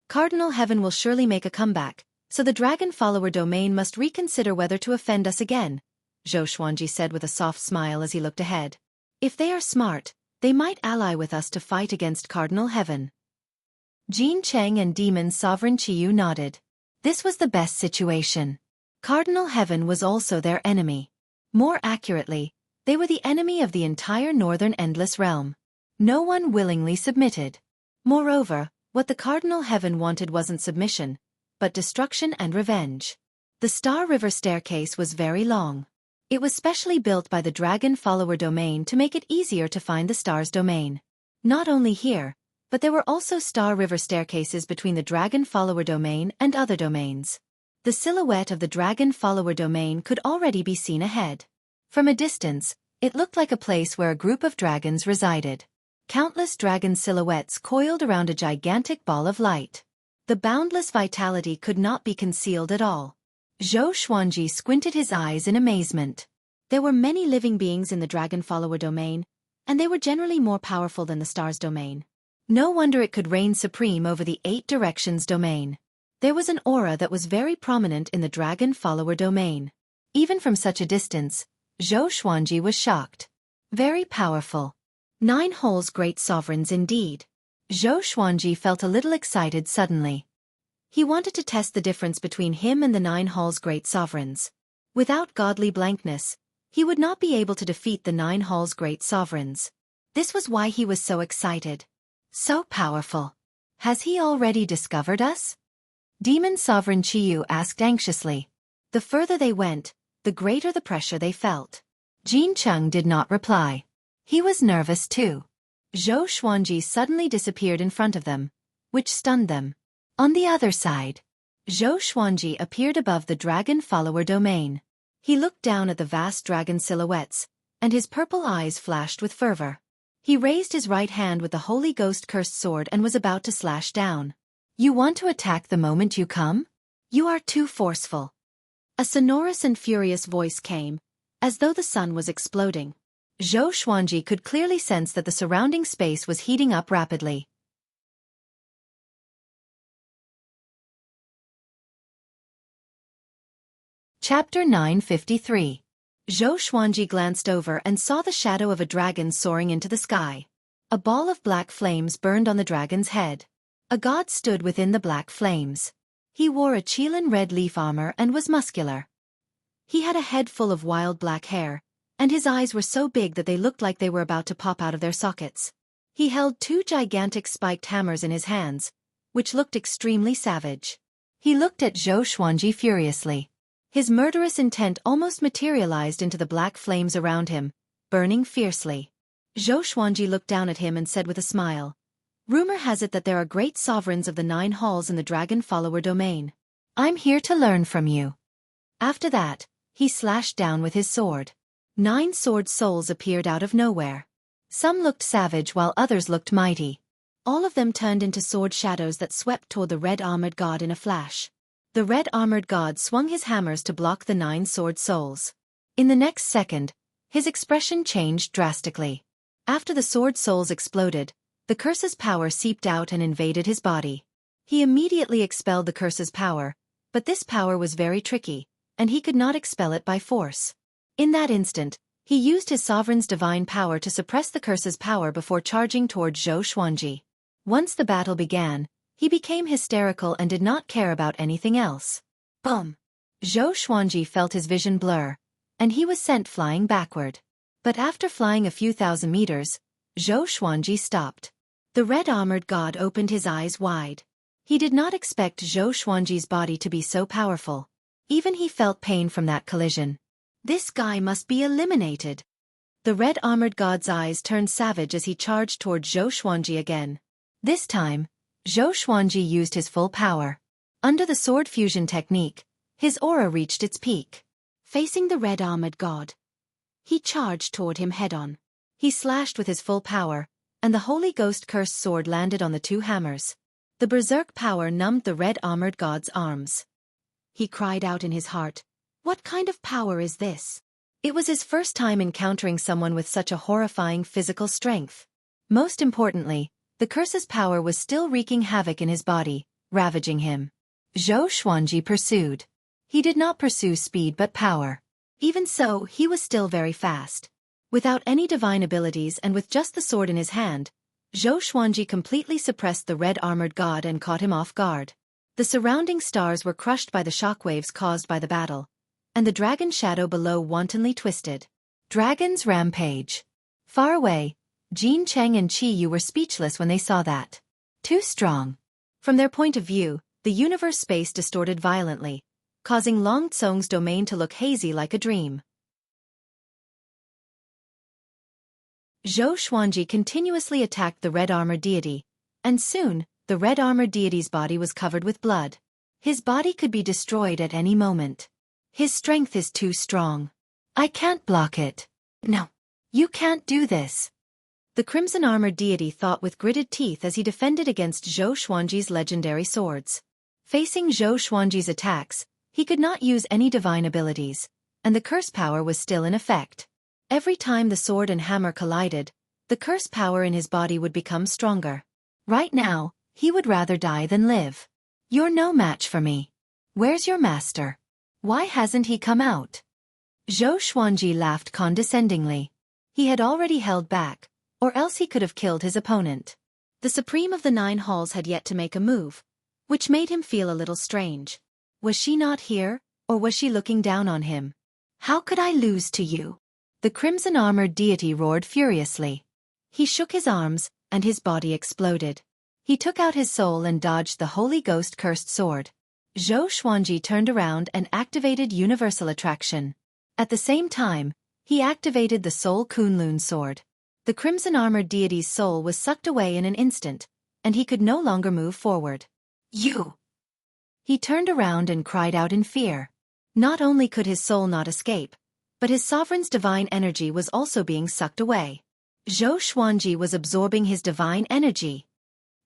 Cardinal Heaven will surely make a comeback, so the Dragon Follower domain must reconsider whether to offend us again, Zhou Xuanji said with a soft smile as he looked ahead. "If they are smart, they might ally with us to fight against Cardinal Heaven." Jin Cheng and Demon Sovereign Qiyu nodded. This was the best situation. Cardinal Heaven was also their enemy. More accurately, they were the enemy of the entire Northern Endless Realm. No one willingly submitted. Moreover, what the Cardinal Heaven wanted wasn't submission, but destruction and revenge. The Star River staircase was very long. It was specially built by the Dragon Follower domain to make it easier to find the Star's domain. Not only here, but there were also Star River staircases between the Dragon Follower domain and other domains. The silhouette of the Dragon Follower domain could already be seen ahead. From a distance, it looked like a place where a group of dragons resided. Countless dragon silhouettes coiled around a gigantic ball of light. The boundless vitality could not be concealed at all. Zhou Xuanji squinted his eyes in amazement. There were many living beings in the Dragon Follower domain, and they were generally more powerful than the Star's domain. No wonder it could reign supreme over the 8 Directions domain. There was an aura that was very prominent in the Dragon Follower domain. Even from such a distance, Zhou Xuanji was shocked. Very powerful. 9 holes great sovereigns indeed. Zhou Xuanji felt a little excited suddenly. He wanted to test the difference between him and the 9 halls great sovereigns. Without godly blankness, he would not be able to defeat the 9 halls great sovereigns. This was why he was so excited. So powerful. Has he already discovered us? Demon Sovereign Qiyu asked anxiously. The further they went, the greater the pressure they felt. Jin Cheng did not reply. He was nervous too. Zhou Xuanji suddenly disappeared in front of them, which stunned them. On the other side, Zhou Xuanji appeared above the dragon follower domain. He looked down at the vast dragon silhouettes, and his purple eyes flashed with fervor. He raised his right hand with the Holy Ghost cursed sword and was about to slash down. You want to attack the moment you come? You are too forceful. A sonorous and furious voice came, as though the sun was exploding. Zhou Xuanji could clearly sense that the surrounding space was heating up rapidly. Chapter 953. Zhou Xuanji glanced over and saw the shadow of a dragon soaring into the sky. A ball of black flames burned on the dragon's head. A god stood within the black flames. He wore a Qilin red leaf armor and was muscular. He had a head full of wild black hair, and his eyes were so big that they looked like they were about to pop out of their sockets. He held two gigantic spiked hammers in his hands, which looked extremely savage. He looked at Zhou Xuanji furiously. His murderous intent almost materialized into the black flames around him, burning fiercely. Zhou Xuanji looked down at him and said with a smile, "Rumor has it that there are great sovereigns of the 9 halls in the dragon follower domain. I'm here to learn from you." After that, he slashed down with his sword. 9 sword souls appeared out of nowhere. Some looked savage while others looked mighty. All of them turned into sword shadows that swept toward the red-armored god in a flash. The red-armored god swung his hammers to block the 9 sword souls. In the next second, his expression changed drastically. After the sword souls exploded, the curse's power seeped out and invaded his body. He immediately expelled the curse's power, but this power was very tricky, and he could not expel it by force. In that instant, he used his sovereign's divine power to suppress the curse's power before charging toward Zhou Xuanji. Once the battle began, he became hysterical and did not care about anything else. Boom! Zhou Xuanji felt his vision blur, and he was sent flying backward. But after flying a few thousand meters, Zhou Xuanji stopped. The red-armored god opened his eyes wide. He did not expect Zhou Xuanji's body to be so powerful. Even he felt pain from that collision. This guy must be eliminated. The red-armored god's eyes turned savage as he charged toward Zhou Xuanji again. This time, Zhou Xuanji used his full power. Under the sword fusion technique, his aura reached its peak. Facing the red-armored god, he charged toward him head-on. He slashed with his full power, and the Holy Ghost cursed sword landed on the 2 hammers. The berserk power numbed the red-armored god's arms. He cried out in his heart, "What kind of power is this?" It was his first time encountering someone with such a horrifying physical strength. Most importantly, the curse's power was still wreaking havoc in his body, ravaging him. Zhou Xuanji pursued. He did not pursue speed but power. Even so, he was still very fast. Without any divine abilities and with just the sword in his hand, Zhou Xuanji completely suppressed the red-armored god and caught him off guard. The surrounding stars were crushed by the shockwaves caused by the battle, and the dragon shadow below wantonly twisted. Dragon's rampage. Far away, Jin Cheng and Qiyu were speechless when they saw that. Too strong. From their point of view, the universe space distorted violently, causing Long Tsong's domain to look hazy like a dream. Zhou Xuanji continuously attacked the red-armored deity, and soon, the red-armored deity's body was covered with blood. His body could be destroyed at any moment. His strength is too strong. I can't block it. No. You can't do this. The crimson-armored deity thought with gritted teeth as he defended against Zhou Xuanji's legendary swords. Facing Zhou Xuanji's attacks, he could not use any divine abilities, and the curse power was still in effect. Every time the sword and hammer collided, the curse power in his body would become stronger. Right now, he would rather die than live. You're no match for me. Where's your master? Why hasn't he come out? Zhou Xuanji laughed condescendingly. He had already held back, or else he could have killed his opponent. The Supreme of the 9 halls had yet to make a move, which made him feel a little strange. Was she not here, or was she looking down on him? How could I lose to you? The crimson-armored deity roared furiously. He shook his arms, and his body exploded. He took out his soul and dodged the Holy Ghost cursed sword. Xueqi turned around and activated Universal Attraction. At the same time, he activated the Soul Kunlun sword. The crimson-armored deity's soul was sucked away in an instant, and he could no longer move forward. You! He turned around and cried out in fear. Not only could his soul not escape, but his sovereign's divine energy was also being sucked away. Xueqi was absorbing his divine energy.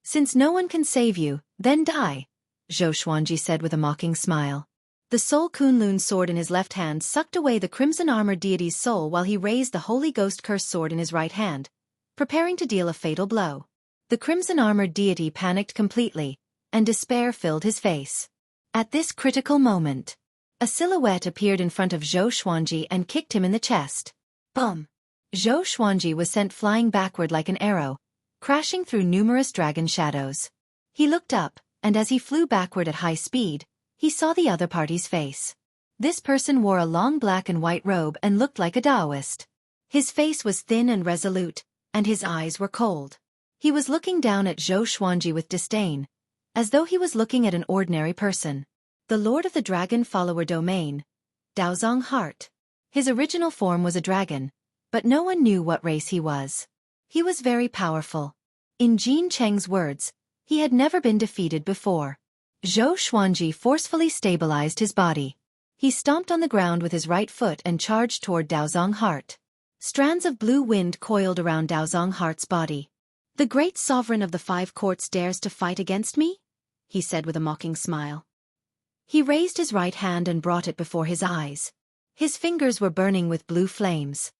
Since no one can save you, then die, Xueqi said with a mocking smile. The Soul Kunlun sword in his left hand sucked away the crimson-armored deity's soul while he raised the Holy Ghost cursed sword in his right hand, preparing to deal a fatal blow. The crimson-armored deity panicked completely, and despair filled his face. At this critical moment, a silhouette appeared in front of Xueqi and kicked him in the chest. Boom! Xueqi was sent flying backward like an arrow, crashing through numerous dragon shadows. He looked up, and as he flew backward at high speed, he saw the other party's face. This person wore a long black and white robe and looked like a Taoist. His face was thin and resolute, and his eyes were cold. He was looking down at Xueqi with disdain, as though he was looking at an ordinary person. The Lord of the Dragon Follower Domain, Daozong Heart. His original form was a dragon, but no one knew what race he was. He was very powerful. In Jin Cheng's words, he had never been defeated before. Xueqi forcefully stabilized his body. He stomped on the ground with his right foot and charged toward Daozong Heart. Strands of blue wind coiled around Daozong Heart's body. "The great sovereign of the 5 courts dares to fight against me?" he said with a mocking smile. He raised his right hand and brought it before his eyes. His fingers were burning with blue flames.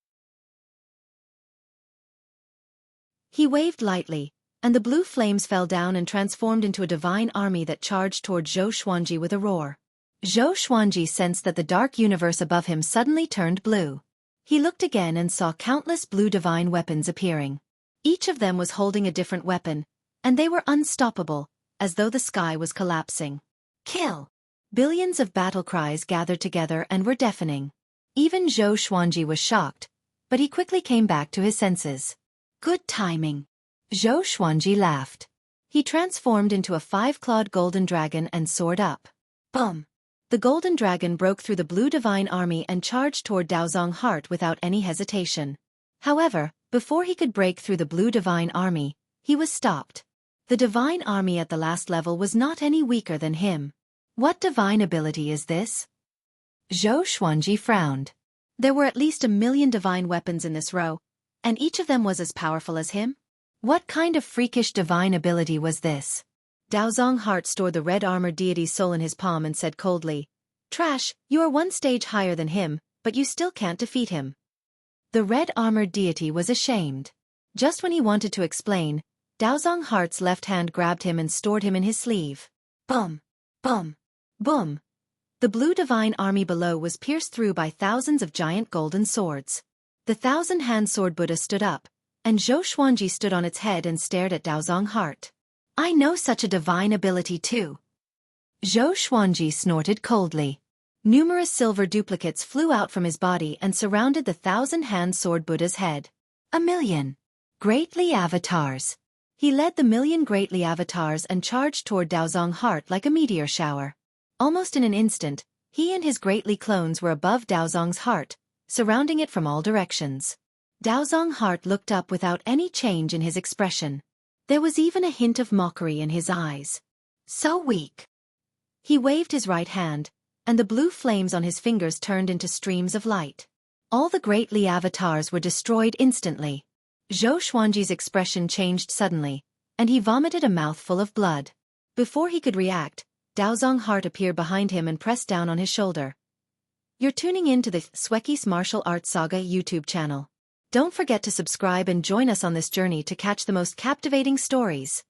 He waved lightly, and the blue flames fell down and transformed into a divine army that charged toward Xueqi with a roar. Xueqi sensed that the dark universe above him suddenly turned blue. He looked again and saw countless blue divine weapons appearing. Each of them was holding a different weapon, and they were unstoppable, as though the sky was collapsing. Kill! Billions of battle cries gathered together and were deafening. Even Xueqi was shocked, but he quickly came back to his senses. Good timing. Xueqi laughed. He transformed into a 5-clawed golden dragon and soared up. Boom! The golden dragon broke through the blue divine army and charged toward Daozong Heart without any hesitation. However, before he could break through the blue divine army, he was stopped. The divine army at the last level was not any weaker than him. What divine ability is this? Xueqi frowned. There were at least 1,000,000 divine weapons in this row, and each of them was as powerful as him? What kind of freakish divine ability was this? Daozong Heart stored the red-armored deity's soul in his palm and said coldly, "Trash, you are 1 stage higher than him, but you still can't defeat him." The red-armored deity was ashamed. Just when he wanted to explain, Daozong Heart's left hand grabbed him and stored him in his sleeve. Boom! Boom! Boom! The blue divine army below was pierced through by thousands of giant golden swords. The 1,000-hand sword Buddha stood up, and Xueqi stood on its head and stared at Daozong Heart. "I know such a divine ability too." Xueqi snorted coldly. Numerous silver duplicates flew out from his body and surrounded the 1,000-hand sword Buddha's head. 1,000,000. Great Li avatars. He led the 1,000,000 Great Li avatars and charged toward Daozong Heart like a meteor shower. Almost in an instant, he and his Great Li clones were above Daozong's heart, surrounding it from all directions. Daozong Heart looked up without any change in his expression. There was even a hint of mockery in his eyes. So weak. He waved his right hand, and the blue flames on his fingers turned into streams of light. All the Great Li avatars were destroyed instantly. Xueqi's expression changed suddenly, and he vomited a mouthful of blood. Before he could react, Daozong Heart appeared behind him and pressed down on his shoulder. You're tuning in to the Xueqi's Martial Arts Saga YouTube channel. Don't forget to subscribe and join us on this journey to catch the most captivating stories.